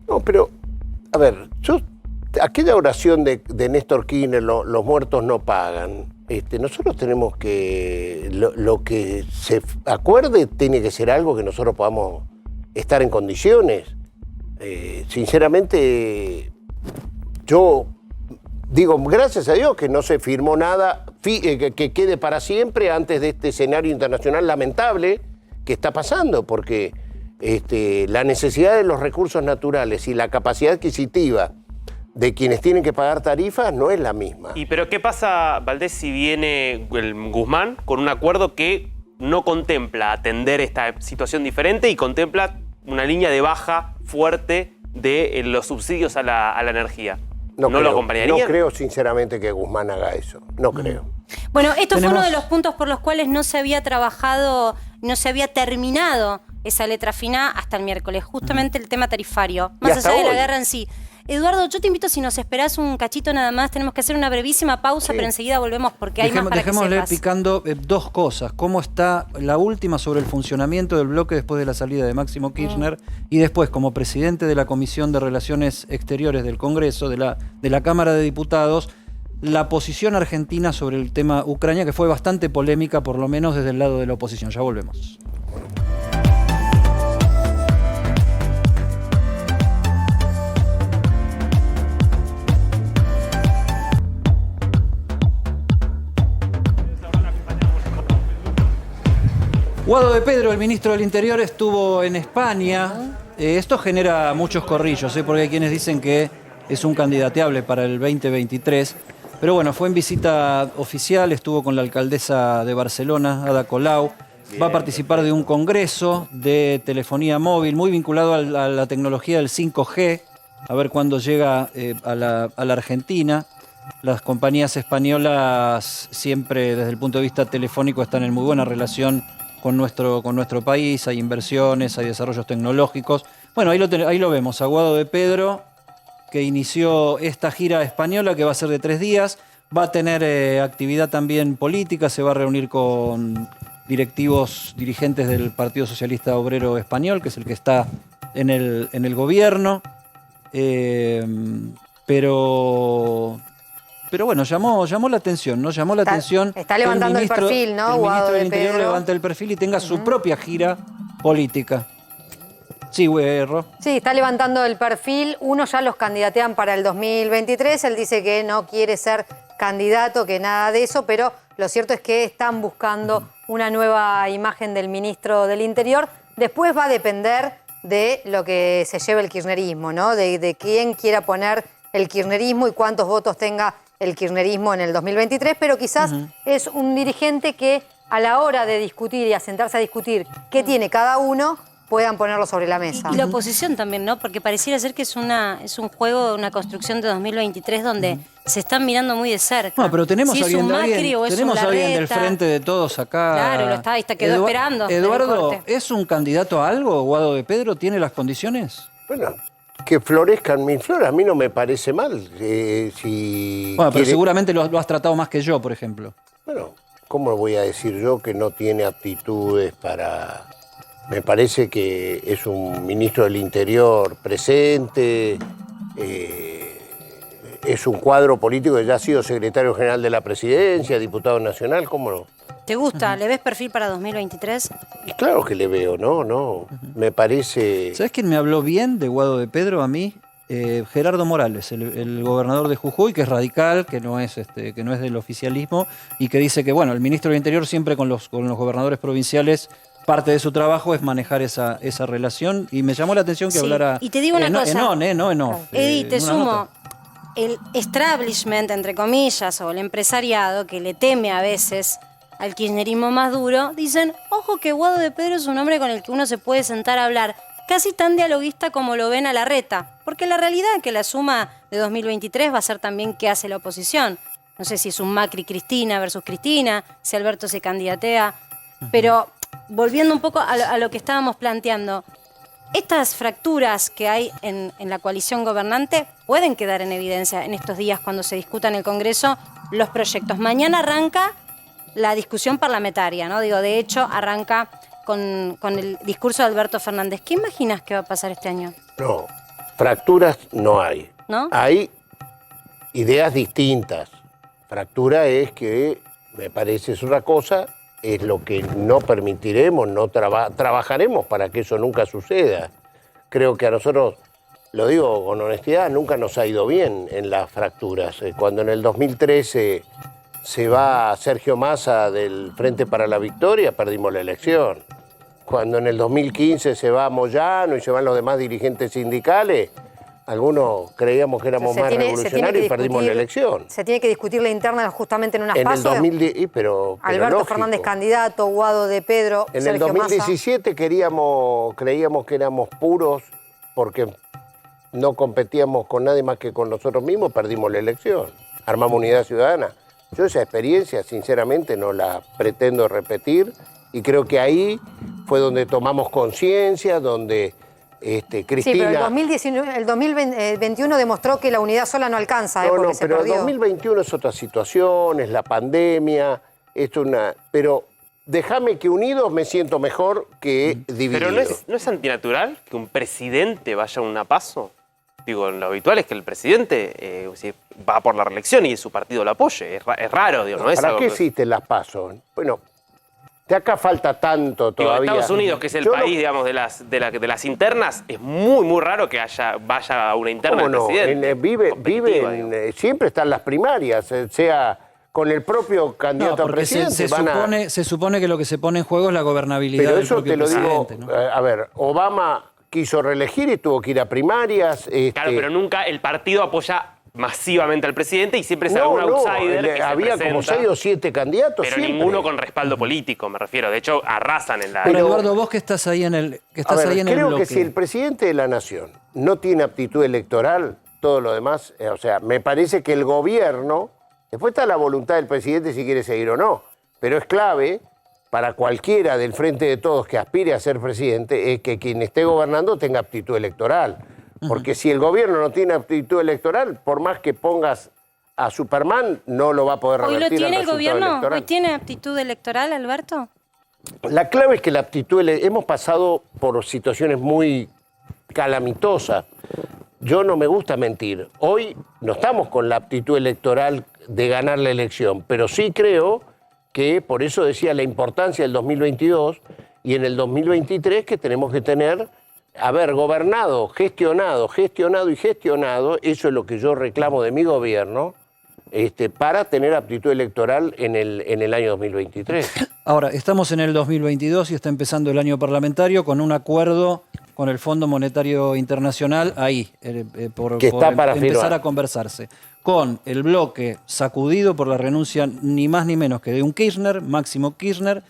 [SPEAKER 10] No, pero, a ver, aquella oración de Néstor Kirchner, los muertos no pagan, nosotros tenemos que, lo que se acuerde tiene que ser algo que nosotros podamos estar en condiciones. Sinceramente, yo digo, gracias a Dios que no se firmó nada que quede para siempre antes de este escenario internacional lamentable que está pasando, porque la necesidad de los recursos naturales y la capacidad adquisitiva de quienes tienen que pagar tarifas no es la misma.
[SPEAKER 4] Pero ¿qué pasa, Valdés, si viene el Guzmán con un acuerdo que no contempla atender esta situación diferente y contempla una línea de baja fuerte de los subsidios a la energía? ¿No lo acompañarían?
[SPEAKER 10] No creo sinceramente que Guzmán haga eso. No creo.
[SPEAKER 2] Bueno, esto fue uno de los puntos por los cuales no se había trabajado, no se había terminado esa letra fina hasta el miércoles, justamente el tema tarifario, más allá de la guerra en sí. Eduardo, yo te invito, si nos esperás un cachito nada más, tenemos que hacer una brevísima pausa, pero enseguida volvemos porque hay más para que
[SPEAKER 1] Dejémosle
[SPEAKER 2] sepas.
[SPEAKER 1] picando dos cosas. Cómo está la última sobre el funcionamiento del bloque después de la salida de Máximo Kirchner y después, como presidente de la Comisión de Relaciones Exteriores del Congreso, de la Cámara de Diputados, la posición argentina sobre el tema Ucrania, que fue bastante polémica, por lo menos desde el lado de la oposición. Ya volvemos. Guado de Pedro, el ministro del Interior, estuvo en España. Esto genera muchos corrillos, porque hay quienes dicen que es un candidateable para el 2023. Pero bueno, fue en visita oficial, estuvo con la alcaldesa de Barcelona, Ada Colau. Va a participar de un congreso de telefonía móvil muy vinculado a la tecnología del 5G. A ver cuándo llega a la Argentina. Las compañías españolas siempre desde el punto de vista telefónico están en muy buena relación con nuestro país, hay inversiones, hay desarrollos tecnológicos. Bueno, ahí lo vemos, a Guado de Pedro, que inició esta gira española que va a ser de 3 días, va a tener actividad también política, se va a reunir con dirigentes del Partido Socialista Obrero Español, que es el que está en el gobierno, pero bueno, llamó la atención, ¿no? Llamó la atención.
[SPEAKER 6] Está levantando el perfil, ¿no?
[SPEAKER 1] El ministro del Interior
[SPEAKER 6] Pedro
[SPEAKER 1] levanta el perfil y tenga su propia gira política. Sí, Ro.
[SPEAKER 6] Sí, está levantando el perfil. Uno ya los candidatean para el 2023. Él dice que no quiere ser candidato, que nada de eso, pero lo cierto es que están buscando una nueva imagen del ministro del Interior. Después va a depender de lo que se lleve el kirchnerismo, ¿no? De quién quiera poner el kirchnerismo y cuántos votos tenga el kirchnerismo en el 2023, pero quizás es un dirigente que a la hora de discutir y a sentarse a discutir qué tiene cada uno, puedan ponerlo sobre la mesa.
[SPEAKER 2] Y la oposición también, ¿no? Porque pareciera ser que es un juego, una construcción de 2023 donde se están mirando muy de cerca.
[SPEAKER 1] No, pero tenemos
[SPEAKER 2] si
[SPEAKER 1] a alguien, tenemos a alguien del frente de todos acá.
[SPEAKER 2] Claro, quedó esperando.
[SPEAKER 1] Eduardo, ¿es un candidato a algo? ¿Guado de Pedro tiene las condiciones?
[SPEAKER 10] Bueno, que florezcan mil flores, a mí no me parece mal.
[SPEAKER 1] Pero seguramente lo has tratado más que yo, por ejemplo.
[SPEAKER 10] Bueno, ¿cómo voy a decir yo que no tiene aptitudes para...? Me parece que es un ministro del Interior presente, es un cuadro político que ya ha sido secretario general de la Presidencia, diputado nacional, ¿cómo no?
[SPEAKER 2] ¿Te gusta? ¿Le ves perfil para 2023?
[SPEAKER 10] Claro que le veo, no, me parece...
[SPEAKER 1] ¿Sabes quién me habló bien de Guado de Pedro a mí? Gerardo Morales, el gobernador de Jujuy, que es radical, que no es del oficialismo, y que dice que, bueno, el ministro del Interior siempre con los gobernadores provinciales, parte de su trabajo es manejar esa relación, y me llamó la atención que hablara...
[SPEAKER 2] Y te digo una cosa.
[SPEAKER 1] En off.
[SPEAKER 2] Eddie, te sumo, el establishment, entre comillas, o el empresariado, que le teme a veces al kirchnerismo más duro, dicen, ojo que Guado de Pedro es un hombre con el que uno se puede sentar a hablar, casi tan dialoguista como lo ven a Larreta, porque la realidad es que la suma de 2023 va a ser también qué hace la oposición. No sé si es un Macri-Cristina versus Cristina, si Alberto se candidatea, pero volviendo un poco a lo que estábamos planteando, estas fracturas que hay en la coalición gobernante pueden quedar en evidencia en estos días cuando se discuta en el Congreso los proyectos. Mañana arranca la discusión parlamentaria, ¿no? De hecho, arranca con el discurso de Alberto Fernández. ¿Qué imaginas que va a pasar este año?
[SPEAKER 10] No, fracturas no hay.
[SPEAKER 2] ¿No?
[SPEAKER 10] Hay ideas distintas. Fractura es que, me parece, es una cosa, es lo que no permitiremos, no trabajaremos para que eso nunca suceda. Creo que a nosotros, lo digo con honestidad, nunca nos ha ido bien en las fracturas. Cuando en el 2013 se va Sergio Massa del Frente para la Victoria, perdimos la elección. Cuando en el 2015 se va Moyano y se van los demás dirigentes sindicales, algunos creíamos que éramos más revolucionarios y perdimos la elección.
[SPEAKER 6] Se tiene que discutir la interna justamente en unas
[SPEAKER 10] En el
[SPEAKER 6] pasos.
[SPEAKER 10] 2010, pero
[SPEAKER 6] Alberto
[SPEAKER 10] lógico.
[SPEAKER 6] Fernández candidato, Guado de Pedro,
[SPEAKER 10] En
[SPEAKER 6] Sergio
[SPEAKER 10] el 2017 creíamos que éramos puros porque no competíamos con nadie más que con nosotros mismos, perdimos la elección. Armamos Unidad Ciudadana. Yo esa experiencia, sinceramente, no la pretendo repetir y creo que ahí fue donde tomamos conciencia, donde Cristina...
[SPEAKER 6] Sí, pero el 2021 demostró que la unidad sola no alcanza, porque se
[SPEAKER 10] pero el
[SPEAKER 6] perdió.
[SPEAKER 10] 2021 es otra situación, es la pandemia, pero déjame que unidos me siento mejor que divididos.
[SPEAKER 4] Pero ¿no es antinatural que un presidente vaya a una PASO? Digo, lo habitual es que el presidente va por la reelección y su partido lo apoye. Es raro, digo, ¿no es
[SPEAKER 10] ¿Para
[SPEAKER 4] algo
[SPEAKER 10] qué
[SPEAKER 4] que-
[SPEAKER 10] existen las PASO? Bueno, de acá falta tanto
[SPEAKER 4] Digo,
[SPEAKER 10] todavía.
[SPEAKER 4] Estados Unidos, que es el país, digamos, de las internas, es muy, muy raro que vaya a una interna
[SPEAKER 10] ¿Cómo
[SPEAKER 4] el
[SPEAKER 10] no?
[SPEAKER 4] presidente. Competitiva,
[SPEAKER 10] Siempre están las primarias, sea con el propio
[SPEAKER 1] No,
[SPEAKER 10] candidato a
[SPEAKER 1] porque
[SPEAKER 10] presidente.
[SPEAKER 1] se supone que lo que se pone en juego es la gobernabilidad
[SPEAKER 10] Pero
[SPEAKER 1] del
[SPEAKER 10] eso
[SPEAKER 1] propio
[SPEAKER 10] te lo digo,
[SPEAKER 1] presidente, ¿no?
[SPEAKER 10] a ver, Obama quiso reelegir y tuvo que ir a primarias.
[SPEAKER 4] Claro, pero nunca el partido apoya masivamente al presidente y siempre es algún
[SPEAKER 10] no,
[SPEAKER 4] outsider que se
[SPEAKER 10] había como
[SPEAKER 4] presenta,
[SPEAKER 10] 6 o 7 candidatos.
[SPEAKER 4] pero
[SPEAKER 10] siempre.
[SPEAKER 4] ninguno con respaldo político, me refiero. De hecho, arrasan en la...
[SPEAKER 1] Pero Eduardo, vos que estás ahí en el, que
[SPEAKER 10] A
[SPEAKER 1] estás
[SPEAKER 10] ver,
[SPEAKER 1] ahí en el
[SPEAKER 10] creo
[SPEAKER 1] bloque.
[SPEAKER 10] que si el presidente de la nación no tiene aptitud electoral, todo lo demás, o sea, me parece que el gobierno, después está la voluntad del presidente si quiere seguir o no, pero es clave para cualquiera del frente de todos que aspire a ser presidente, es que quien esté gobernando tenga aptitud electoral. Porque si el gobierno no tiene aptitud electoral, por más que pongas a Superman, no lo va a poder
[SPEAKER 2] ¿Hoy
[SPEAKER 10] revertir.
[SPEAKER 2] lo tiene
[SPEAKER 10] al
[SPEAKER 2] el
[SPEAKER 10] resultado
[SPEAKER 2] gobierno?
[SPEAKER 10] electoral.
[SPEAKER 2] ¿Hoy tiene aptitud electoral, Alberto?
[SPEAKER 10] La clave es que la aptitud, hemos pasado por situaciones muy calamitosas. Yo no me gusta mentir. Hoy no estamos con la aptitud electoral de ganar la elección, pero sí creo que, por eso decía la importancia del 2022 y en el 2023 que tenemos que haber gobernado, gestionado y gestionado, eso es lo que yo reclamo de mi gobierno, para tener aptitud electoral en el año 2023.
[SPEAKER 1] Ahora, estamos en el 2022 y está empezando el año parlamentario con un acuerdo con el Fondo Monetario Internacional ahí,
[SPEAKER 10] Que está para
[SPEAKER 1] empezar
[SPEAKER 10] firmar.
[SPEAKER 1] a conversarse. Con el bloque sacudido por la renuncia ni más ni menos que de un Kirchner, Máximo Kirchner,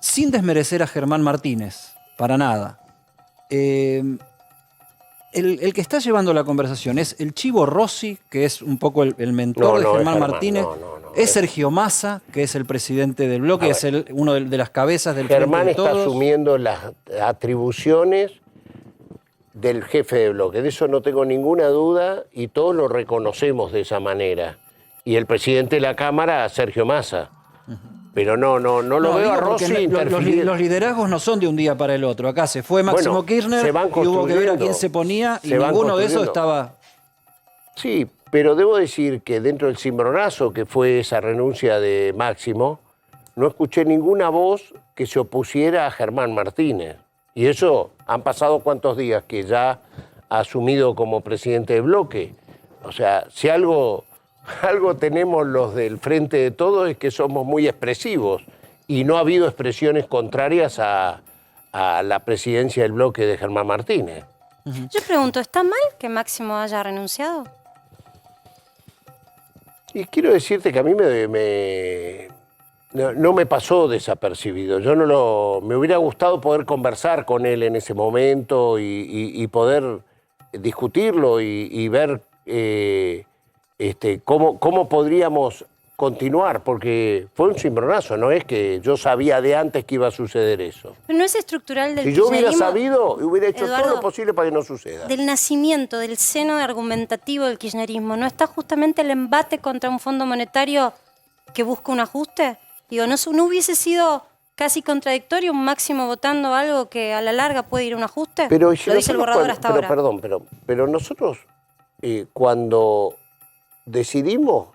[SPEAKER 1] sin desmerecer a Germán Martínez, para nada. El que está llevando la conversación es el Chivo Rossi, que es un poco el mentor de
[SPEAKER 10] No, es
[SPEAKER 1] Germán
[SPEAKER 10] Germán,
[SPEAKER 1] Martínez.
[SPEAKER 10] no,
[SPEAKER 1] Es Sergio Massa, que es el presidente del bloque, es uno de las cabezas del
[SPEAKER 10] Germán
[SPEAKER 1] Frente de
[SPEAKER 10] está
[SPEAKER 1] Todos.
[SPEAKER 10] asumiendo las atribuciones del jefe de bloque, de eso no tengo ninguna duda y todos lo reconocemos de esa manera. Y el presidente de la Cámara, Sergio Massa. Pero no lo veo
[SPEAKER 1] digo
[SPEAKER 10] a
[SPEAKER 1] porque
[SPEAKER 10] Rossi interferir.
[SPEAKER 1] los liderazgos no son de un día para el otro. Acá se fue Máximo
[SPEAKER 10] Bueno,
[SPEAKER 1] Kirchner
[SPEAKER 10] se van
[SPEAKER 1] y hubo que ver a
[SPEAKER 10] construyendo.
[SPEAKER 1] quién se ponía y
[SPEAKER 10] Se van
[SPEAKER 1] ninguno de esos
[SPEAKER 10] construyendo.
[SPEAKER 1] estaba...
[SPEAKER 10] Sí, pero debo decir que dentro del cimbronazo que fue esa renuncia de Máximo, no escuché ninguna voz que se opusiera a Germán Martínez. Y eso, han pasado cuántos días que ya ha asumido como presidente de bloque. O sea, si algo tenemos los del Frente de Todos es que somos muy expresivos y no ha habido expresiones contrarias a la presidencia del bloque de Germán Martínez.
[SPEAKER 2] Yo pregunto, ¿está mal que Máximo haya renunciado?
[SPEAKER 10] Y quiero decirte que a mí no me pasó desapercibido. Me hubiera gustado poder conversar con él en ese momento y poder discutirlo y ver cómo podríamos continuar, porque fue un cimbronazo, no es que yo sabía de antes que iba a suceder eso.
[SPEAKER 2] Pero no es estructural del
[SPEAKER 10] Si yo hubiera
[SPEAKER 2] kirchnerismo,
[SPEAKER 10] sabido, hubiera hecho todo
[SPEAKER 2] Eduardo,
[SPEAKER 10] lo posible para que no suceda.
[SPEAKER 2] del nacimiento, del seno argumentativo del kirchnerismo, ¿no está justamente el embate contra un fondo monetario que busca un ajuste? Digo, ¿no hubiese sido casi contradictorio un Máximo votando algo que a la larga puede ir a un ajuste?
[SPEAKER 10] Pero
[SPEAKER 2] Lo dice el borrador hasta ahora.
[SPEAKER 10] Pero nosotros, cuando decidimos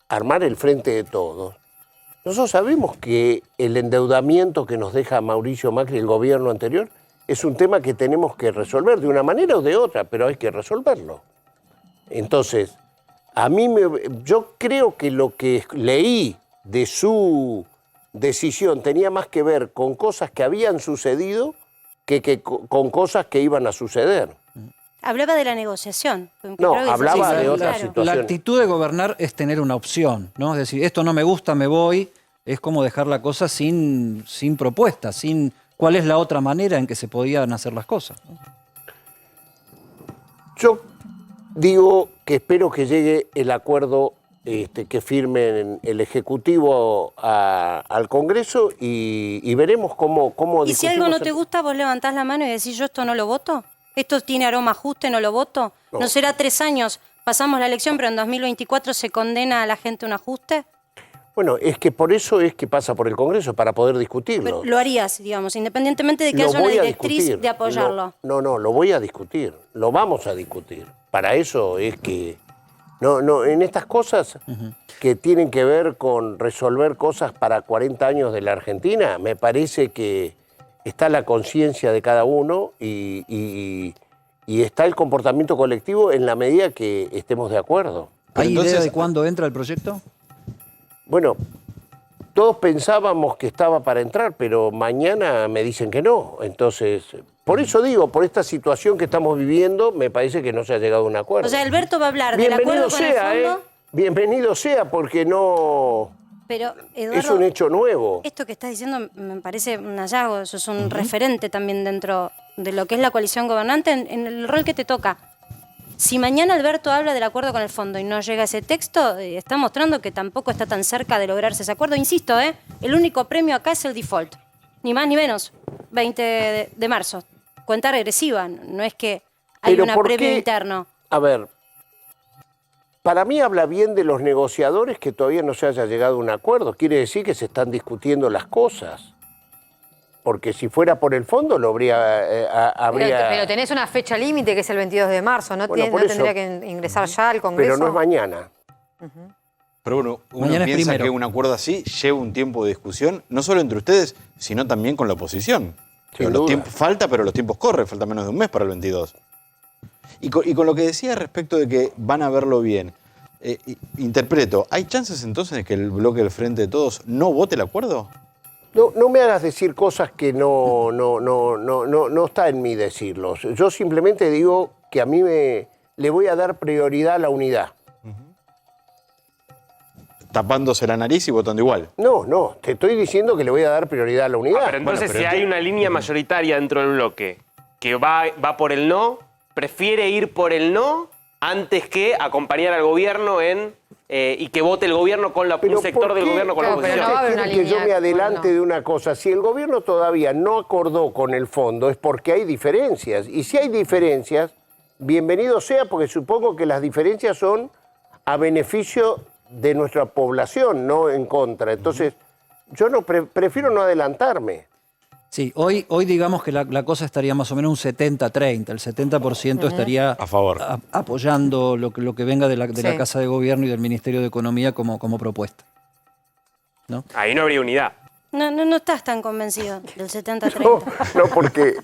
[SPEAKER 10] armar el Frente de Todos, nosotros sabemos que el endeudamiento que nos deja Mauricio Macri, el gobierno anterior, es un tema que tenemos que resolver de una manera o de otra, pero hay que resolverlo. Entonces, yo creo que lo que leí de su decisión tenía más que ver con cosas que habían sucedido que con cosas que iban a suceder.
[SPEAKER 2] Hablaba de la negociación.
[SPEAKER 10] No, hablaba de otra
[SPEAKER 2] claro.
[SPEAKER 10] situación.
[SPEAKER 1] La actitud de gobernar es tener una opción, ¿no? Es decir, esto no me gusta, me voy. Es como dejar la cosa sin propuesta, sin cuál es la otra manera en que se podían hacer las cosas, ¿no?
[SPEAKER 10] Yo digo que espero que llegue el acuerdo que firmen el Ejecutivo al Congreso y veremos cómo
[SPEAKER 2] ¿Y si algo no te
[SPEAKER 10] discutimos
[SPEAKER 2] gusta, vos levantás la mano y decís, yo esto no lo voto? ¿Esto tiene aroma a ajuste, no lo voto?
[SPEAKER 10] No.
[SPEAKER 2] ¿No será 3 años? Pasamos la elección, pero en 2024 se condena a la gente a un ajuste.
[SPEAKER 10] Bueno, es que por eso es que pasa por el Congreso, para poder discutirlo.
[SPEAKER 2] Pero lo harías, digamos, independientemente de que
[SPEAKER 10] Lo
[SPEAKER 2] haya una
[SPEAKER 10] voy a
[SPEAKER 2] directriz
[SPEAKER 10] discutir.
[SPEAKER 2] de apoyarlo.
[SPEAKER 10] No, lo voy a discutir, lo vamos a discutir. Para eso es que, no, en estas cosas que tienen que ver con resolver cosas para 40 años de la Argentina, me parece que está la conciencia de cada uno y está el comportamiento colectivo en la medida que estemos de acuerdo.
[SPEAKER 1] ¿Hay
[SPEAKER 8] entonces-
[SPEAKER 1] idea de cuándo entra el proyecto?
[SPEAKER 10] Bueno, todos pensábamos que estaba para entrar, pero mañana me dicen que no. Entonces, por eso digo, por esta situación que estamos viviendo, me parece que no se ha llegado a un acuerdo.
[SPEAKER 2] O sea, Alberto va a hablar del acuerdo con el fondo,
[SPEAKER 10] Bienvenido sea, porque no
[SPEAKER 2] pero
[SPEAKER 10] es
[SPEAKER 2] Eduardo,
[SPEAKER 10] un hecho nuevo.
[SPEAKER 2] esto que estás diciendo me parece un hallazgo, eso es un referente también dentro de lo que es la coalición gobernante en el rol que te toca. Si mañana Alberto habla del acuerdo con el fondo y no llega ese texto, está mostrando que tampoco está tan cerca de lograrse ese acuerdo. Insisto, el único premio acá es el default, ni más ni menos, 20 de marzo. Cuenta regresiva, no es que hay
[SPEAKER 10] Pero
[SPEAKER 2] un
[SPEAKER 10] ¿por
[SPEAKER 2] premio
[SPEAKER 10] qué?
[SPEAKER 2] interno.
[SPEAKER 10] A ver, para mí habla bien de los negociadores que todavía no se haya llegado a un acuerdo. Quiere decir que se están discutiendo las cosas. Porque si fuera por el fondo, lo habría...
[SPEAKER 6] Pero tenés una fecha límite que es el 22 de marzo, no,
[SPEAKER 10] Bueno, por
[SPEAKER 6] no
[SPEAKER 10] eso.
[SPEAKER 6] tendría que ingresar ya al Congreso.
[SPEAKER 10] Pero no es mañana.
[SPEAKER 8] Pero bueno, uno
[SPEAKER 1] Mañana es
[SPEAKER 8] piensa
[SPEAKER 1] primero.
[SPEAKER 8] que un acuerdo así lleva un tiempo de discusión, no solo entre ustedes, sino también con la oposición.
[SPEAKER 10] Sin
[SPEAKER 8] Los
[SPEAKER 10] duda.
[SPEAKER 8] tiempos, falta, pero los tiempos corren, falta menos de un mes para el 22. Y con lo que decía respecto de que van a verlo bien, interpreto, ¿hay chances entonces de que el bloque del Frente de Todos no vote el acuerdo?
[SPEAKER 10] No me hagas decir cosas que no está en mí decirlos. Yo simplemente digo que a mí le voy a dar prioridad a la unidad.
[SPEAKER 8] Tapándose la nariz y votando igual.
[SPEAKER 10] No, te estoy diciendo que le voy a dar prioridad a la unidad.
[SPEAKER 4] Pero entonces,
[SPEAKER 8] Bueno, pero
[SPEAKER 4] si hay una línea mayoritaria dentro del bloque que va por el no, prefiere ir por el no antes que acompañar al gobierno y que vote el gobierno con
[SPEAKER 10] Pero
[SPEAKER 4] un sector
[SPEAKER 10] ¿por
[SPEAKER 4] del
[SPEAKER 10] qué?
[SPEAKER 4] gobierno con la
[SPEAKER 6] Claro, pero
[SPEAKER 4] oposición.
[SPEAKER 6] no va a haber
[SPEAKER 10] Quieren
[SPEAKER 6] una
[SPEAKER 10] que yo
[SPEAKER 6] línea,
[SPEAKER 10] me adelante
[SPEAKER 6] bueno.
[SPEAKER 10] de una cosa. Si el gobierno todavía no acordó con el fondo es porque hay diferencias. Y si hay diferencias, bienvenido sea, porque supongo que las diferencias son a beneficio de nuestra población, no en contra. Entonces, yo prefiero no adelantarme.
[SPEAKER 1] Sí, hoy digamos que la cosa estaría más o menos un 70-30. El 70% estaría
[SPEAKER 8] A favor.
[SPEAKER 1] apoyando lo que venga de la
[SPEAKER 6] Sí.
[SPEAKER 1] Casa de Gobierno y del Ministerio de Economía como propuesta. ¿No?
[SPEAKER 4] Ahí no habría unidad.
[SPEAKER 2] No estás tan convencido del 70-30.
[SPEAKER 10] No, porque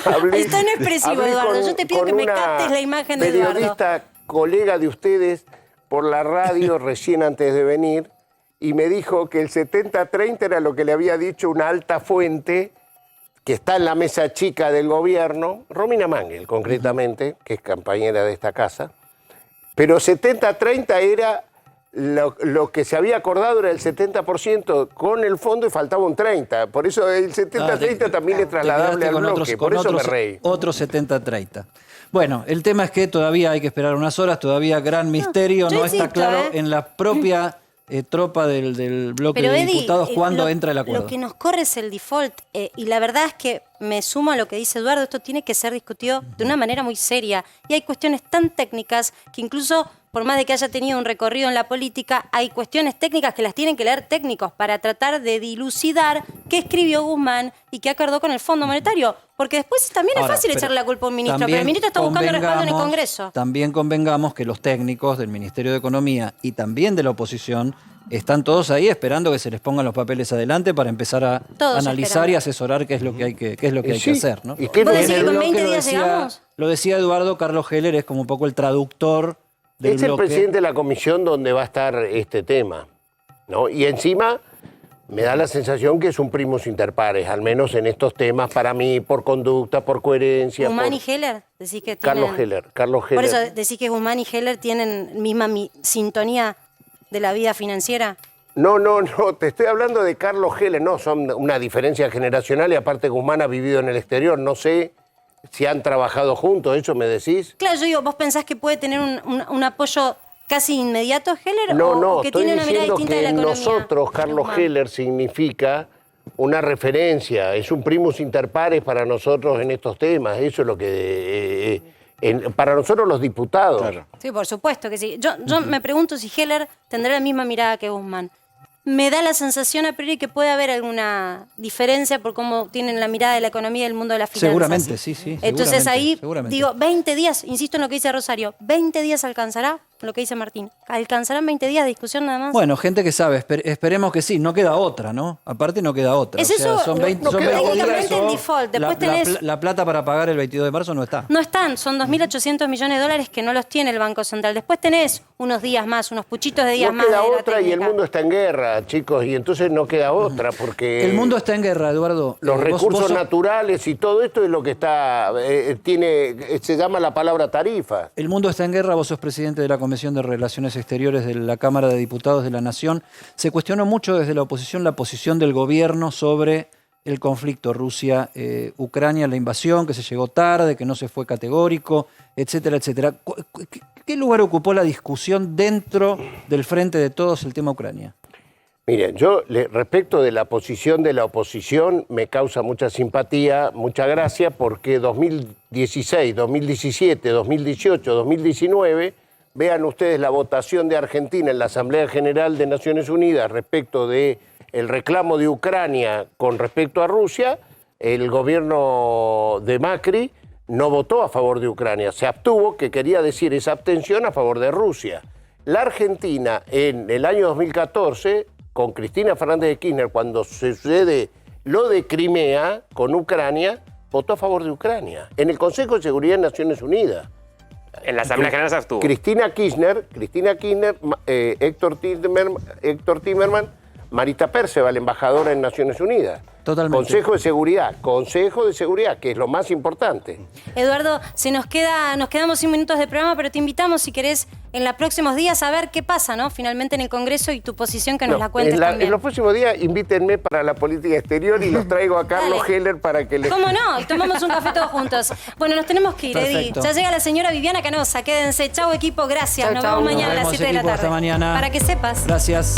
[SPEAKER 10] hablé,
[SPEAKER 2] Es tan expresivo,
[SPEAKER 10] hablé
[SPEAKER 2] Eduardo. Yo te pido
[SPEAKER 10] con
[SPEAKER 2] que me
[SPEAKER 10] una
[SPEAKER 2] captes la imagen de Eduardo.
[SPEAKER 10] periodista colega de ustedes por la radio recién antes de venir y me dijo que el 70-30 era lo que le había dicho una alta fuente que está en la mesa chica del gobierno, Romina Mangel concretamente, que es compañera de esta casa, pero 70-30 era lo que se había acordado, era el 70% con el fondo y faltaba un 30%. Por eso el 70-30 también es trasladable al bloque, por eso me reí.
[SPEAKER 1] Otro 70-30. Bueno, el tema es que todavía hay que esperar unas horas, todavía gran misterio,
[SPEAKER 2] yo
[SPEAKER 1] no está
[SPEAKER 2] insisto,
[SPEAKER 1] claro en la propia tropa del bloque
[SPEAKER 2] Pero
[SPEAKER 1] de
[SPEAKER 2] Eddie,
[SPEAKER 1] diputados cuándo
[SPEAKER 2] lo-
[SPEAKER 1] entra el acuerdo.
[SPEAKER 2] Lo que nos corre es el default. Y la verdad es que me sumo a lo que dice Eduardo, esto tiene que ser discutido de una manera muy seria. Y hay cuestiones tan técnicas que incluso, por más de que haya tenido un recorrido en la política, hay cuestiones técnicas que las tienen que leer técnicos para tratar de dilucidar qué escribió Guzmán y qué acordó con el Fondo Monetario. Porque después también
[SPEAKER 1] Ahora,
[SPEAKER 2] es fácil
[SPEAKER 1] pero
[SPEAKER 2] echarle la culpa a un ministro, pero
[SPEAKER 1] también
[SPEAKER 2] el ministro está buscando respaldo en el
[SPEAKER 1] convengamos-
[SPEAKER 2] Congreso.
[SPEAKER 1] También convengamos que los técnicos del Ministerio de Economía y también de la oposición están todos ahí esperando que se les pongan los papeles adelante para empezar a
[SPEAKER 2] Todos
[SPEAKER 1] analizar
[SPEAKER 2] esperando.
[SPEAKER 1] y asesorar qué es lo que hay que,
[SPEAKER 10] Sí,
[SPEAKER 1] hacer, ¿no?
[SPEAKER 10] ¿y qué
[SPEAKER 2] ¿Vos
[SPEAKER 10] no
[SPEAKER 2] decís
[SPEAKER 10] es
[SPEAKER 2] que
[SPEAKER 10] el
[SPEAKER 2] con
[SPEAKER 1] bloque
[SPEAKER 2] 20 días llegamos?
[SPEAKER 1] lo decía Eduardo, Carlos Heller es como un poco el traductor del
[SPEAKER 10] Es el
[SPEAKER 1] bloque.
[SPEAKER 10] presidente de la comisión donde va a estar este tema, ¿no? Y encima me da la sensación que es un primus inter pares, al menos en estos temas, para mí, por conducta, por coherencia.
[SPEAKER 2] Guzmán
[SPEAKER 10] por-
[SPEAKER 2] y Heller, decís que
[SPEAKER 10] Carlos
[SPEAKER 2] tienen...
[SPEAKER 10] Heller, Carlos
[SPEAKER 2] Por eso
[SPEAKER 10] Heller.
[SPEAKER 2] decís que Guzmán y Heller tienen misma sintonía de la vida financiera.
[SPEAKER 10] No, te estoy hablando de Carlos Heller, no, son una diferencia generacional y aparte Guzmán ha vivido en el exterior, no sé Si han trabajado juntos, ¿eso me decís?
[SPEAKER 2] Claro, yo digo, ¿vos pensás que puede tener un apoyo casi inmediato Heller?
[SPEAKER 10] No,
[SPEAKER 2] o que
[SPEAKER 10] estoy
[SPEAKER 2] tiene una mirada
[SPEAKER 10] diciendo
[SPEAKER 2] distinta de
[SPEAKER 10] que
[SPEAKER 2] la economía?
[SPEAKER 10] nosotros, Carlos Heller, significa una referencia, es un primus inter pares para nosotros en estos temas, eso es lo que... para nosotros los diputados.
[SPEAKER 8] Claro.
[SPEAKER 2] Sí, por supuesto que sí. Yo me pregunto si Heller tendrá la misma mirada que Guzmán. Me da la sensación a priori que puede haber alguna diferencia por cómo tienen la mirada de la economía y del mundo de las finanzas.
[SPEAKER 1] Seguramente, sí.
[SPEAKER 2] Entonces
[SPEAKER 1] seguramente,
[SPEAKER 2] ahí
[SPEAKER 1] seguramente.
[SPEAKER 2] digo, 20 días, insisto en lo que dice Rosario, 20 días alcanzará lo que dice Martín. ¿Alcanzarán 20 días de discusión nada más?
[SPEAKER 1] Bueno, gente que sabe, esperemos que sí, no queda otra, ¿no? Aparte no queda otra.
[SPEAKER 2] Es eso,
[SPEAKER 1] son 20,
[SPEAKER 2] no
[SPEAKER 1] son
[SPEAKER 2] queda
[SPEAKER 1] 20 días,
[SPEAKER 2] técnicamente en
[SPEAKER 1] o
[SPEAKER 2] default, después tenés-
[SPEAKER 1] la plata para pagar el 22 de marzo no está.
[SPEAKER 2] No están, son 2.800 millones de dólares que no los tiene el Banco Central. Después tenés unos días más, unos puchitos de días
[SPEAKER 10] No
[SPEAKER 2] más.
[SPEAKER 10] queda
[SPEAKER 2] de la
[SPEAKER 10] otra y el
[SPEAKER 2] técnica.
[SPEAKER 10] mundo está en guerra, chicos, y entonces no queda otra porque...
[SPEAKER 1] El mundo está en guerra, Eduardo.
[SPEAKER 10] Los
[SPEAKER 1] Vos
[SPEAKER 10] recursos
[SPEAKER 1] sos-
[SPEAKER 10] naturales y todo esto es lo que está... se llama la palabra tarifa.
[SPEAKER 1] El mundo está en guerra, vos sos presidente de la Comisión de Relaciones Exteriores de la Cámara de Diputados de la Nación. Se cuestionó mucho desde la oposición la posición del gobierno sobre el conflicto Rusia-Ucrania, la invasión, que se llegó tarde, que no se fue categórico, etcétera, etcétera. ¿Qué lugar ocupó la discusión dentro del frente de todos el tema Ucrania?
[SPEAKER 10] Miren, yo respecto de la posición de la oposición me causa mucha simpatía, mucha gracia, porque 2016, 2017, 2018, 2019, vean ustedes la votación de Argentina en la Asamblea General de Naciones Unidas respecto de el reclamo de Ucrania con respecto a Rusia, el gobierno de Macri no votó a favor de Ucrania, se abstuvo, que quería decir esa abstención a favor de Rusia. La Argentina en el año 2014, con Cristina Fernández de Kirchner, cuando sucede lo de Crimea con Ucrania, votó a favor de Ucrania en el Consejo de Seguridad de Naciones Unidas.
[SPEAKER 4] En la Asamblea General se abstuvo.
[SPEAKER 10] Cristina Kirchner, Héctor Timerman, Marita Perceval, embajadora en Naciones Unidas.
[SPEAKER 1] Totalmente.
[SPEAKER 10] Consejo de Seguridad, que es lo más importante.
[SPEAKER 2] Eduardo, nos quedamos 100 minutos de programa, pero te invitamos, si querés, en los próximos días a ver qué pasa, ¿no? Finalmente en el Congreso y tu posición, que nos la cuentes también.
[SPEAKER 10] En los próximos días invítenme para la política exterior y los traigo a Carlos
[SPEAKER 2] Dale.
[SPEAKER 10] Heller para que les...
[SPEAKER 2] ¿Cómo no? Y tomamos un café todos juntos. Bueno, nos tenemos que ir, Eddie.
[SPEAKER 1] Perfecto.
[SPEAKER 2] Ya llega la señora Viviana Canosa. Quédense. Chau, equipo. Gracias.
[SPEAKER 6] Chau,
[SPEAKER 2] Nos
[SPEAKER 6] chau.
[SPEAKER 2] vemos mañana a
[SPEAKER 1] Nos
[SPEAKER 2] las
[SPEAKER 1] vemos,
[SPEAKER 2] 7 de la
[SPEAKER 1] equipo.
[SPEAKER 2] tarde.
[SPEAKER 1] Hasta mañana.
[SPEAKER 2] Para que sepas.
[SPEAKER 1] Gracias.